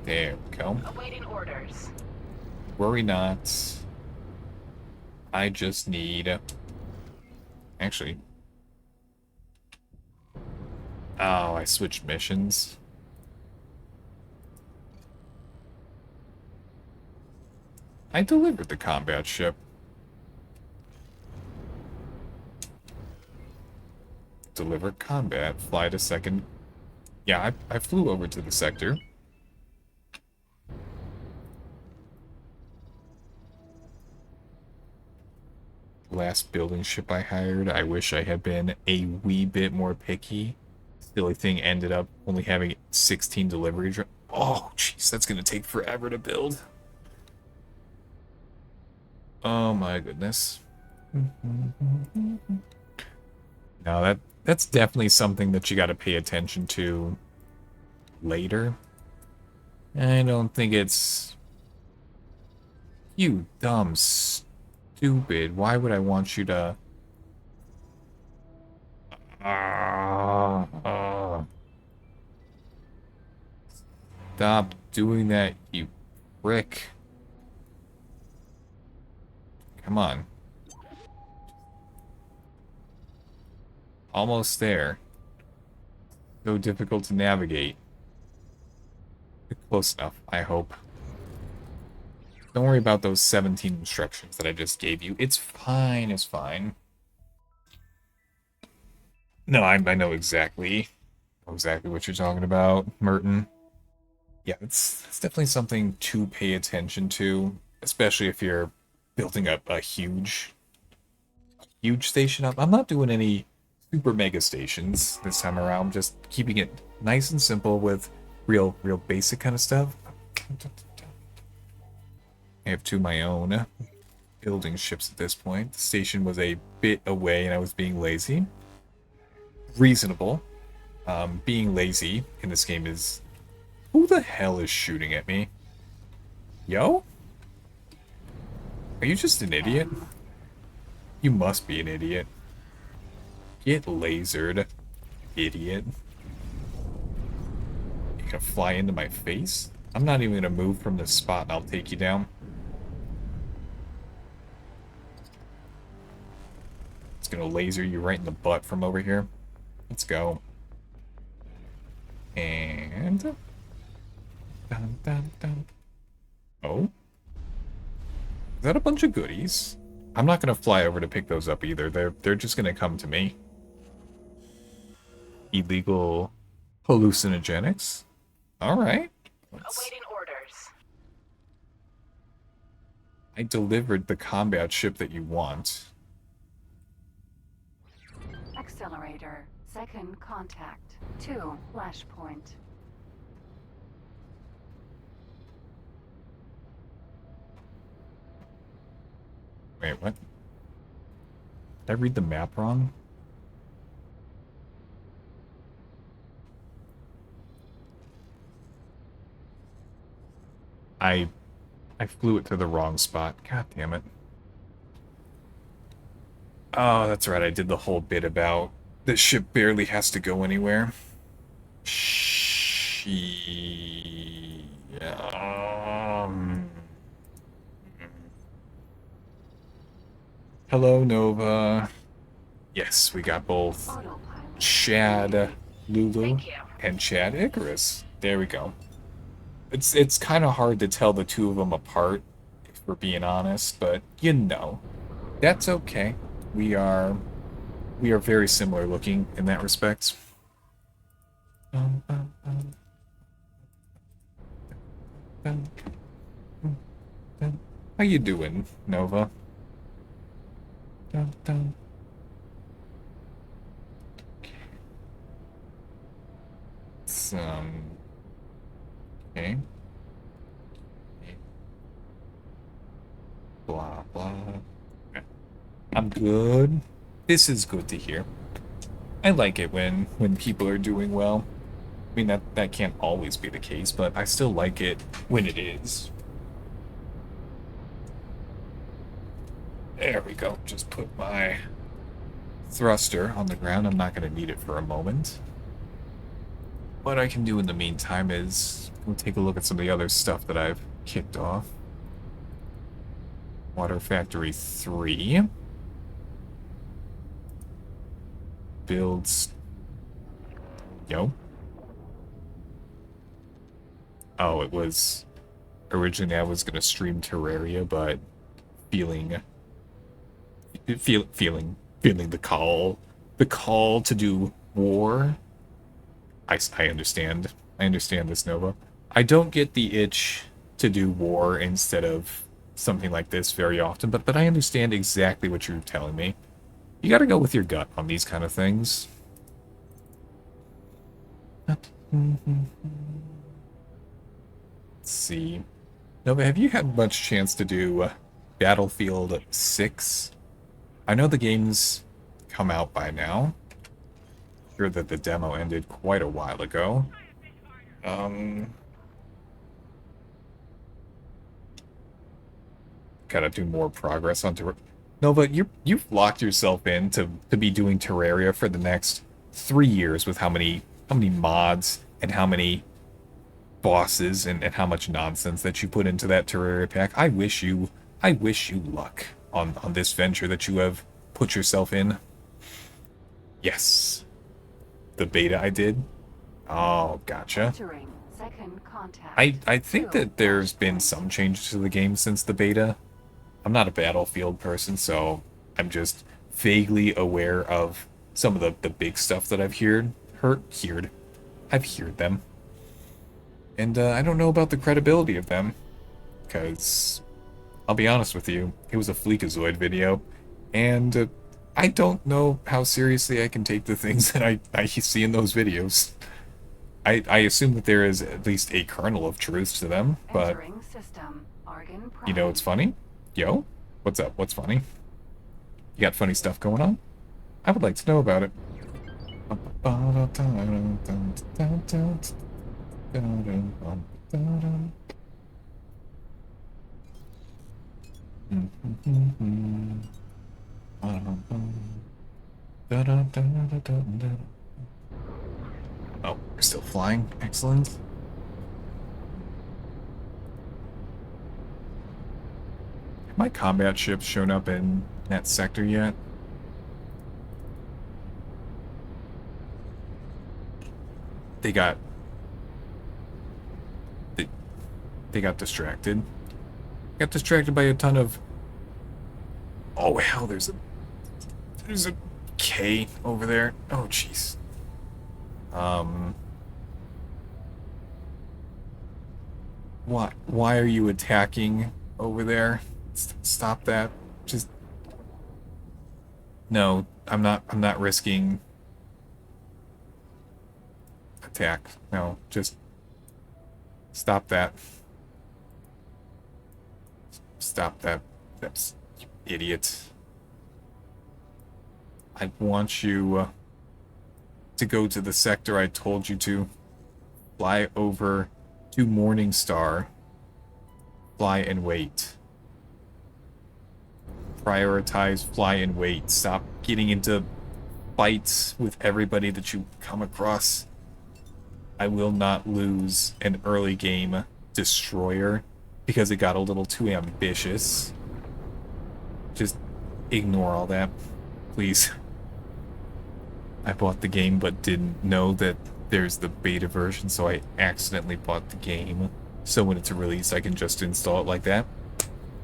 There we go. Awaiting orders. Worry not. I just need... Actually... Oh, I switched missions. I delivered the combat ship. Deliver combat. Fly to second... Yeah, I flew over to the sector. Last building ship I hired, I wish I had been a wee bit more picky. Silly thing ended up only having 16 delivery Oh, jeez, that's gonna take forever to build. Oh my goodness. No, that's definitely something that you gotta pay attention to later. I don't think it's... You dumb stupid. Why would I want you to... Stop doing that, you prick. Come on. Almost there. So difficult to navigate. Close enough, I hope. Don't worry about those 17 instructions that I just gave you. It's fine, it's fine. No, I know exactly what you're talking about, Merton. Yeah, it's definitely something to pay attention to, especially if you're building up a huge station up. I'm not doing any super mega stations this time around, just keeping it nice and simple with real basic kind of stuff. I have two of my own building ships at this point. The station was a bit away and I was being lazy. Reasonable. Being lazy in this game is... Who the hell is shooting at me? Yo? Are you just an idiot? You must be an idiot. Get lasered, idiot. You gonna fly into my face? I'm not even gonna move from this spot and I'll take you down. It's gonna laser you right in the butt from over here. Let's go. And... Dun, dun, dun. Oh? Is that a bunch of goodies? I'm not gonna fly over to pick those up either. They're just gonna come to me. Illegal hallucinogenics? Alright. Awaiting orders. I delivered the combat ship that you want. Accelerator. Second contact. 2. Flashpoint. Wait, what? Did I read the map wrong? I flew it to the wrong spot. God damn it. Oh, that's right. I did the whole bit about this ship barely has to go anywhere. Hello, Nova. Yes, we got both Chad Lulu and Chad Icarus. There we go. It's kind of hard to tell the two of them apart, if we're being honest, but you know, that's okay. We are very similar looking in that respect. How you doing, Nova? Okay. Blah, blah. Okay. I'm good. This is good to hear. I like it when people are doing well. I mean, that can't always be the case, but I still like it when it is. There we go. Just put my thruster on the ground. I'm not going to need it for a moment. What I can do in the meantime is we'll take a look at some of the other stuff that I've kicked off. Water Factory 3. Builds... Yo. Oh, it was... Originally I was going to stream Terraria, but feeling the call to do war. I understand. I understand this, Nova. I don't get the itch to do war instead of something like this very often, but I understand exactly what you're telling me. You gotta go with your gut on these kind of things. Let's see. Nova, have you had much chance to do Battlefield 6? I know the game's come out by now. Sure that the demo ended quite a while ago. Gotta do more progress on Terraria. Nova, you've locked yourself in to be doing Terraria for the next 3 years with how many mods and how many bosses and how much nonsense that you put into that Terraria pack. I wish you luck on this venture that you have put yourself in. Yes. The beta I did. Oh, gotcha. I think that there's been some changes to the game since the beta. I'm not a Battlefield person, so I'm just vaguely aware of some of the big stuff that I've heard. I've heard them. And I don't know about the credibility of them, because I'll be honest with you, it was a Fleekazoid video, and I don't know how seriously I can take the things that I see in those videos. I assume that there is at least a kernel of truth to them, but you know what's funny? Yo, what's up? What's funny? You got funny stuff going on? I would like to know about it. Oh, we're still flying. Excellent. Have my combat ships shown up in that sector yet? They got distracted. Got distracted by a ton of... Oh hell, there's a K over there. Oh jeez. Why are you attacking over there? Stop that. Just... No, I'm not risking attack. No, just stop that. Stop that. That's idiot. I want you to go to the sector I told you to. Fly over to Morningstar. Fly and wait. Prioritize, fly and wait. Stop getting into fights with everybody that you come across. I will not lose an early game destroyer because it got a little too ambitious. Just ignore all that, please. I bought the game but didn't know that there's the beta version, so I accidentally bought the game. So when it's released, I can just install it like that.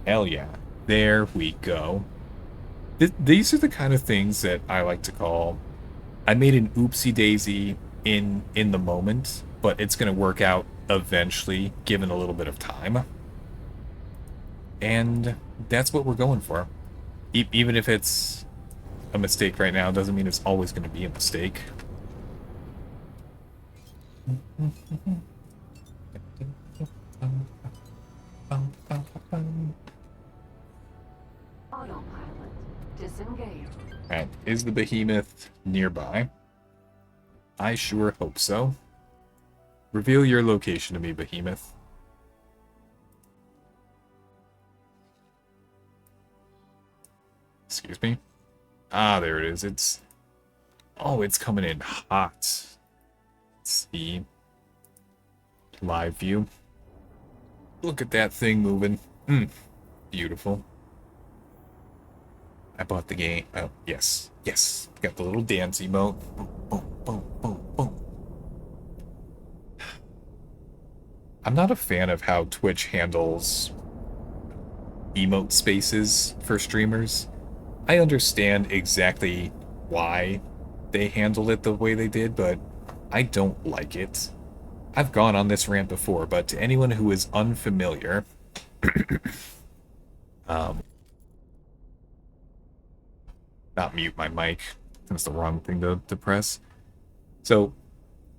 Hell yeah. There we go. These are the kind of things that I like to call... I made an oopsie daisy in the moment, but it's going to work out eventually, given a little bit of time. And that's what we're going for. Even if it's a mistake right now, doesn't mean it's always going to be a mistake. Autopilot disengaged. Alright, is the behemoth nearby? I sure hope so. Reveal your location to me, behemoth. Excuse me? Ah, there it is. It's... Oh, it's coming in hot. Let's see. Live view. Look at that thing moving. Beautiful. I bought the game. Oh, yes. Yes. Got the little dance emote. Boom, boom, boom, boom, boom. I'm not a fan of how Twitch handles emote spaces for streamers. I understand exactly why they handled it the way they did, but I don't like it. I've gone on this rant before, but to anyone who is unfamiliar... not mute my mic. That's the wrong thing to press. So,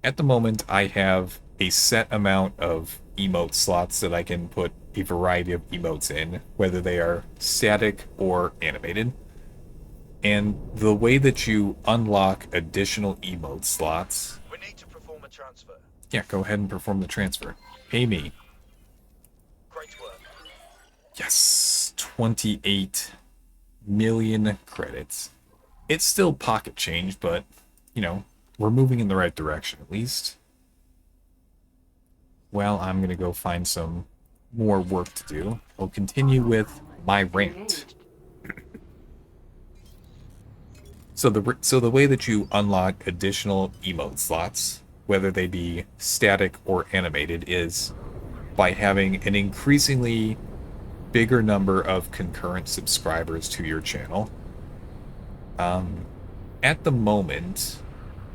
at the moment, I have a set amount of emote slots that I can put a variety of emotes in, whether they are static or animated. And the way that you unlock additional emote slots... We need to perform a transfer. Yeah, go ahead and perform the transfer. Pay me. Great work. Yes, 28 million credits. It's still pocket change, but, you know, we're moving in the right direction, at least. well, I'm gonna go find some more work to do. I'll continue with my rant. So the way that you unlock additional emote slots, whether they be static or animated, is by having an increasingly bigger number of concurrent subscribers to your channel. At the moment,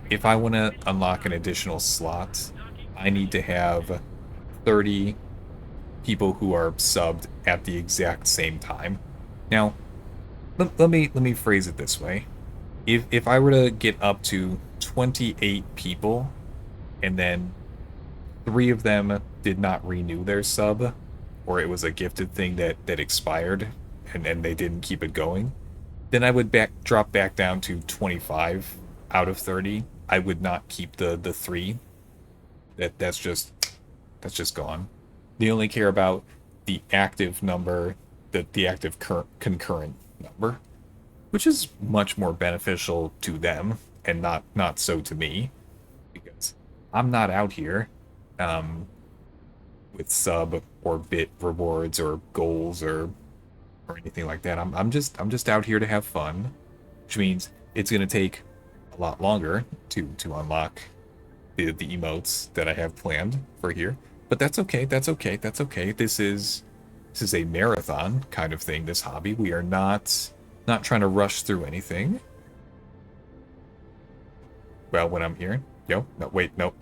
if I want to unlock an additional slot, I need to have 30 people who are subbed at the exact same time. Now, let me phrase it this way. If I were to get up to 28 people, and then 3 of them did not renew their sub, or it was a gifted thing that expired, and they didn't keep it going, then I would drop back down to 25 out of 30. I would not keep the 3. That's just gone. They only care about the active number, the active concurrent number, which is much more beneficial to them and not so to me, because I'm not out here with sub or bit rewards or goals or anything like that. I'm just out here to have fun, which means it's gonna take a lot longer to unlock the emotes that I have planned for here. But that's okay. That's okay. That's okay. This is a marathon kind of thing. This hobby. We are not trying to rush through anything. Well, when I'm here, no, wait, no,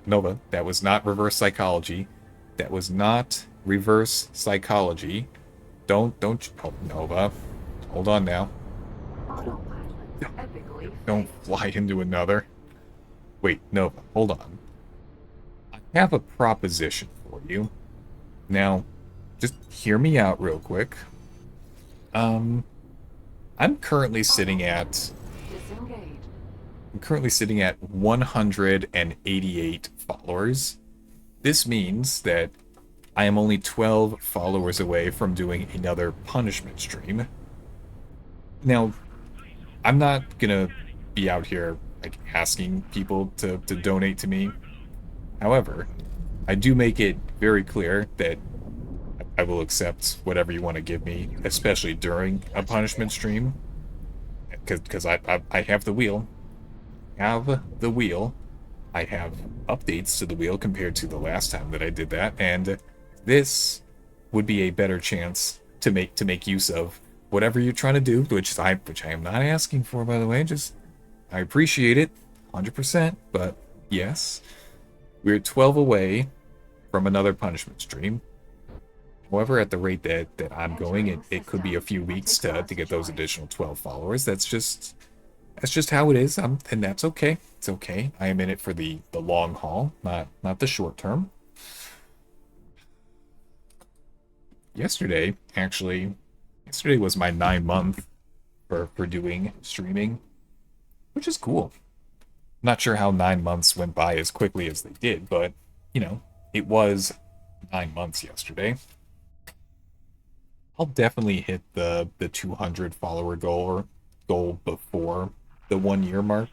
Nova. That was not reverse psychology. That was not reverse psychology. Don't, oh, Nova. Hold on now. Don't fly into another. Wait, Nova, hold on. I have a proposition for you. Now, just hear me out real quick. I'm currently sitting at 188 followers. This means that I am only 12 followers away from doing another punishment stream. Now, I'm not gonna be out here like asking people to donate to me. However, I do make it very clear that I will accept whatever you want to give me, especially during a punishment stream, because I have the wheel. I have updates to the wheel compared to the last time that I did that, and this would be a better chance to make use of whatever you're trying to do, which I am not asking for, by the way. Just I appreciate it 100%, but yes, we're 12 away from another punishment stream. However, at the rate that I'm going, it could be a few weeks to get those additional 12 followers. That's just how it is, and that's okay. It's okay. I am in it for the long haul, not the short term. Yesterday was my 9-month for doing streaming, which is cool. Not sure how 9 months went by as quickly as they did, but, you know, it was 9 months yesterday. I'll definitely hit the 200 follower goal before the 1 year mark.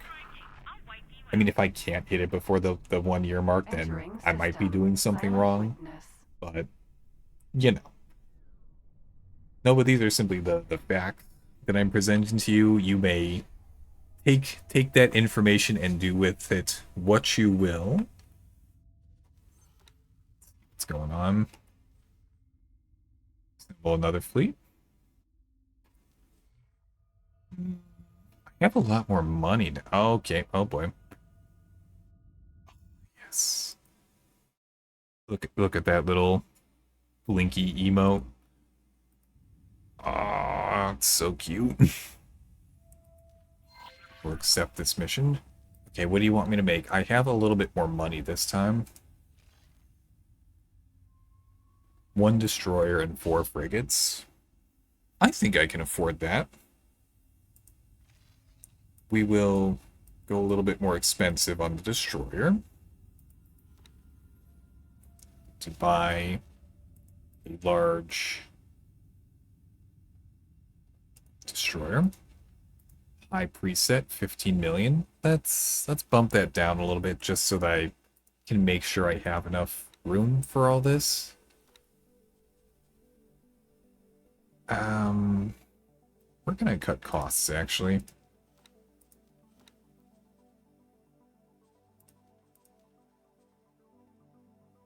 I mean, if I can't hit it before the 1 year mark, then I might be doing something wrong. But, you know. No, but these are simply the facts that I'm presenting to you. You may take that information and do with it what you will. What's going on? Assemble another fleet. I have a lot more money now. Okay, oh boy. Yes. Look at that little blinky emote. Aw, it's so cute. We'll accept this mission. Okay, what do you want me to make? I have a little bit more money this time. 1 destroyer and 4 frigates. I think I can afford that. We will go a little bit more expensive on the destroyer to buy a large destroyer. High preset, 15 million. Let's bump that down a little bit just so that can make sure I have enough room for all this. We're gonna cut costs, actually.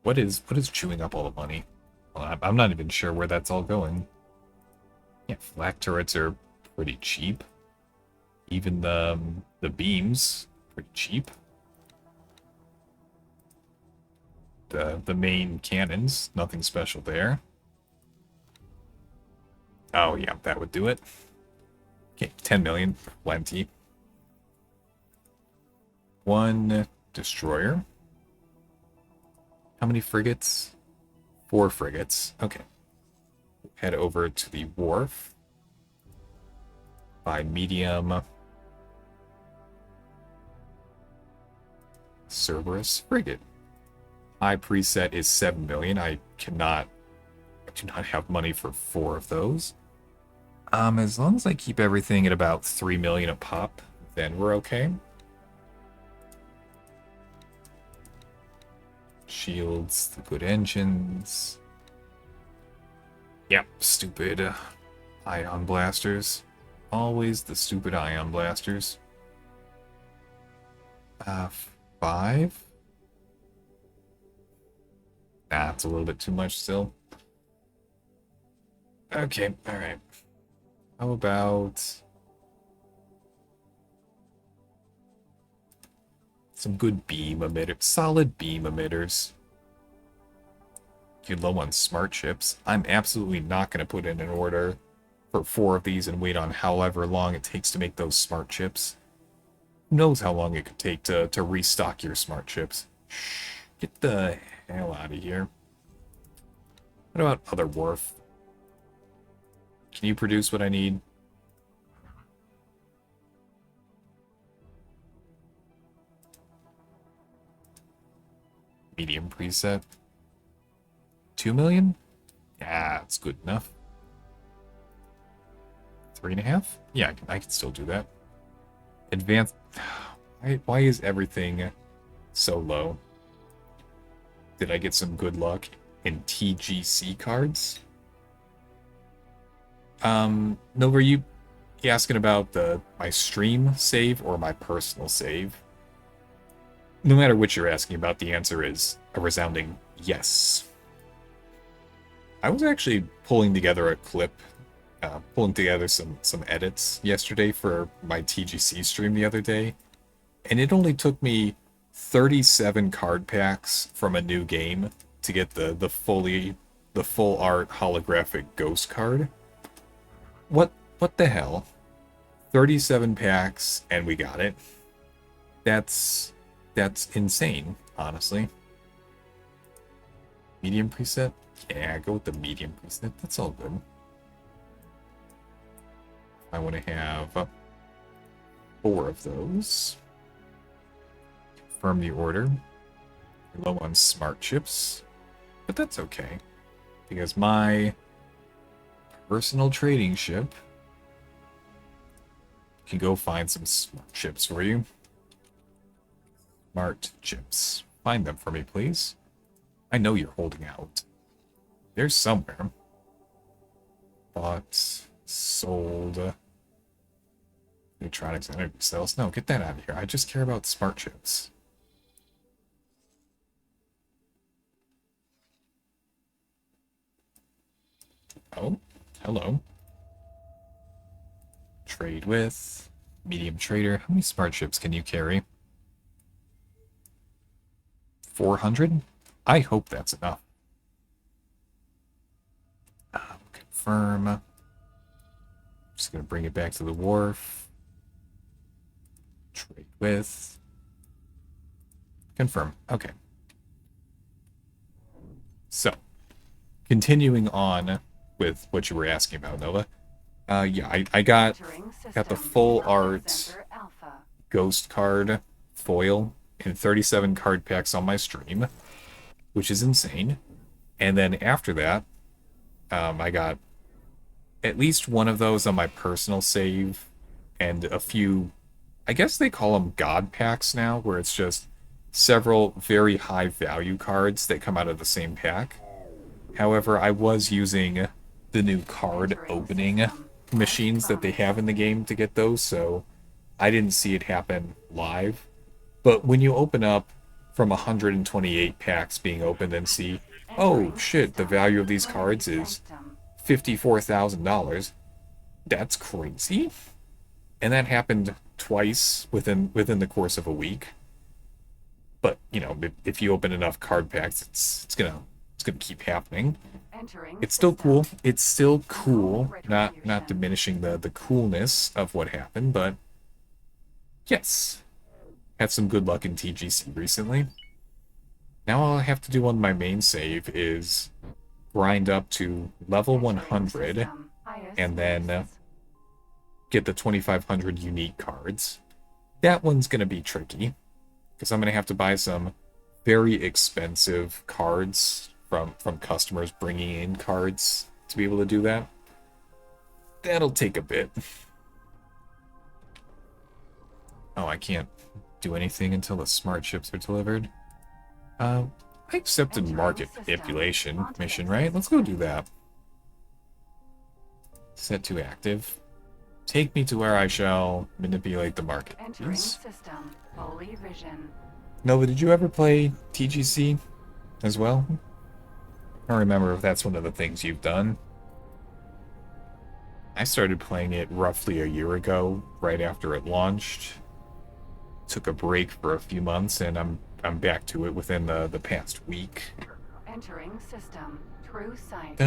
What is chewing up all the money? Well, I'm not even sure where that's all going. Yeah, flak turrets are pretty cheap. Even the beams, pretty cheap. The main cannons, nothing special there. Oh yeah, that would do it. Okay, 10 million, plenty. One destroyer. How many frigates? 4 frigates. Okay. Head over to the wharf. Buy medium Cerberus frigate. High preset is 7 million. I do not have money for 4 of those. As long as I keep everything at about 3 million a pop, then we're okay. Shields, the good engines. Yep, stupid ion blasters. Always the stupid ion blasters. 5? Nah, it's a little bit too much still. Okay, alright. How about some good beam emitters? Solid beam emitters. You're low on smart chips. I'm absolutely not going to put in an order for 4 of these and wait on however long it takes to make those smart chips. Who knows how long it could take to restock your smart chips? Get the hell out of here. What about other wharf? Can you produce what I need? Medium preset. 2 million? Yeah, it's good enough. 3.5? Yeah, I can still do that. Advanced. Why is everything so low? Did I get some good luck in TGC cards? No, were you asking about my stream save or my personal save? No matter what you're asking about, the answer is a resounding yes. I was actually pulling together a clip, pulling together some edits yesterday for my TGC stream the other day, and it only took me 37 card packs from a new game to get the full art holographic ghost card. What the hell? 37 packs and we got it. That's insane, honestly. Medium preset? Yeah, go with the medium preset. That's all good. I want to have 4 of those. Confirm the order. Low on smart chips, but that's okay, because my personal trading ship can go find some smart chips for you. Smart chips. Find them for me, please. I know you're holding out. They're somewhere. Bought, sold. Electronics energy cells. No, get that out of here. I just care about smart chips. Oh, hello. Trade with. Medium trader. How many smart chips can you carry? 400? I hope that's enough. Confirm. Just gonna bring it back to the wharf. Trade with. Confirm. Okay. So, continuing on with what you were asking about, Nova. Yeah, I got the full art ghost card foil in 37 card packs on my stream, which is insane. And then after that, I got at least one of those on my personal save, and a few, I guess they call them God packs now, where it's just several very high value cards that come out of the same pack. However, I was using the new card opening machines that they have in the game to get those, so I didn't see it happen live. But when you open up from 128 packs being opened and see, oh shit, the value of these cards is $54,000, that's crazy. And that happened twice within the course of a week. But you know, if you open enough card packs, it's gonna keep happening. It's still cool. It's still cool. Not diminishing the coolness of what happened, but yes, had some good luck in TGC recently. Now all I have to do on my main save is grind up to level 100 and then get the 2,500 unique cards. That one's gonna be tricky because I'm gonna have to buy some very expensive cards from customers bringing in cards to be able to do that. That'll take a bit. Oh, I can't do anything until the smart chips are delivered. I accepted market manipulation mission, right? Let's go do that. Set to active. Take me to where I shall manipulate the market. Entering system. Fully vision. Nova, did you ever play TGC as well? I don't remember if that's one of the things you've done. I started playing it roughly a year ago, right after it launched. Took a break for a few months, and I'm back to it within the past week. Entering system. True sight.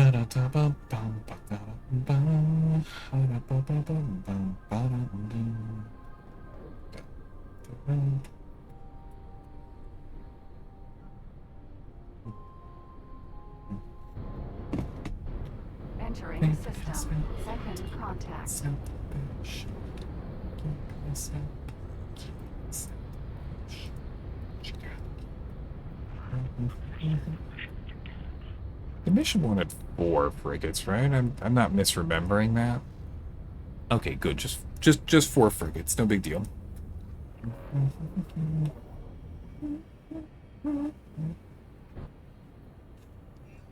Entering system. Second contact. The mission wanted 4 frigates, right? I'm not misremembering that. Okay, good. Just 4 frigates, no big deal.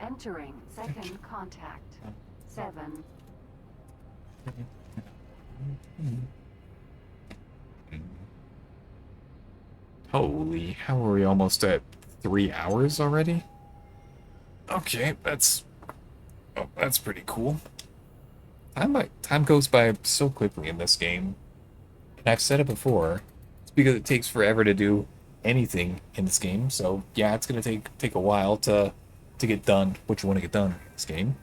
Entering second contact. 7. Holy, how are we almost at 3 hours already? Okay, that's pretty cool. Time goes by so quickly in this game. And I've said it before, it's because it takes forever to do anything in this game. So yeah, it's gonna take a while to get done what you want to get done in this game.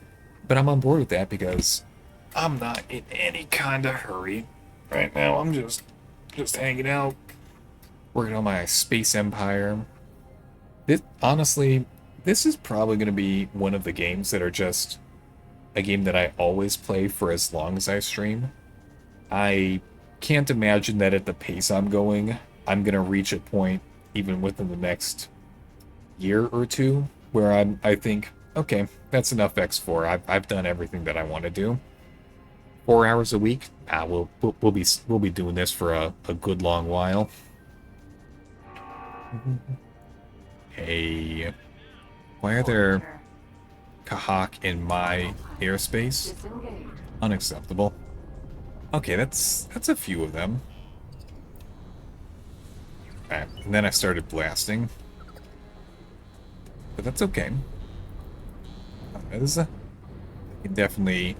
But I'm on board with that because I'm not in any kind of hurry right now. I'm just hanging out, working on my space empire. Honestly, this is probably going to be one of the games that are just a game that I always play for as long as I stream. I can't imagine that at the pace I'm going, I'm going to reach a point even within the next year or two where I think, okay, that's enough X4. I've done everything that I want to do. 4 hours a week? We'll be doing this for a good long while. Hey, why are there Kahak in my airspace? Unacceptable. Okay, that's a few of them. Alright, and then I started blasting. But that's okay. I can definitely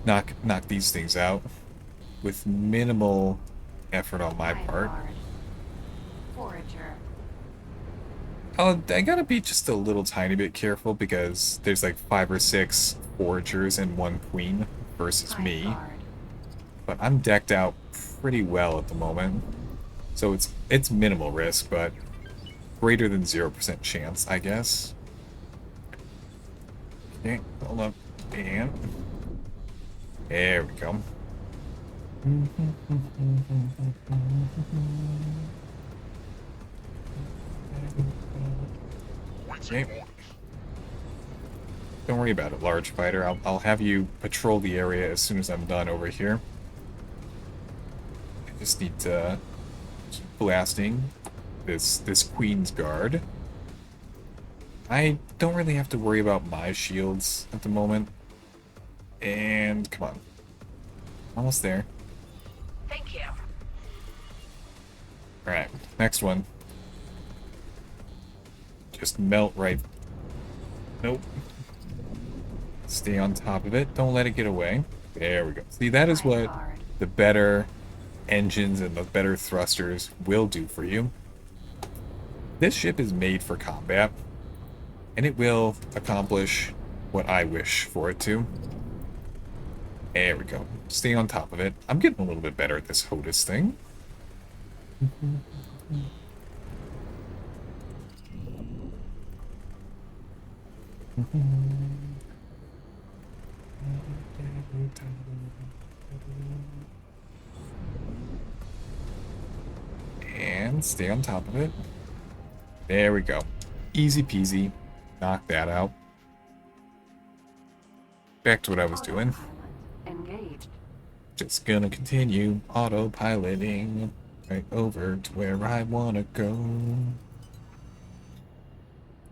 knock these things out with minimal effort on my part. Forager. Oh, I gotta be just a little tiny bit careful because there's like 5 or 6 foragers and 1 queen versus me. But I'm decked out pretty well at the moment. So it's minimal risk, but greater than 0% chance, I guess. Okay, hold up. And there we go. Okay. Don't worry about it, large fighter. I'll have you patrol the area as soon as I'm done over here. I just need to keep blasting this Queen's Guard. I don't really have to worry about my shields at the moment. And come on. Almost there. Thank you. Alright, next one. Just melt right. Nope. Stay on top of it. Don't let it get away. There we go. See, that is what the better engines and the better thrusters will do for you. This ship is made for combat, and it will accomplish what I wish for it to. There we go. Stay on top of it. I'm getting a little bit better at this HOTUS thing. And stay on top of it. There we go. Easy peasy. Knock that out. Back to what I was doing. Engaged. Just gonna continue autopiloting right over to where I wanna go.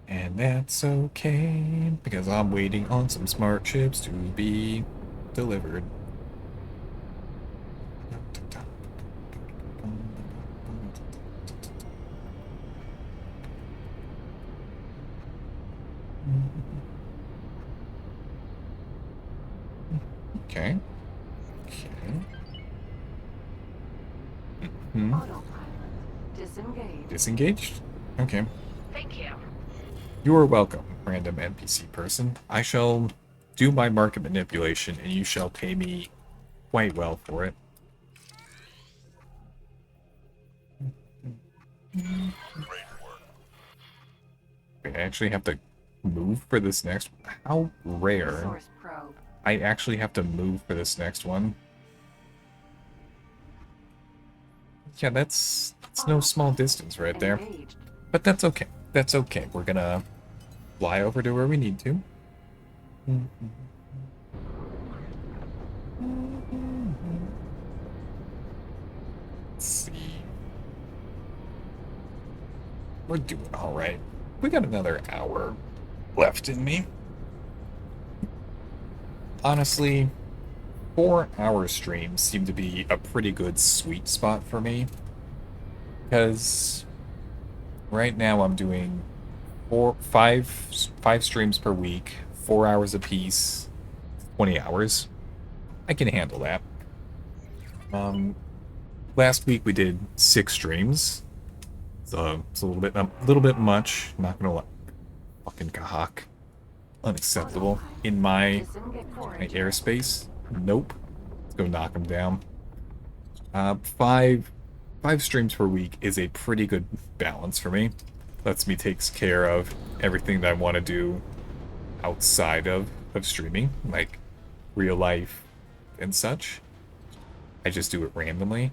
And that's okay, because I'm waiting on some smart chips to be delivered. Okay. Okay. Autopilot. Disengaged. Disengaged? Okay. Thank you. You are welcome, random NPC person. I shall do my market manipulation, and you shall pay me quite well for it. Wait, I actually have to move for this next one? How rare. Resource probe. I actually have to move for this next one. Yeah, that's no small distance right there. Engaged. But that's okay. That's okay. We're gonna fly over to where we need to. Let's see. We're doing alright. We got another hour left in me. Honestly, 4-hour streams seem to be a pretty good sweet spot for me. Because right now I'm doing five streams per week, 4 hours a piece, 20 hours. I can handle that. Last week we did 6 streams. So it's a little bit much, not gonna lie. Fucking Kahak. Unacceptable. In my airspace. Nope. Let's go knock him down. 5 streams per week is a pretty good balance for me. Lets me take care of everything that I want to do outside of streaming, like real life and such. I just do it randomly.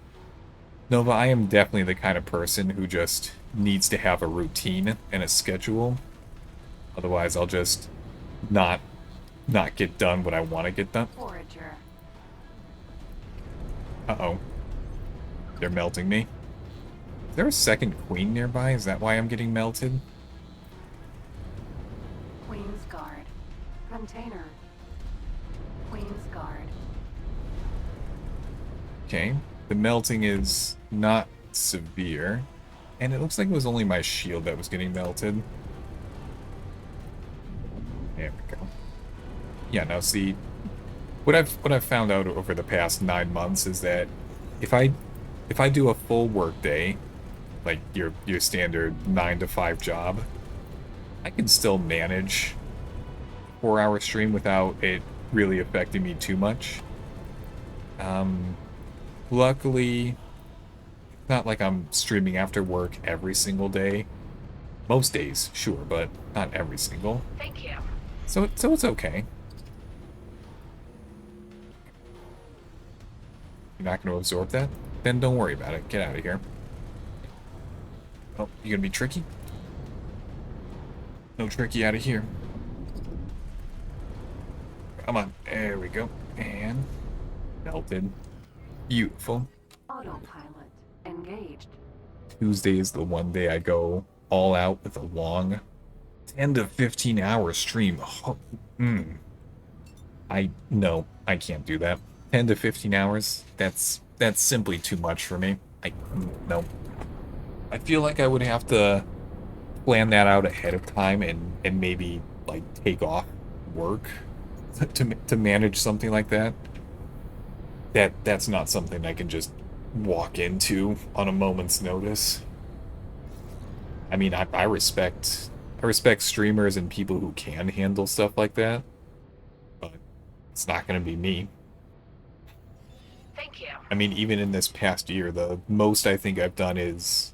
Nova, I am definitely the kind of person who just needs to have a routine and a schedule. Otherwise, I'll just not get done what I want to get done. Forager. Uh-oh. They're melting me. Is there a second queen nearby? Is that why I'm getting melted? Queen's Guard. Container. Queen's Guard. Okay. The melting is not severe. And it looks like it was only my shield that was getting melted. There we go. Yeah, now see, what I've found out over the past 9 months is that if I do a full work day, like your standard 9 to 5 job, I can still manage 4-hour stream without it really affecting me too much. Luckily, it's not like I'm streaming after work every single day. Most days, sure, but not every single. Thank you. So it's okay. You're not going to absorb that? Then don't worry about it. Get out of here. Oh, you gonna be tricky? No tricky out of here. Come on. There we go. And melted. Beautiful. Autopilot. Engaged. Tuesday is the one day I go all out with a long 10 to 15 hour stream. Oh, no, I can't do that. 10 to 15 hours, that's simply too much for me. No. I feel like I would have to plan that out ahead of time and maybe like take off work to manage something like that. That's not something I can just walk into on a moment's notice. I mean, I respect streamers and people who can handle stuff like that, but it's not going to be me. Thank you. I mean, even in this past year, the most I think I've done is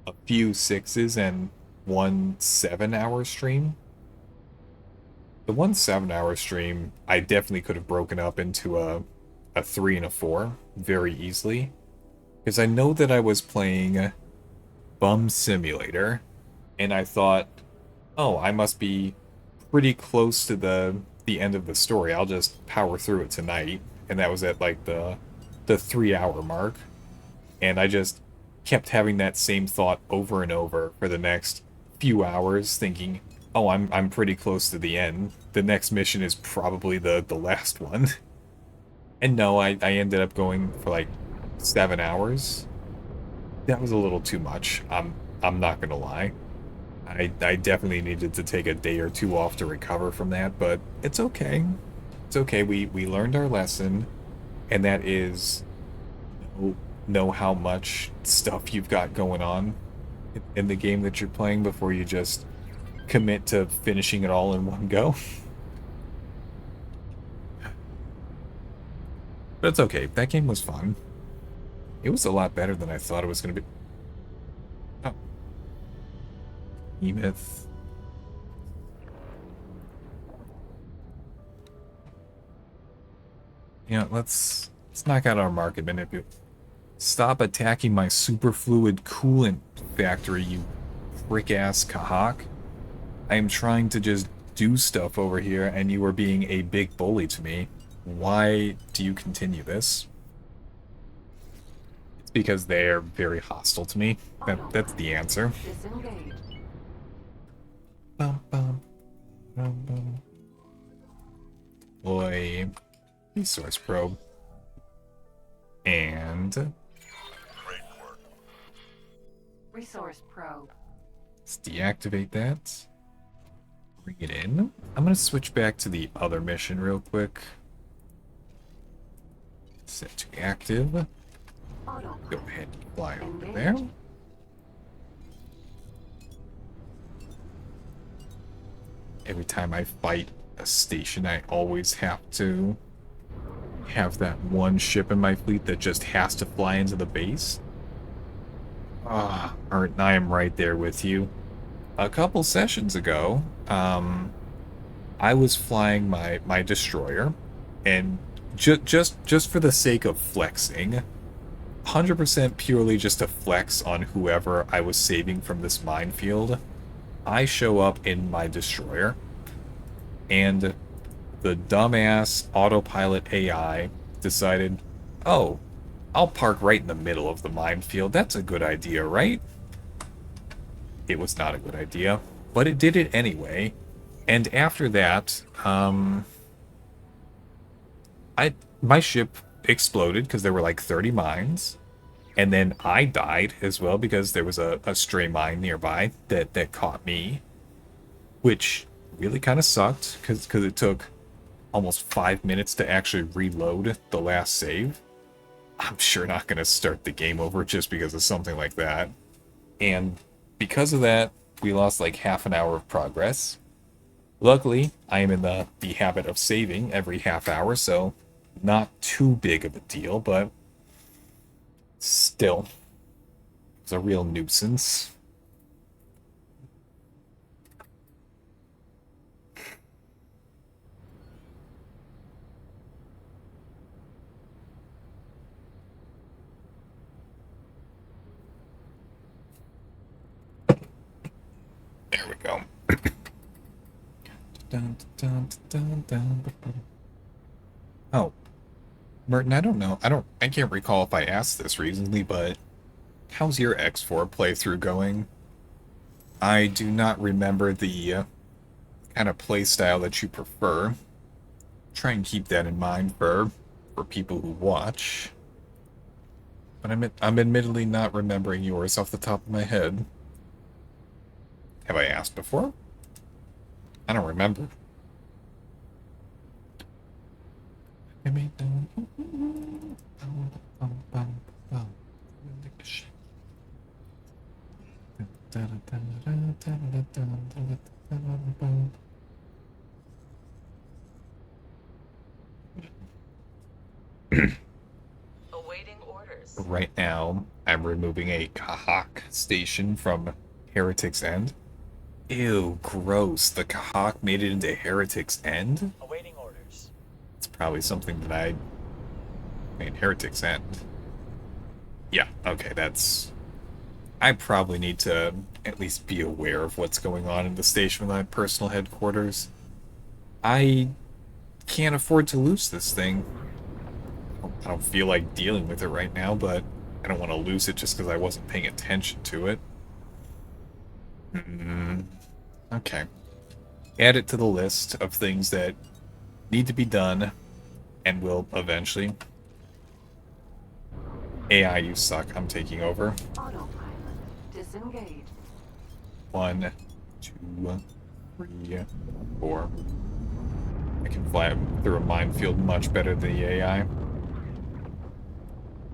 a few 6s and one 7-hour stream. The one 7-hour stream, I definitely could have broken up into a 3 and a 4 very easily. Because I know that I was playing Bum Simulator, and I thought, oh, I must be pretty close to the end of the story. I'll just power through it tonight. And that was at like the 3-hour mark. And I just kept having that same thought over and over for the next few hours, thinking, oh, I'm pretty close to the end. The next mission is probably the last one. And no, I ended up going for like 7 hours. That was a little too much. I'm not gonna lie. I definitely needed to take a day or two off to recover from that, but it's okay. It's okay. We learned our lesson, and that is know how much stuff you've got going on in the game that you're playing before you just commit to finishing it all in one go. But it's okay. That game was fun. It was a lot better than I thought it was going to be. Oh. Emeth. Yeah, let's knock out our market manipulation. Stop attacking my superfluid coolant factory, you prick-ass Kahak. I am trying to just do stuff over here, and you are being a big bully to me. Why do you continue this? It's because they're very hostile to me. That's the answer. Bum, bum, bum, bum. Deploy resource probe. And Resource probe. let's deactivate that. Bring it in. I'm gonna switch back to the other mission real quick. Set to active. Go ahead and fly over there. Every time I fight a station, I always have to have that one ship in my fleet that just has to fly into the base. Alright, I am right there with you. A couple sessions ago, I was flying my destroyer, and just for the sake of flexing, 100% purely just to flex on whoever I was saving from this minefield, I show up in my destroyer, and the dumbass autopilot AI decided, oh, I'll park right in the middle of the minefield. That's a good idea, right? It was not a good idea, but it did it anyway. And after that, my ship exploded because there were like 30 mines. And then I died as well because there was a stray mine nearby that caught me. Which really kind of sucked because it took almost 5 minutes to actually reload the last save. I'm sure not going to start the game over just because of something like that. And because of that, we lost like half an hour of progress. Luckily, I am in the habit of saving every half hour, so not too big of a deal, but still, it's a real nuisance. There we go. Oh, Merton, I don't know. I can't recall if I asked this recently, but How's your X4 playthrough going? I do not remember the kind of playstyle that you prefer. Try and keep that in mind for people who watch. But I'm admittedly not remembering yours off the top of my head. Have I asked before? I don't remember. Awaiting orders. Right now, I'm removing a Kahak station from Heretic's End. Ew, gross. The Kahak made it into Heretic's End? Awaiting orders. It's probably something that I made Heretic's End. Yeah, okay, that's... I probably need to at least be aware of what's going on in the station with my personal headquarters. I can't afford to lose this thing. I don't feel like dealing with it right now, but I don't want to lose it just because I wasn't paying attention to it. Okay. Add it to the list of things that need to be done and will eventually. AI, you suck. I'm taking over. Autopilot disengaged. 1, 2, 3, 4. I can fly through a minefield much better than the AI.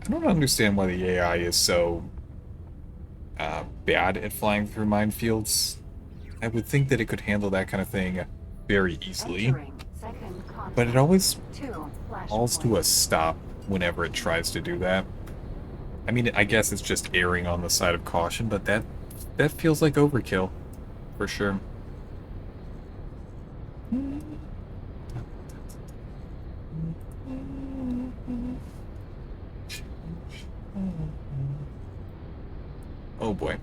I don't understand why the AI is so bad at flying through minefields. I would think that it could handle that kind of thing very easily, but it always falls to a stop whenever it tries to do that. I mean, I guess it's just erring on the side of caution, but that feels like overkill, for sure. Oh boy.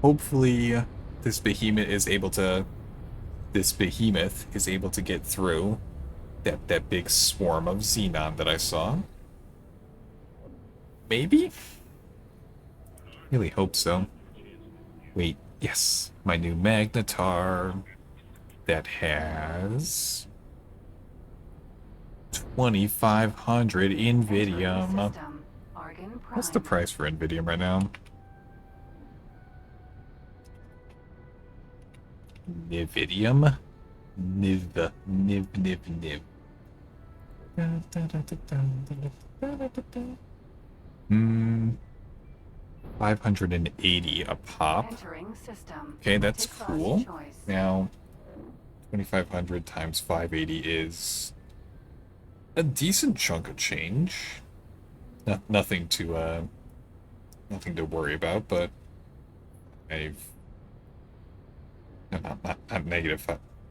Hopefully, this behemoth is able to get through that big swarm of Xenon that I saw. Maybe? Really hope so. Wait, yes, my new Magnetar that has 2,500 Invidium. What's the price for Invidium right now? Nividium? Niv. 580 a pop. Okay, that's cool. Now, 2,500 times 580 is a decent chunk of change. Nothing to worry about, but not negative.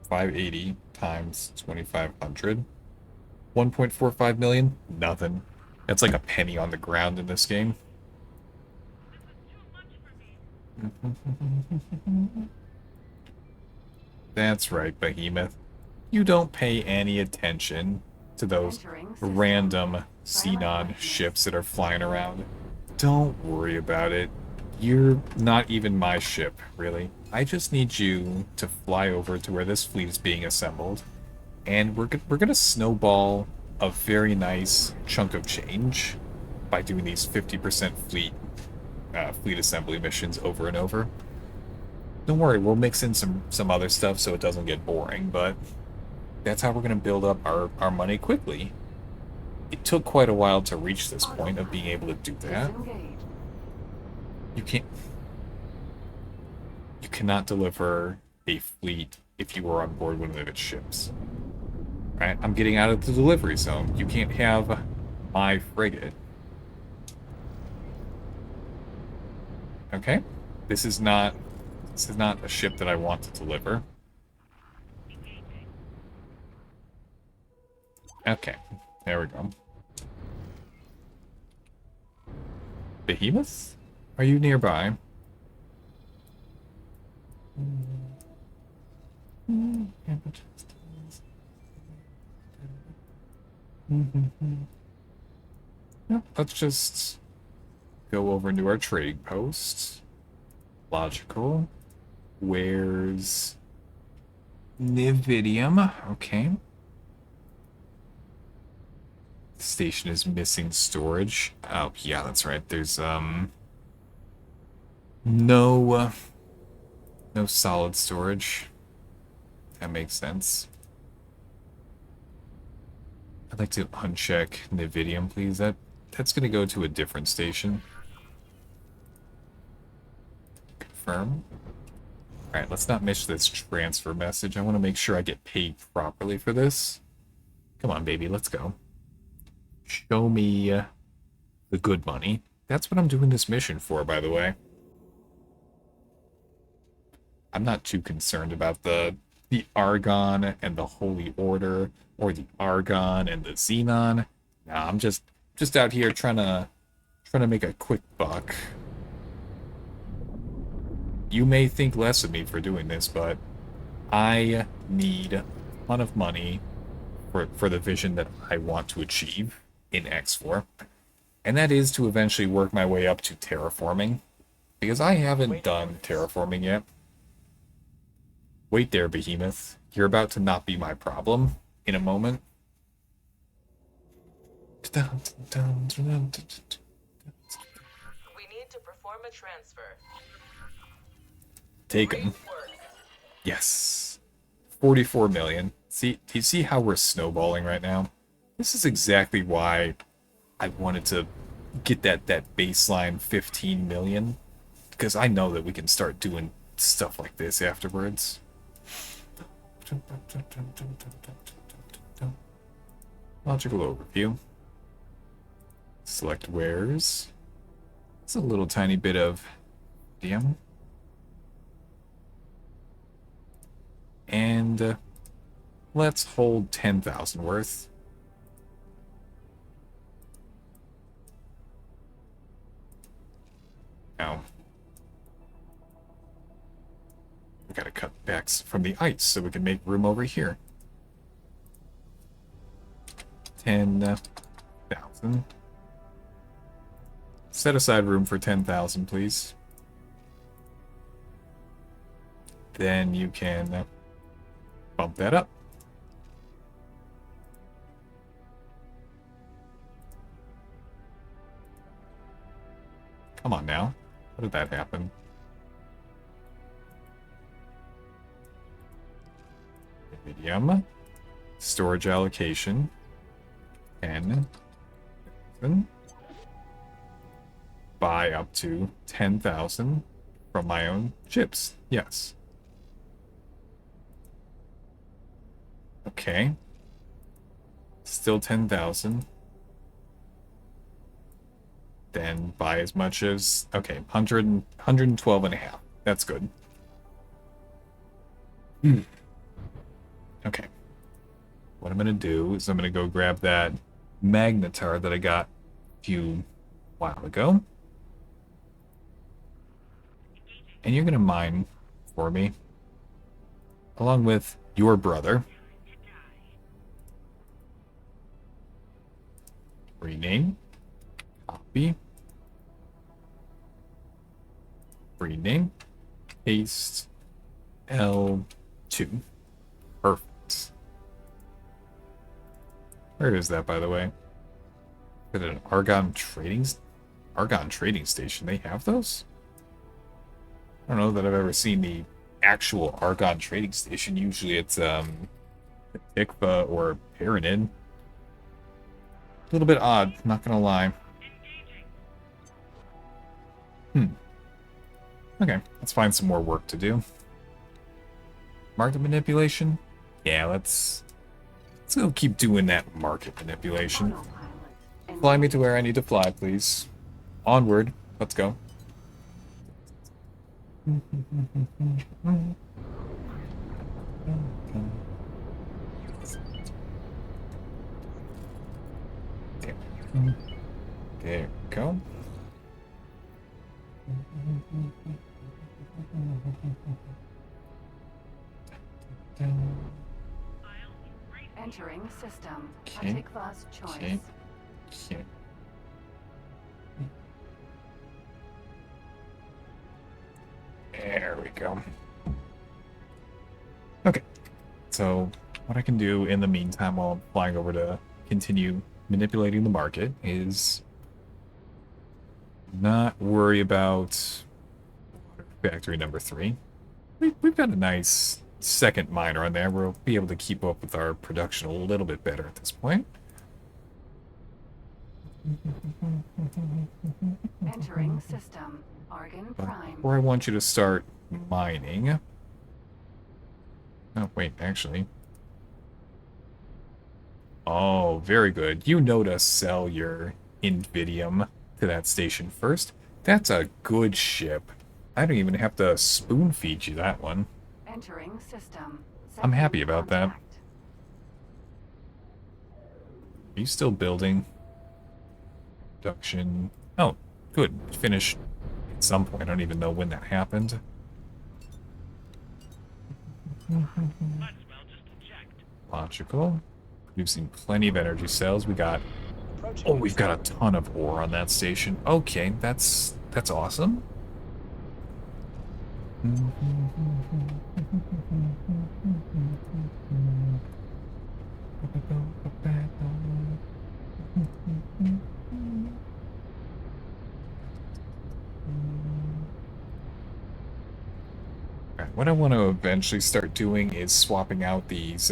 580 times 2,500. 1.45 million? Nothing. That's like a penny on the ground in this game. That's right, Behemoth. You don't pay any attention to those random Xenon ships that are flying around. Don't worry about it. You're not even my ship, really. I just need you to fly over to where this fleet is being assembled, and we're gonna snowball a very nice chunk of change by doing these 50% fleet assembly missions over and over. Don't worry, we'll mix in some other stuff so it doesn't get boring, but that's how we're gonna build up our money quickly. It took quite a while to reach this point of being able to do that. You cannot deliver a fleet if you are on board one of its ships. Right? I'm getting out of the delivery zone. You can't have my frigate. Okay? This is not a ship that I want to deliver. Okay. There we go. Behemoth? Are you nearby? No, let's just go over into our trading post. Logical. Where's Nividium? Okay. Station is missing storage. Oh, yeah, that's right. There's, no solid storage. That makes sense. I'd like to uncheck Nividium, please. That's gonna go to a different station. Confirm. Alright, let's not miss this transfer message. I want to make sure I get paid properly for this. Come on, baby, let's go. Show me the good money. That's what I'm doing this mission for, by the way. I'm not too concerned about the Argon and the Holy Order, or the Argon and the Xenon. Nah, I'm just out here trying to make a quick buck. You may think less of me for doing this, but I need a ton of money for the vision that I want to achieve in X4. And that is to eventually work my way up to terraforming. Because I haven't done terraforming yet. Wait there, Behemoth. You're about to not be my problem in a moment. We need to perform a transfer. Take him. Yes. 44 million. See, do you see how we're snowballing right now? This is exactly why I wanted to get that baseline 15 million. Because I know that we can start doing stuff like this afterwards. Logical overview. Select wares. It's a little tiny bit of DM. And let's hold 10,000 worth. Now, we gotta cut back from the ice so we can make room over here. 10,000. Set aside room for 10,000, please. Then you can bump that up. Come on now. How did that happen? Medium. Storage allocation. 10,000. Buy up to 10,000 from my own chips. Yes. Okay. Still 10,000. Then buy as much as... Okay, 112 and a half. That's good. Okay. What I'm going to do is I'm going to go grab that magnetar that I got a few while ago. And you're going to mine for me. Along with your brother. Rename. Copy. Rename. Paste. L2. Perfect. Where is that, by the way? Is it an Argon trading station? They have those? I don't know that I've ever seen the actual Argon trading station. Usually it's Tikva or Paranid. A little bit odd, not gonna lie. Okay, let's find some more work to do. Market manipulation? Yeah, let's go keep doing that market manipulation. Fly me to where I need to fly, please. Onward. Let's go. There we go. Entering system. Okay. Take class choice. Okay. Okay. So what I can do in the meantime while I'm flying over to continue manipulating the market is not worry about factory number 3. We've got a nice second miner on there. We'll be able to keep up with our production a little bit better at this point. Entering system. Argon But Prime. before I want you to start mining... Oh, wait, actually. Oh, very good. You know to sell your Invidium to that station first. That's a good ship. I don't even have to spoon feed you that one. Entering system. I'm happy about that. Are you still building? Production. Oh, good. Finished at some point. I don't even know when that happened. Logical. Producing plenty of energy cells. We got... Oh, we've got a ton of ore on that station. Okay, that's awesome. What I want to eventually start doing is swapping out these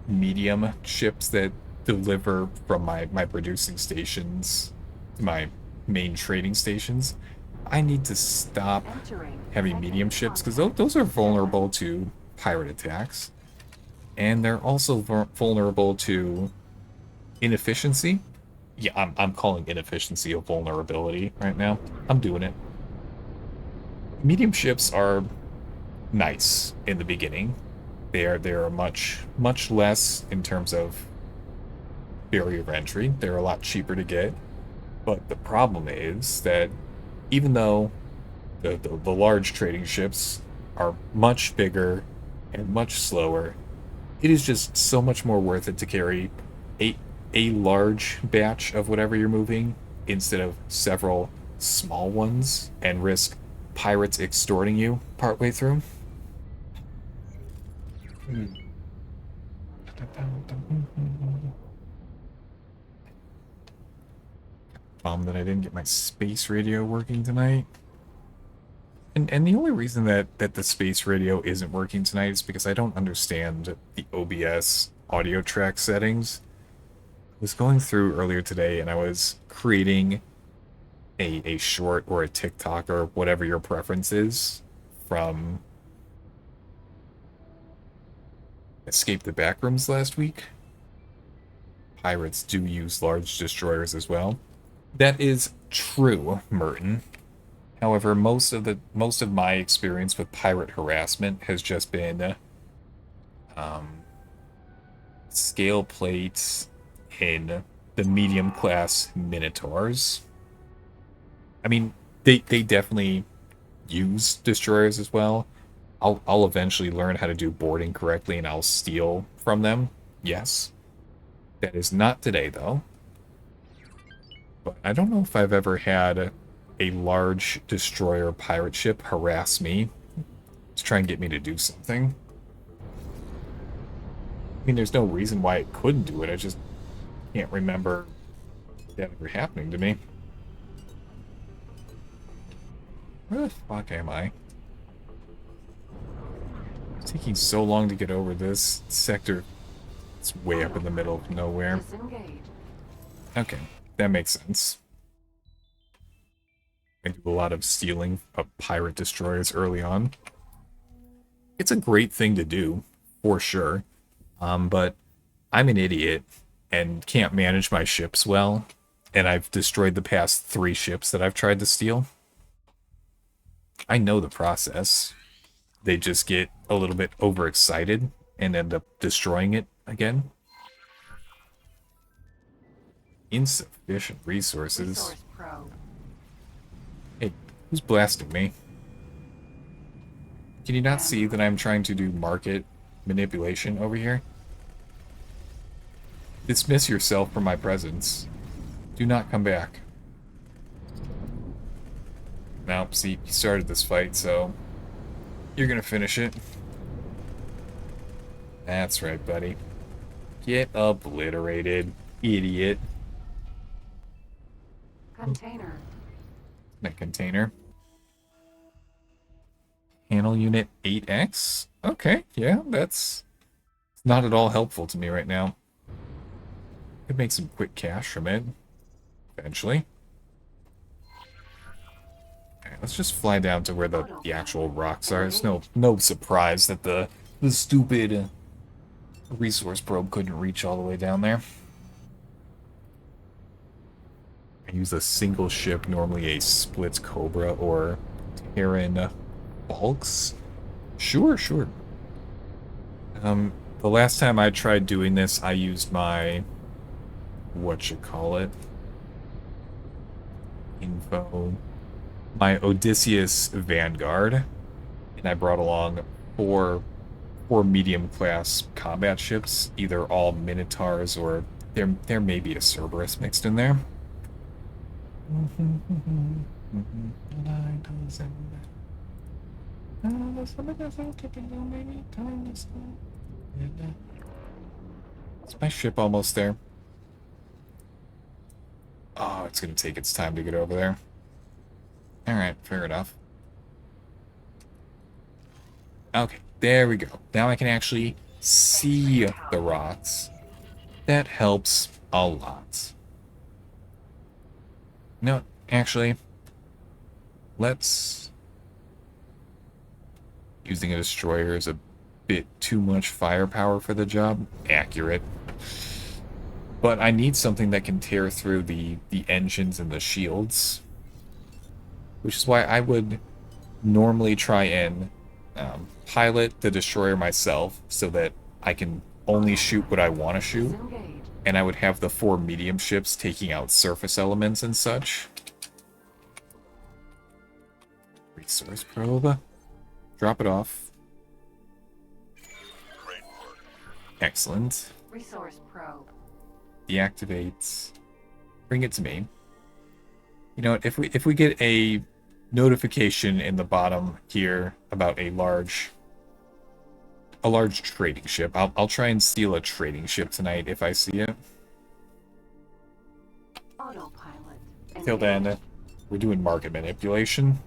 medium ships that deliver from my producing stations to my main trading stations. I need to stop having medium ships because those are vulnerable to pirate attacks. And they're also vulnerable to inefficiency. Yeah, I'm calling inefficiency a vulnerability right now. I'm doing it. Medium ships are nice in the beginning. They're much less in terms of barrier of entry. They're a lot cheaper to get. But the problem is that even though the large trading ships are much bigger and much slower, it is just so much more worth it to carry a large batch of whatever you're moving instead of several small ones and risk pirates extorting you partway through. That I didn't get my space radio working tonight. And the only reason that the space radio isn't working tonight is because I don't understand the OBS audio track settings. I was going through earlier today and I was creating a short or a TikTok or whatever your preference is from Escape the Backrooms last week. Pirates do use large destroyers as well. That is true, Merton. However, most of my experience with pirate harassment has just been scale plates in the medium class Minotaurs. I mean, they definitely use destroyers as well. I'll eventually learn how to do boarding correctly and I'll steal from them. Yes. That is not today though. But I don't know if I've ever had a large destroyer pirate ship harass me to try and get me to do something. I mean, there's no reason why it couldn't do it. I just can't remember that ever happening to me. Where the fuck am I? It's taking so long to get over this sector. It's way up in the middle of nowhere. Okay, that makes sense. I do a lot of stealing of pirate destroyers early on. It's a great thing to do, for sure. But I'm an idiot and can't manage my ships well. And I've destroyed the past 3 ships that I've tried to steal. I know the process. They just get a little bit overexcited and end up destroying it again. Insufficient resources. Hey, who's blasting me? Can you not see that I'm trying to do market manipulation over here? Dismiss yourself from my presence. Do not come back. Now, see, you started this fight, so you're gonna finish it. That's right, buddy. Get obliterated, idiot. Container. That container. Panel unit 8X? Okay, yeah, that's not at all helpful to me right now. Could make some quick cash from it. Eventually. Alright, let's just fly down to where the actual rocks are. It's no surprise that the stupid resource probe couldn't reach all the way down there. I use a single ship, normally a Splits Cobra or Terran Bulks. Sure. The last time I tried doing this, I used my info, my Odysseus Vanguard, and I brought along four medium class combat ships, either all Minotaurs or there may be a Cerberus mixed in there. Is my ship almost there? Oh, it's gonna take its time to get over there. Alright, fair enough. Okay, there we go. Now I can actually see the rocks. That helps a lot. No, actually, let's... Using a destroyer is a bit too much firepower for the job. Accurate. But I need something that can tear through the engines and the shields. Which is why I would normally try and pilot the destroyer myself so that I can only shoot what I want to shoot. And I would have the 4 medium ships taking out surface elements and such. Resource probe. Drop it off. Great work. Excellent. Resource probe. Deactivate. Bring it to me. You know what? If we get a notification in the bottom here about a large trading ship, I'll try and steal a trading ship tonight if I see it. Autopilot. Till then, we're doing market manipulation.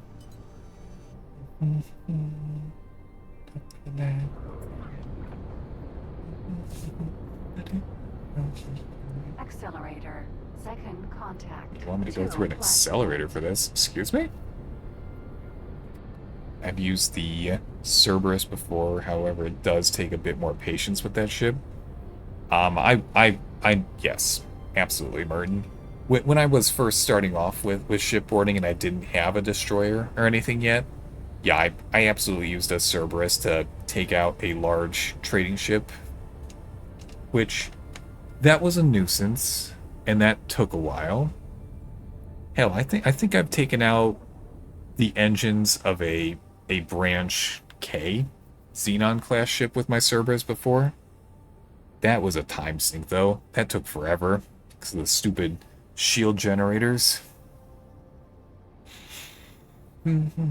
Accelerator. Second contact. You want me to go through an accelerator for this? Excuse me? I've used the Cerberus before, however, it does take a bit more patience with that ship. Yes, absolutely, Merton. When I was first starting off with shipboarding and I didn't have a destroyer or anything yet, yeah, I absolutely used a Cerberus to take out a large trading ship, which, that was a nuisance, and that took a while. Hell, I think I've taken out the engines of a Branch K Xenon class ship with my Cerberus before. That was a time sink, though. That took forever because of the stupid shield generators. There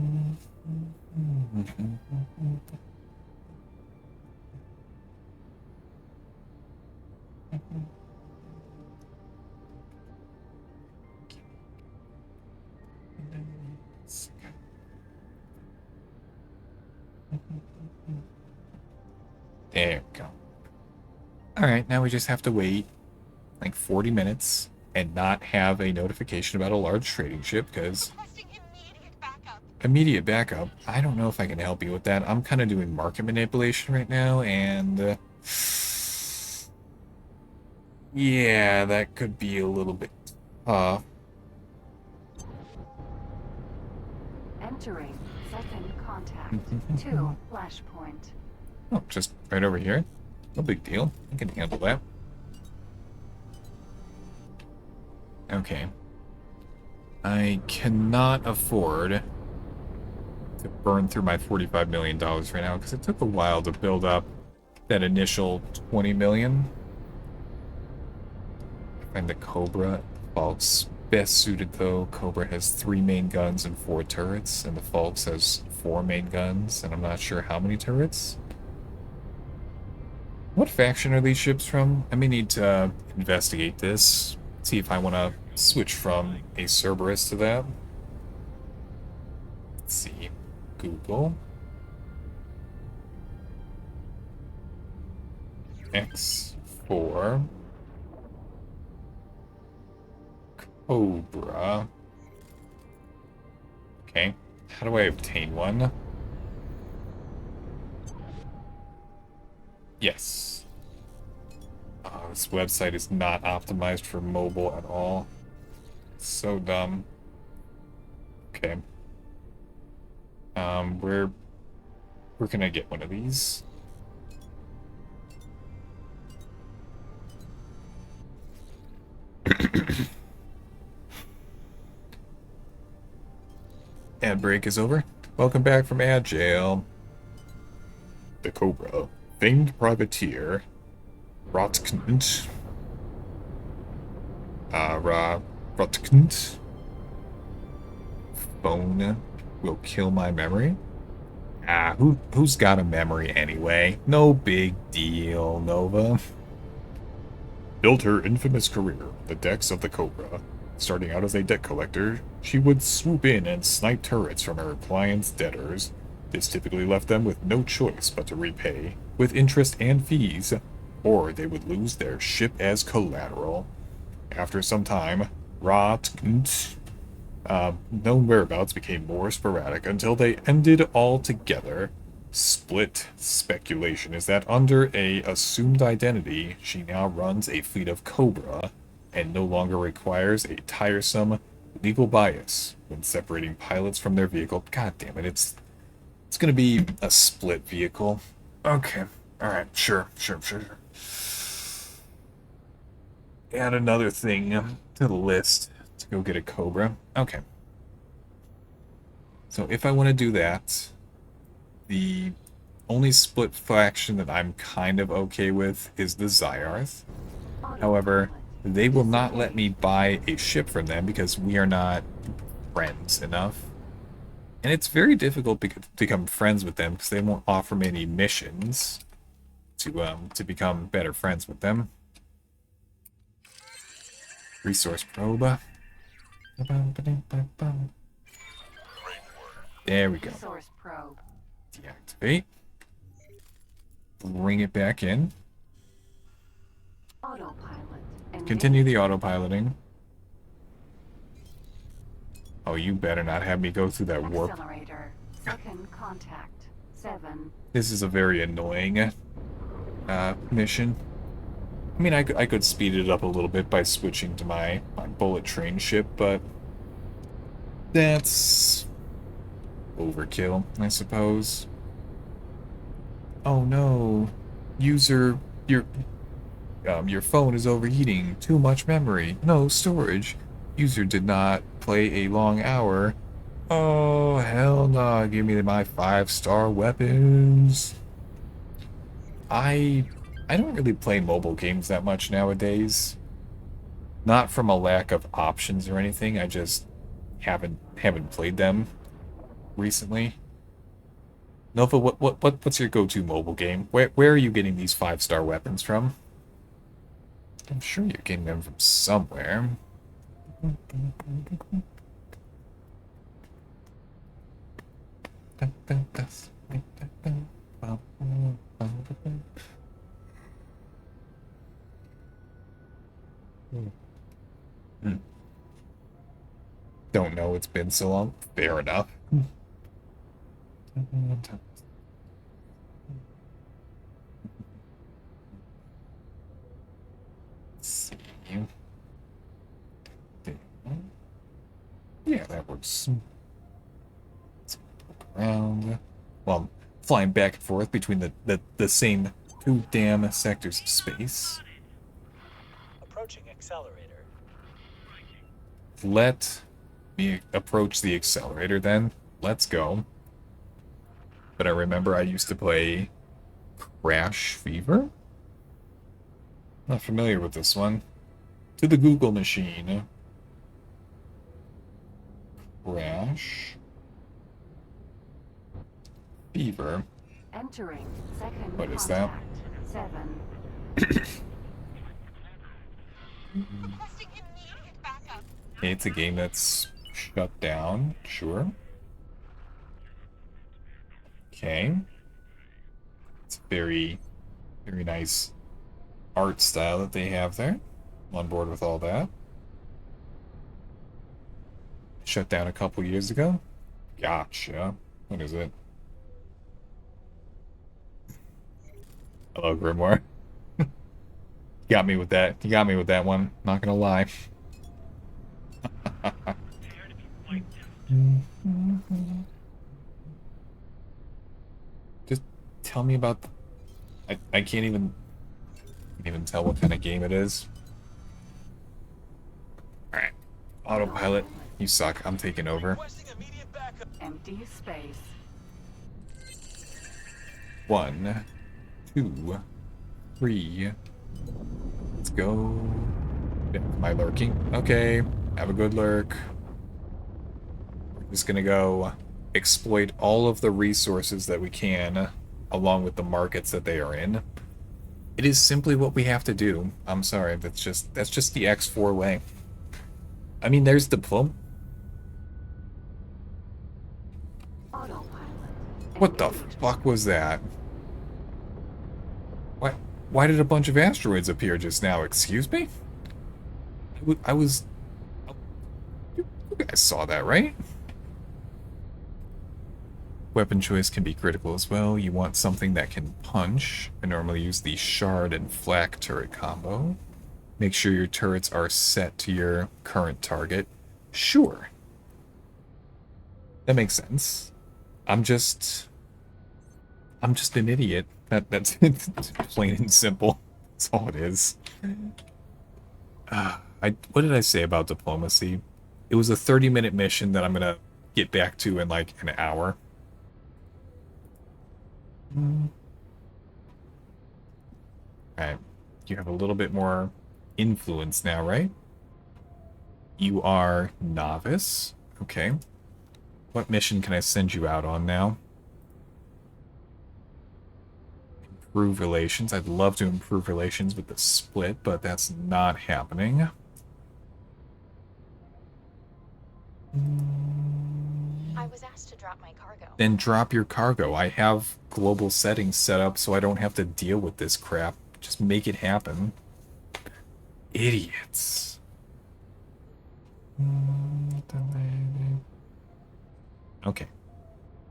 we go. Alright, now we just have to wait like 40 minutes and not have a notification about a large trading ship, because immediate backup. I don't know if I can help you with that. I'm kind of doing market manipulation right now, and yeah, that could be a little bit tough. Entering second contact. 2 flashpoint. Oh, just right over here. No big deal. I can handle that. Okay. I cannot afford to burn through my $45 million right now, because it took a while to build up that initial $20 million. And the Cobra, Falk's best suited though. Cobra has 3 main guns and 4 turrets, and the Falk's has 4 main guns, and I'm not sure how many turrets. What faction are these ships from? I may need to investigate this. See if I want to switch from a Cerberus to that. Let's see. Google. X4. Cobra. Okay. How do I obtain one? Yes. Oh, this website is not optimized for mobile at all. So dumb. Okay. Where can I get one of these? Ad break is over. Welcome back from ad jail. The Cobra, famed privateer, Rotknt, Rotknt, phone will kill my memory. Who's got a memory anyway? No big deal, Nova. Built her infamous career on the decks of the Cobra. Starting out as a debt collector, she would swoop in and snipe turrets from her clients' debtors. This typically left them with no choice but to repay, with interest and fees, or they would lose their ship as collateral. After some time, known whereabouts became more sporadic until they ended altogether. Split speculation is that under a assumed identity, she now runs a fleet of Cobra and no longer requires a tiresome legal bias when separating pilots from their vehicle. God damn it, it's gonna be a split vehicle. Okay, alright, sure. Add another thing to the list to go get a Cobra. Okay. So if I want to do that, the only split faction that I'm kind of okay with is the Zyarth. However, they will not let me buy a ship from them because we are not friends enough. And it's very difficult to become friends with them because they won't offer me any missions to become better friends with them. Resource probe. There we go. Resource probe. Deactivate. Bring it back in. Autopilot. Continue the autopiloting. Oh, you better not have me go through that warp. Accelerator. Second contact. 7. This is a very annoying mission. I mean, I could speed it up a little bit by switching to my bullet train ship, but that's overkill, I suppose. Oh no, user, your phone is overheating. Too much memory. No storage. User did not play a long hour. Oh hell no! Give me my 5-star weapons. I don't really play mobile games that much nowadays. Not from a lack of options or anything. I just haven't played them recently. Nova, what's your go-to mobile game? Where are you getting these 5-star weapons from? I'm sure you're getting them from somewhere. Don't know, it's been so long. Fair enough. See. Yeah, that works. Let's look around. Well, I'm flying back and forth between the same 2 damn sectors of space. Approaching accelerator. Let me approach the accelerator then. Let's go. But I remember I used to play Crash Fever? Not familiar with this one. To the Google machine. Crash Fever. Entering second What is that? 7. Okay, it's a game that's shut down. Sure. Okay. It's very, very nice art style that they have there. I'm on board with all that. Shut down a couple years ago. Gotcha. What is it? Hello, Grimoire. You got me with that. You got me with that one. Not gonna lie. Just tell me about... I can't even tell what kind of game it is. Alright. Autopilot. You suck. I'm taking over. Empty space. 1, 2, 3. Let's go. Am I lurking? Okay. Have a good lurk. We're just gonna go exploit all of the resources that we can, along with the markets that they are in. It is simply what we have to do. I'm sorry, that's just the X4 way. I mean, there's diploma. What the fuck was that? Why did a bunch of asteroids appear just now? Excuse me? I was... You guys saw that, right? Weapon choice can be critical as well. You want something that can punch. I normally use the shard and flak turret combo. Make sure your turrets are set to your current target. Sure. That makes sense. I'm just an idiot. That's plain and simple. That's all it is. What did I say about diplomacy? It was a 30-minute mission that I'm gonna get back to in like an hour. Alright. You have a little bit more influence now, right? You are novice. Okay. What mission can I send you out on now? Improve relations. I'd love to improve relations with the split, but that's not happening. I was asked to drop my cargo. Then drop your cargo. I have global settings set up so I don't have to deal with this crap. Just make it happen. Idiots. Okay.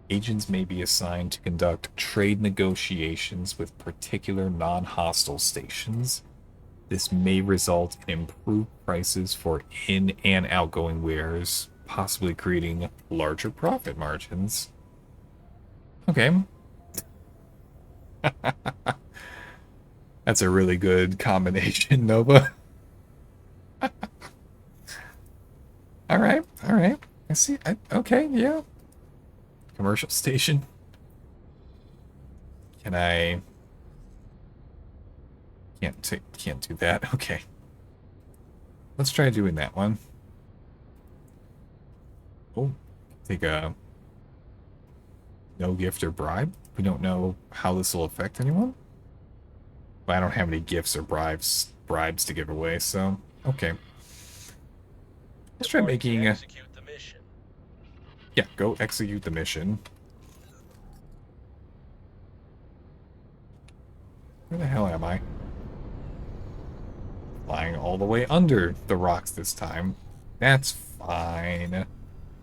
Agents may be assigned to conduct trade negotiations with particular non-hostile stations. This may result in improved prices for in- and outgoing wares, possibly creating larger profit margins. Okay. That's a really good combination, Nova. Alright, alright. I see. Okay, yeah. Commercial station. Can I... Can't do that. Okay. Let's try doing that one. Oh, take a no gift or bribe. We don't know how this will affect anyone. But I don't have any gifts or bribes to give away, so okay. Let's try making yeah, go execute the mission. Where the hell am I? Flying all the way under the rocks this time. That's fine.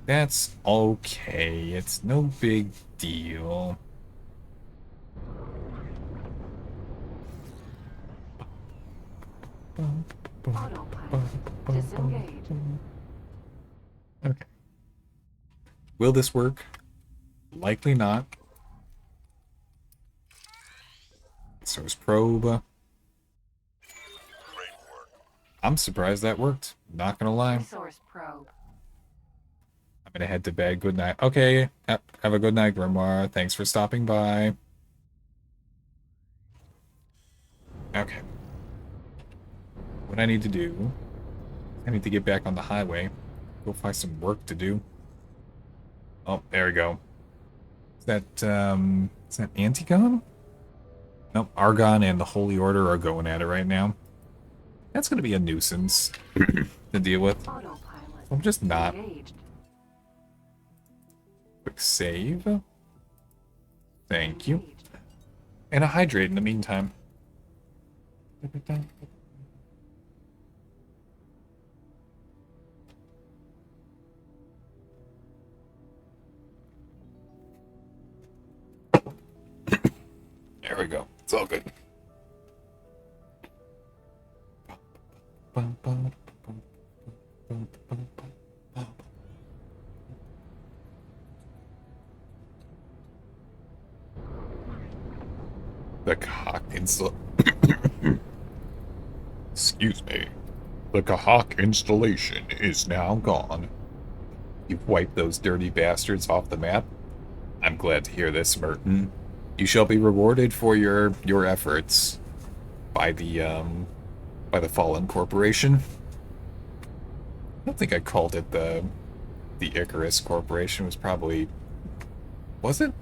That's okay. It's no big deal. Okay. Will this work? Likely not. Source probe. I'm surprised that worked. Not gonna lie. Source probe. I'm gonna head to bed. Good night. Okay. Have a good night, Grimoire. Thanks for stopping by. Okay. What I need to do... I need to get back on the highway. Go find some work to do. Oh, there we go. Is that Antigone? Nope, Argon and the Holy Order are going at it right now. That's going to be a nuisance to deal with. I'm just not. Quick save. Thank you. And a hydrate in the meantime. There we go. It's all good. The cock install. Excuse me. The Kahak installation is now gone. You've wiped those dirty bastards off the map? I'm glad to hear this, Merton. You shall be rewarded for your efforts by the Fallen Corporation. I don't think I called it the Icarus Corporation. It was probably, was it?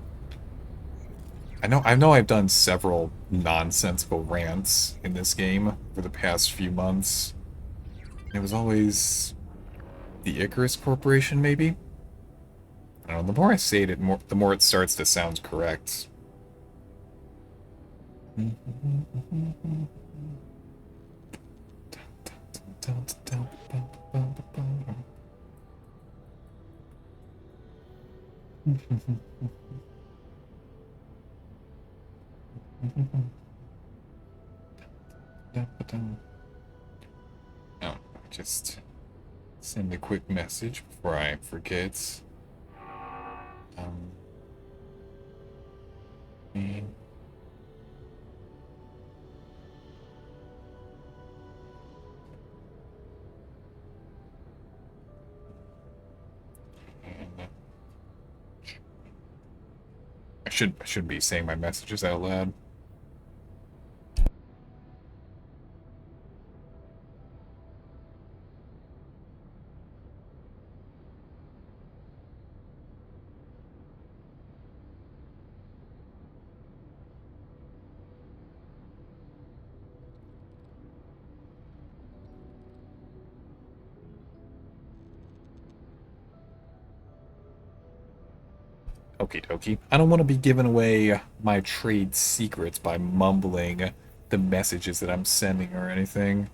I know I've done several nonsensical rants in this game for the past few months. It was always the Icarus Corporation, maybe? I don't know, the more I say it, the more it starts to sound correct. Oh, just send a quick message before I forget. And I shouldn't be saying my messages out loud. Okie dokie. I don't want to be giving away my trade secrets by mumbling the messages that I'm sending or anything,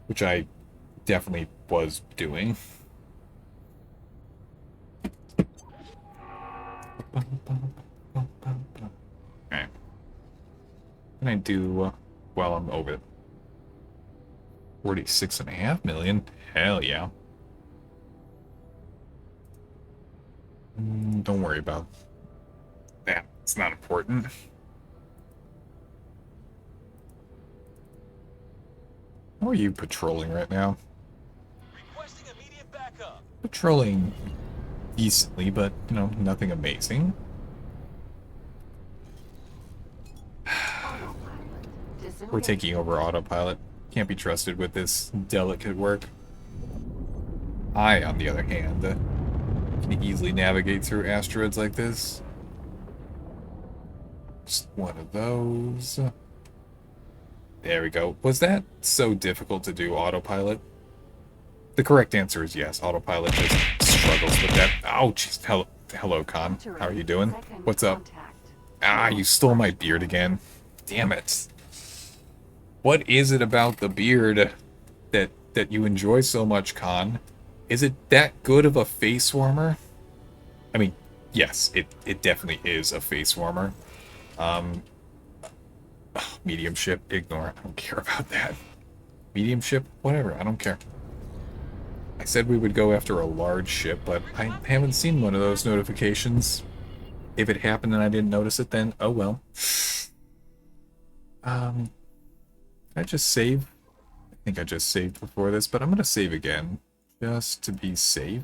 which I definitely was doing. Okay. Can I do while I'm over 46.5 million? Hell yeah. Don't worry about that. It's not important. How are you patrolling right now? Requesting immediate backup. Patrolling decently, but, you know, nothing amazing. We're taking over autopilot. Can't be trusted with this delicate work. I, on the other hand, can easily navigate through asteroids like this. Just one of those. There we go. Was that so difficult to do, autopilot? The correct answer is yes. Autopilot just struggles with that. Oh, jeez. Hello, Con. How are you doing? What's up? Ah, you stole my beard again. Damn it. What is it about the beard that you enjoy so much, Con? Is it that good of a face warmer? I mean, yes, it definitely is a face warmer. Medium ship, ignore. I don't care about that. Medium ship, whatever, I don't care. I said we would go after a large ship, but I haven't seen one of those notifications. If it happened and I didn't notice it, then oh well. I just save? I think I just saved before this, but I'm gonna save again. Just to be safe.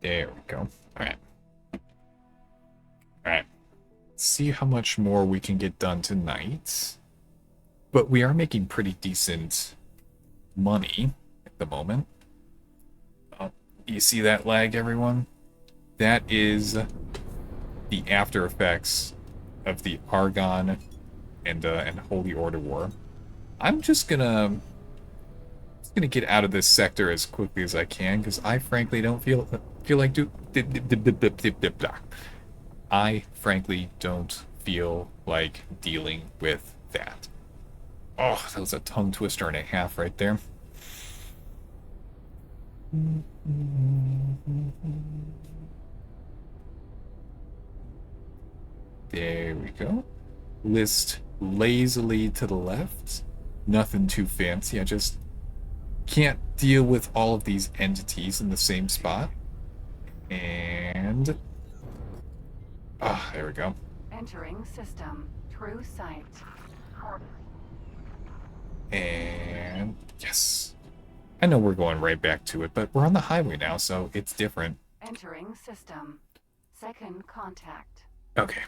There we go. Alright. Alright. see how much more we can get done tonight. But we are making pretty decent money at the moment. You see that lag, everyone? That is the after effects of the Argon and Holy Order War. I'm just gonna get out of this sector as quickly as I can because I frankly don't feel like I frankly don't feel like dealing with that. Oh, that was a tongue twister and a half right there. There we go. List lazily to the left. Nothing too fancy. I just can't deal with all of these entities in the same spot. And... there we go. Entering system. True sight. And... yes. I know we're going right back to it, but we're on the highway now, so it's different. Entering system. Second contact. Okay.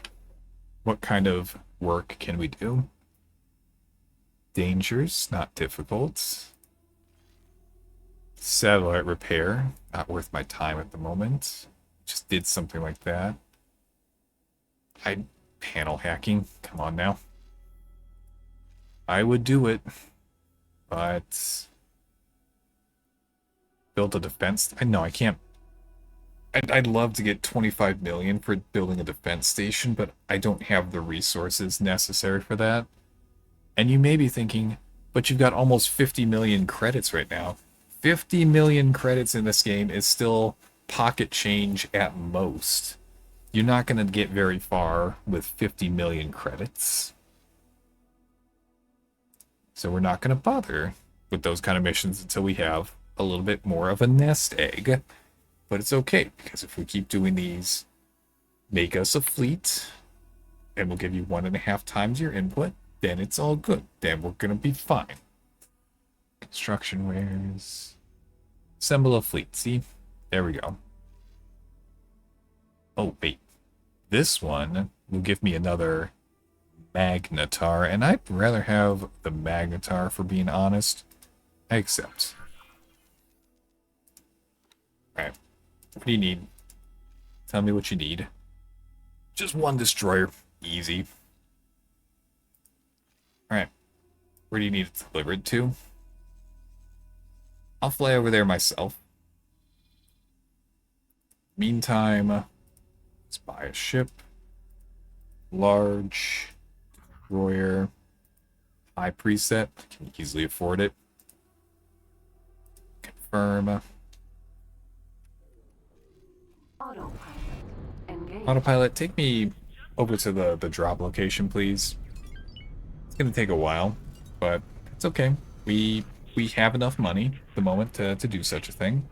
What kind of work can we do? Dangers, not difficult. Satellite repair, not worth my time at the moment. Just did something like that. Panel hacking, come on now. I would do it, but... build a defense... No, I can't. I'd love to get 25 million for building a defense station, but I don't have the resources necessary for that. And you may be thinking, but you've got almost 50 million credits right now. 50 million credits in this game is still pocket change at most. You're not going to get very far with 50 million credits. So we're not going to bother with those kind of missions until we have a little bit more of a nest egg. But it's okay, because if we keep doing these, make us a fleet, and we'll give you 1.5 times your input, then it's all good. Then we're going to be fine. Construction wares. Assemble a fleet. See? There we go. Oh, wait. This one will give me another Magnetar, and I'd rather have the Magnetar, for being honest. I accept. Alright. What do you need? Tell me what you need. Just one destroyer. Easy. Alright. Where do you need it delivered to? I'll fly over there myself. Meantime, let's buy a ship. Large. Destroyer. High preset. Can easily afford it. Confirm. Autopilot, take me over to the drop location, please. It's gonna take a while, but it's okay. We have enough money at the moment to do such a thing.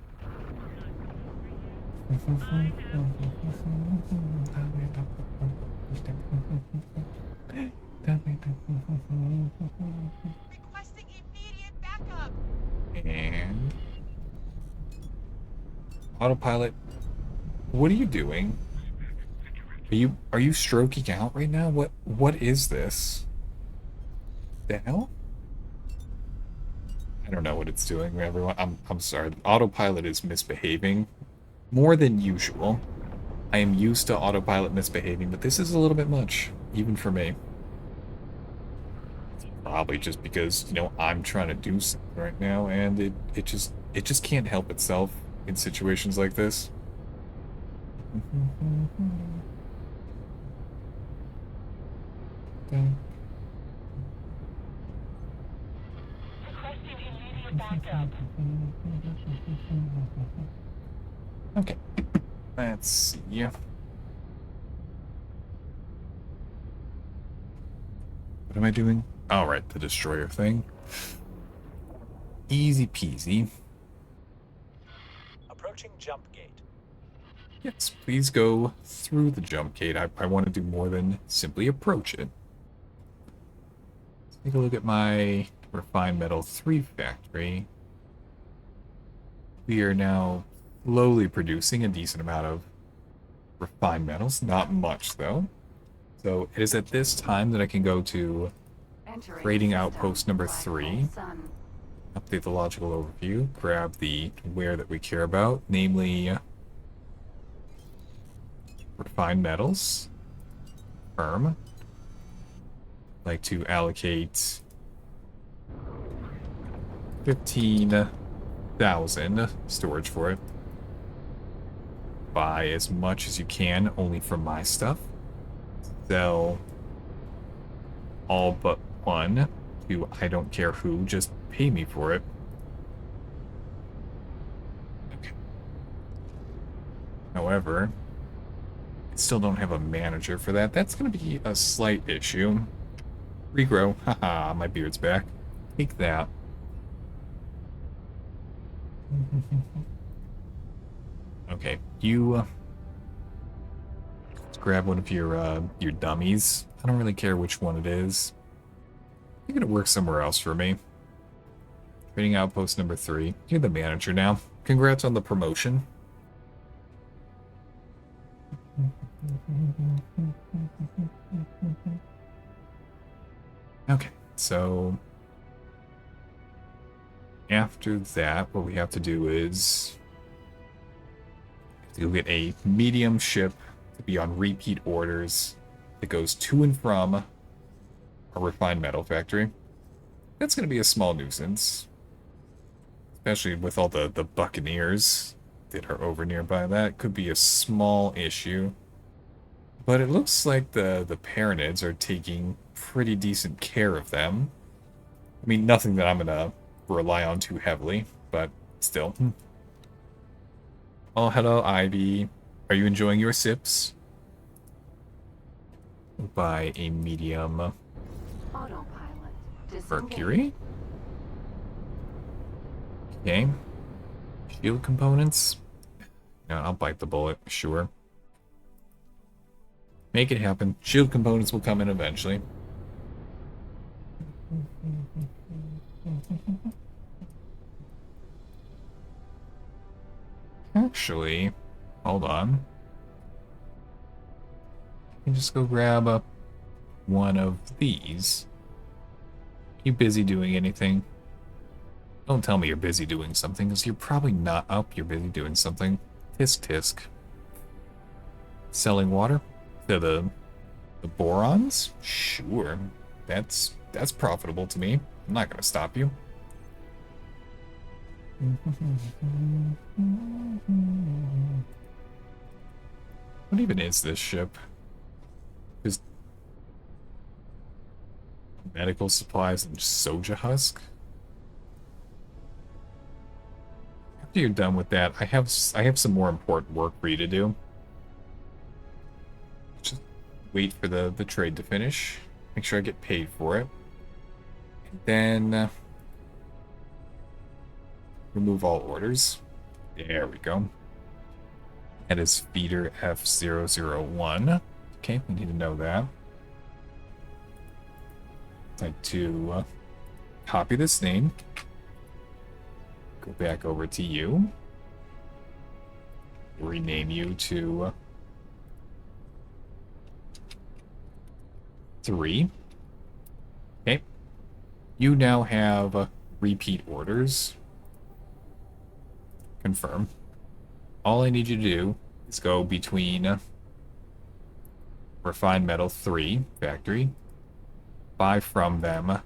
Requesting immediate backup. And autopilot, what are you doing? Are you stroking out right now? What is this? The hell? I don't know what it's doing, everyone. I'm sorry. Autopilot is misbehaving more than usual. I am used to autopilot misbehaving, but this is a little bit much, even for me. It's probably just because, you know, I'm trying to do something right now, and it just can't help itself in situations like this. Requesting immediate backup. Okay. Let's see. What am I doing? All right, the destroyer thing. Easy peasy. Approaching jump gate. Yes, please go through the jump gate. I want to do more than simply approach it. Let's take a look at my refined metal 3 factory. We are now slowly producing a decent amount of refined metals. Not much, though. So it is at this time that I can go to Trading Outpost number 3. Update the logical overview. Grab the ware that we care about, namely refined metals. Firm. Like to allocate 15,000 storage for it. Buy as much as you can, only from my stuff. Sell all but one to I don't care who, just pay me for it. Okay. However, I still don't have a manager for that. That's going to be a slight issue. Regrow. Haha, my beard's back. Take that. Okay, you let's grab one of your dummies. I don't really care which one it is. You're gonna work somewhere else for me. Trading Outpost number 3. You're the manager now. Congrats on the promotion. Okay, so after that, what we have to do is to get a medium ship to be on repeat orders that goes to and from a refined metal factory. That's going to be a small nuisance, especially with all the buccaneers that are over nearby. That could be a small issue. But it looks like the Paranids are taking pretty decent care of them. I mean, nothing that I'm going to rely on too heavily, but still. Oh, hello, Ivy. Are you enjoying your sips? Buy a medium Mercury. Okay. Shield components. No, I'll bite the bullet, sure. Make it happen. Shield components will come in eventually. Actually, hold on. I can just go grab one of these. You busy doing anything? Don't tell me you're busy doing something, because you're probably not up. You're busy doing something. Tisk tisk. Selling water to the borons? Sure. That's profitable to me. I'm not gonna stop you. What even is this ship? Just medical supplies and soja husk? After you're done with that, I have some more important work for you to do. Just wait for the trade to finish. Make sure I get paid for it. And then remove all orders. There we go. That is feeder F001. Okay, we need to know that. I'd like to copy this name. Go back over to you. Rename you to 3. Okay. You now have repeat orders. Confirm. All I need you to do is go between Refined Metal 3 factory, buy from them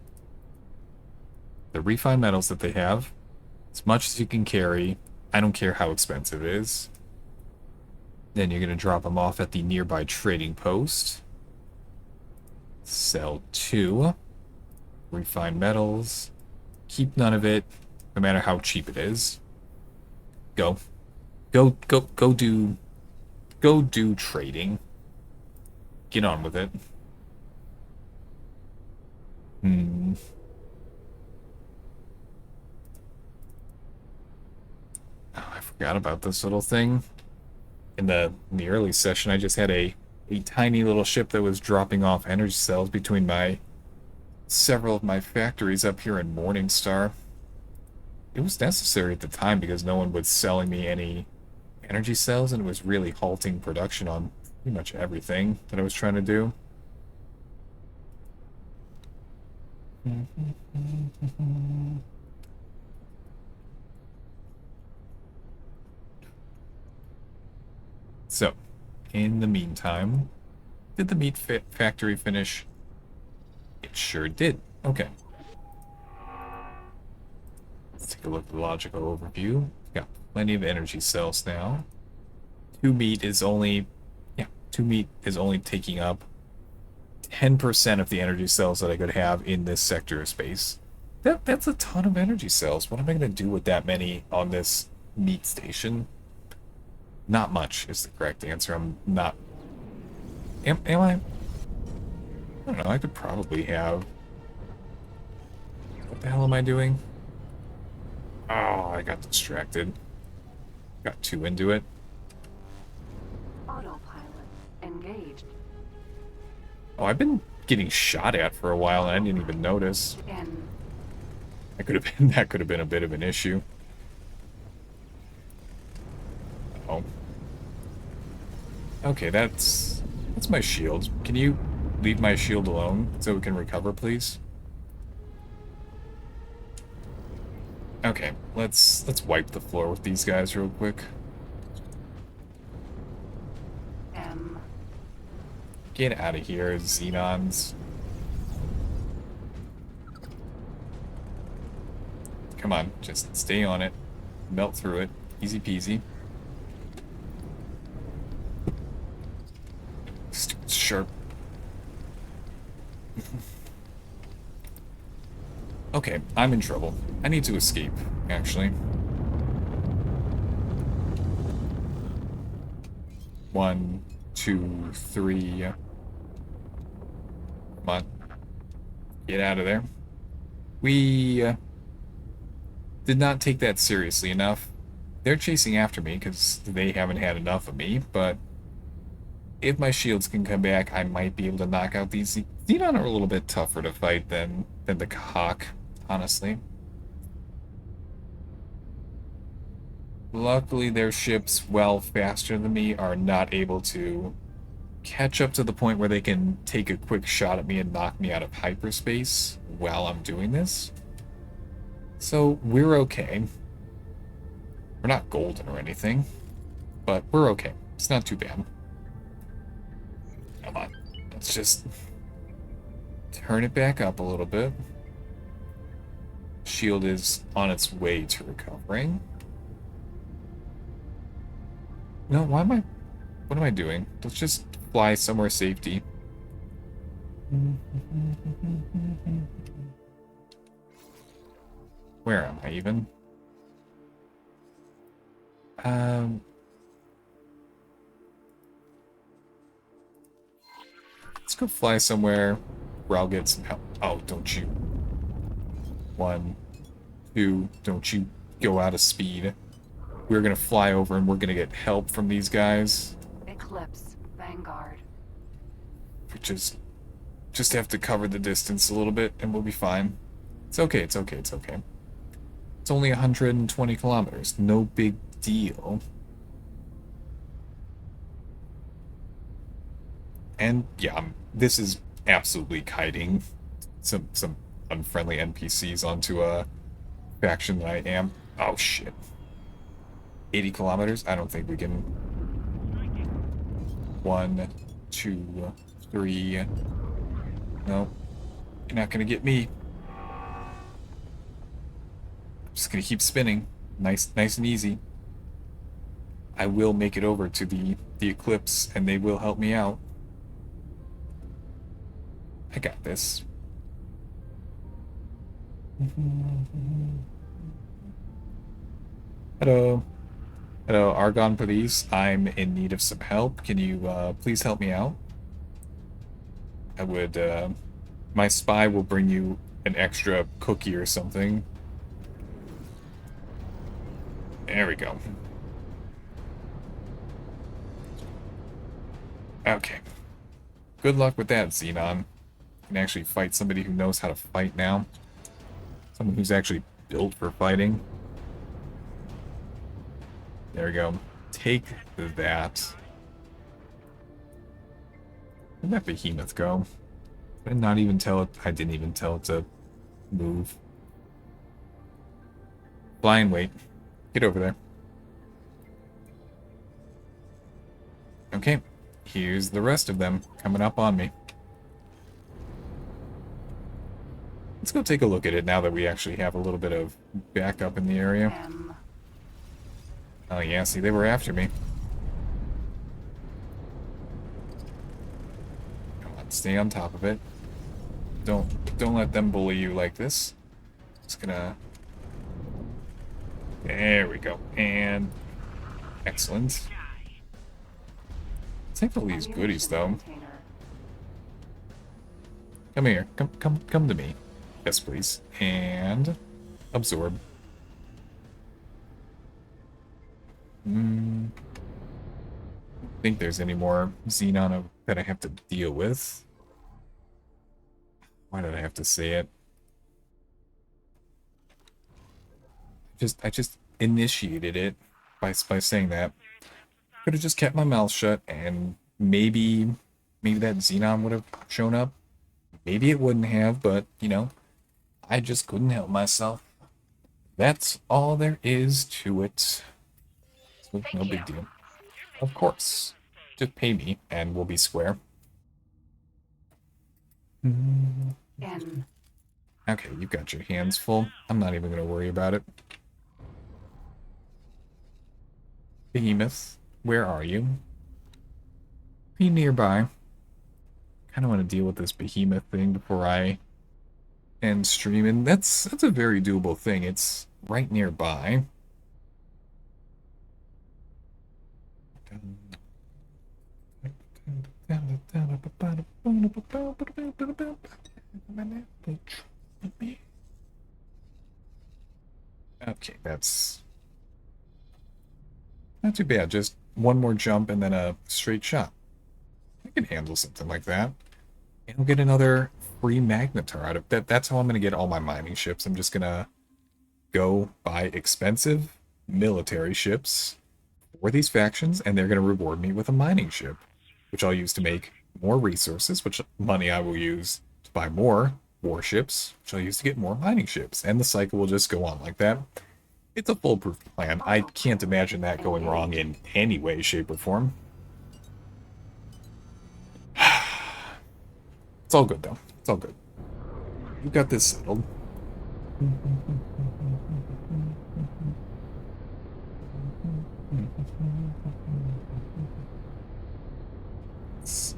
the refined metals that they have, as much as you can carry. I don't care how expensive it is. Then you're going to drop them off at the nearby trading post. Sell 2 refined metals. Keep none of it, no matter how cheap it is. Go do trading. Get on with it. Oh, I forgot about this little thing. In the early session, I just had a tiny little ship that was dropping off energy cells between several of my factories up here in Morningstar. It was necessary at the time because no one was selling me any energy cells, and it was really halting production on pretty much everything that I was trying to do. So, in the meantime, did the meat factory finish? It sure did. Okay. Let's take a look at the logical overview. Got plenty of energy cells now. 2 meat is only... Yeah, 2 meat is only taking up 10% of the energy cells that I could have in this sector of space. That's a ton of energy cells. What am I going to do with that many on this meat station? Not much is the correct answer. I'm not... Am I? I don't know. I could probably have... What the hell am I doing? Oh, I got distracted. Got too into it. Autopilot engaged. Oh, I've been getting shot at for a while and I didn't even notice. That could have been a bit of an issue. Oh. Okay, that's my shield. Can you leave my shield alone so we can recover, please? Okay, let's wipe the floor with these guys real quick. Get out of here, Xenons. Come on, just stay on it. Melt through it. Easy peasy. Stupid sharp. Okay, I'm in trouble. I need to escape, actually. 1, 2, 3. Come on. Get out of there. We did not take that seriously enough. They're chasing after me because they haven't had enough of me, but if my shields can come back, I might be able to knock out these. Xenon are a little bit tougher to fight than the Hawk, honestly. Luckily, their ships, well faster than me, are not able to catch up to the point where they can take a quick shot at me and knock me out of hyperspace while I'm doing this. So, we're okay. We're not golden or anything, but we're okay. It's not too bad. Come on. Let's just turn it back up a little bit. Shield is on its way to recovering. No, why am I... What am I doing? Let's just fly somewhere safety. Where am I even? Let's go fly somewhere where I'll get some help. Oh, don't you. 1, 2, don't you go out of speed. We're gonna fly over and we're gonna get help from these guys. Eclipse, Vanguard. We just have to cover the distance a little bit and we'll be fine. It's okay, it's okay, it's okay. It's only 120 kilometers. No big deal. And yeah, this is absolutely kiting some unfriendly NPCs onto a faction that I am. Oh shit. 80 kilometers? I don't think we can. 1, 2, 3. No. You're not gonna get me. I'm just gonna keep spinning. Nice and easy. I will make it over to the Eclipse and they will help me out. I got this. Hello. Hello, Argon Police. I'm in need of some help. Can you please help me out? I would, my spy will bring you an extra cookie or something. There we go. Okay. Good luck with that, Xenon. You can actually fight somebody who knows how to fight now. Someone who's actually built for fighting. There we go. Take that. Where'd that behemoth go? Did I not even tell it? I didn't even tell it to Move. Fly and wait. Get over there. Okay, here's the rest of them coming up on me. Let's go take a look at it now that we actually have a little bit of backup in the area. Oh yeah, see, they were after me. Come on, stay on top of it. Don't let them bully you like this. Just gonna... There we go. And... Excellent. Take all these goodies, though. Come here. Come to me. Yes, please. And... Absorb. I think there's any more Xenon that I have to deal with. Why did I have to say it? I just initiated it by saying that. Could have just kept my mouth shut and maybe that Xenon would have shown up. Maybe it wouldn't have, but you know, I just couldn't help myself. That's all there is to it. So, no big deal. Of course. Just pay me and we'll be square. Okay, you've got your hands full. I'm not even going to worry about it. Behemoth, where are you? Be nearby. Kind of want to deal with this behemoth thing before I end stream, and that's a very doable thing. It's right nearby. Okay, that's not too bad. Just one more jump and then a straight shot. I can handle something like that. And I'll get another free magnetar out of that. That's how I'm going to get all my mining ships. I'm just going to go buy expensive military ships for these factions, and they're going to reward me with a mining ship, which I'll use to make more resources, which money I will use to buy more warships, which I'll use to get more mining ships. And the cycle will just go on like that. It's a foolproof plan. I can't imagine that going wrong in any way, shape, or form. It's all good, though. It's all good. You got this settled. Let's see.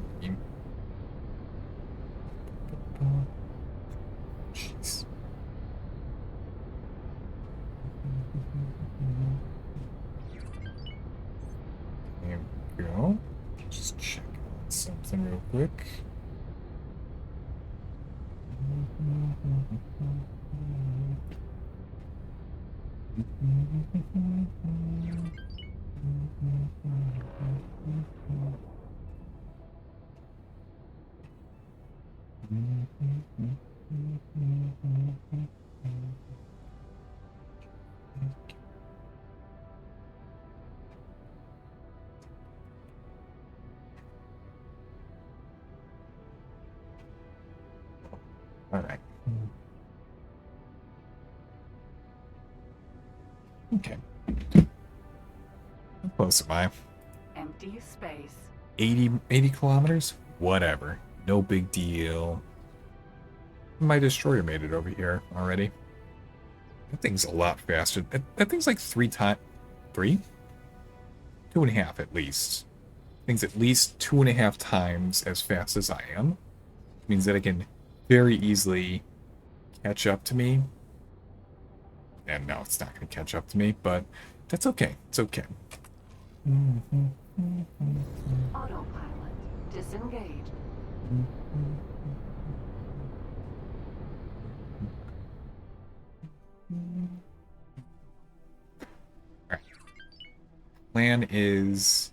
Jeez. There we go. Just check out something real quick. All right. Okay. How close am I? Empty space. 80 kilometers? Whatever. No big deal. My destroyer made it over here already. That thing's a lot faster. That thing's like 3 times... 3? 2.5 at least. Thing's at least 2.5 times as fast as I am. Which means that it can very easily catch up to me. And no, it's not going to catch up to me, but that's okay. It's okay. Autopilot. Disengage. Alright. Plan is...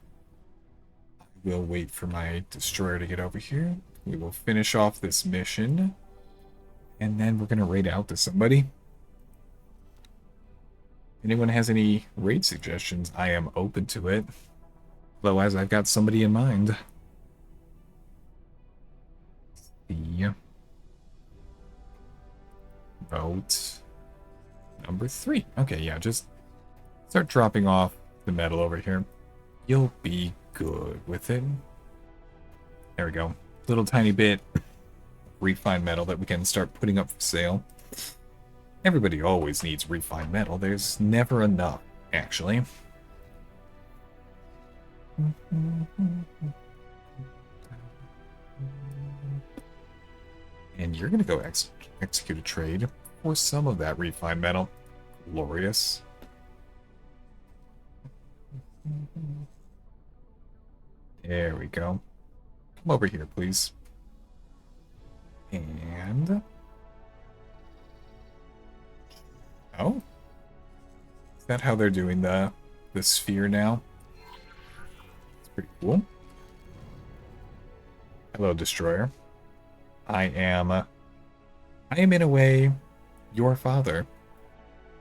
I will wait for my destroyer to get over here. We will finish off this mission. And then we're going to raid out to somebody. Anyone has any raid suggestions, I am open to it. Otherwise, I've got somebody in mind. Note number 3. Okay, yeah, just start dropping off the metal over here. You'll be good with it. There we go. Little tiny bit refined metal that we can start putting up for sale. Everybody always needs refined metal. There's never enough, actually. And you're going to go execute a trade for some of that refined metal. Glorious. There we go. Come over here, please. And... oh? Is that how they're doing the sphere now? It's pretty cool. Hello, Destroyer. I am in a way your father.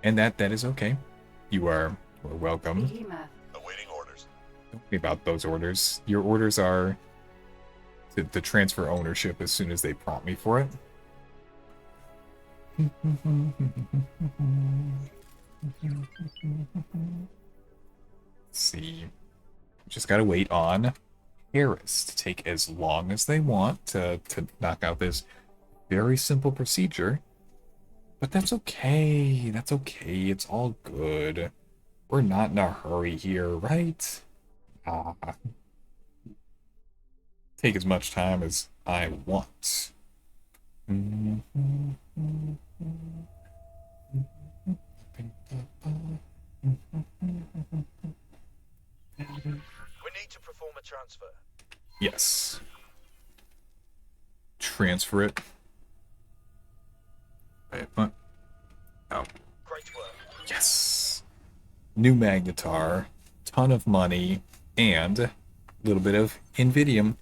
And that is okay. You are welcome. Awaiting orders. Don't worry about those orders. Your orders are to transfer ownership as soon as they prompt me for it. Let's see. Just gotta wait on Harris to take as long as they want to knock out this very simple procedure. But that's okay. That's okay. It's all good. We're not in a hurry here, right? Take as much time as I want. We need to perform a transfer. Yes. Transfer it. Wait, what? Oh. Great work. Yes. New magnetar, ton of money, and a little bit of Invidium.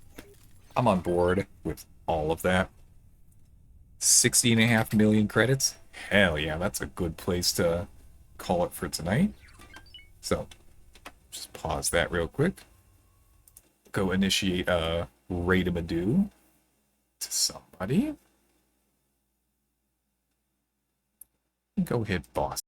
I'm on board with all of that. 60.5 million credits? Hell yeah, that's a good place to call it for tonight. So, just pause that real quick. Go initiate a raid-a-madoo to somebody. Go hit boss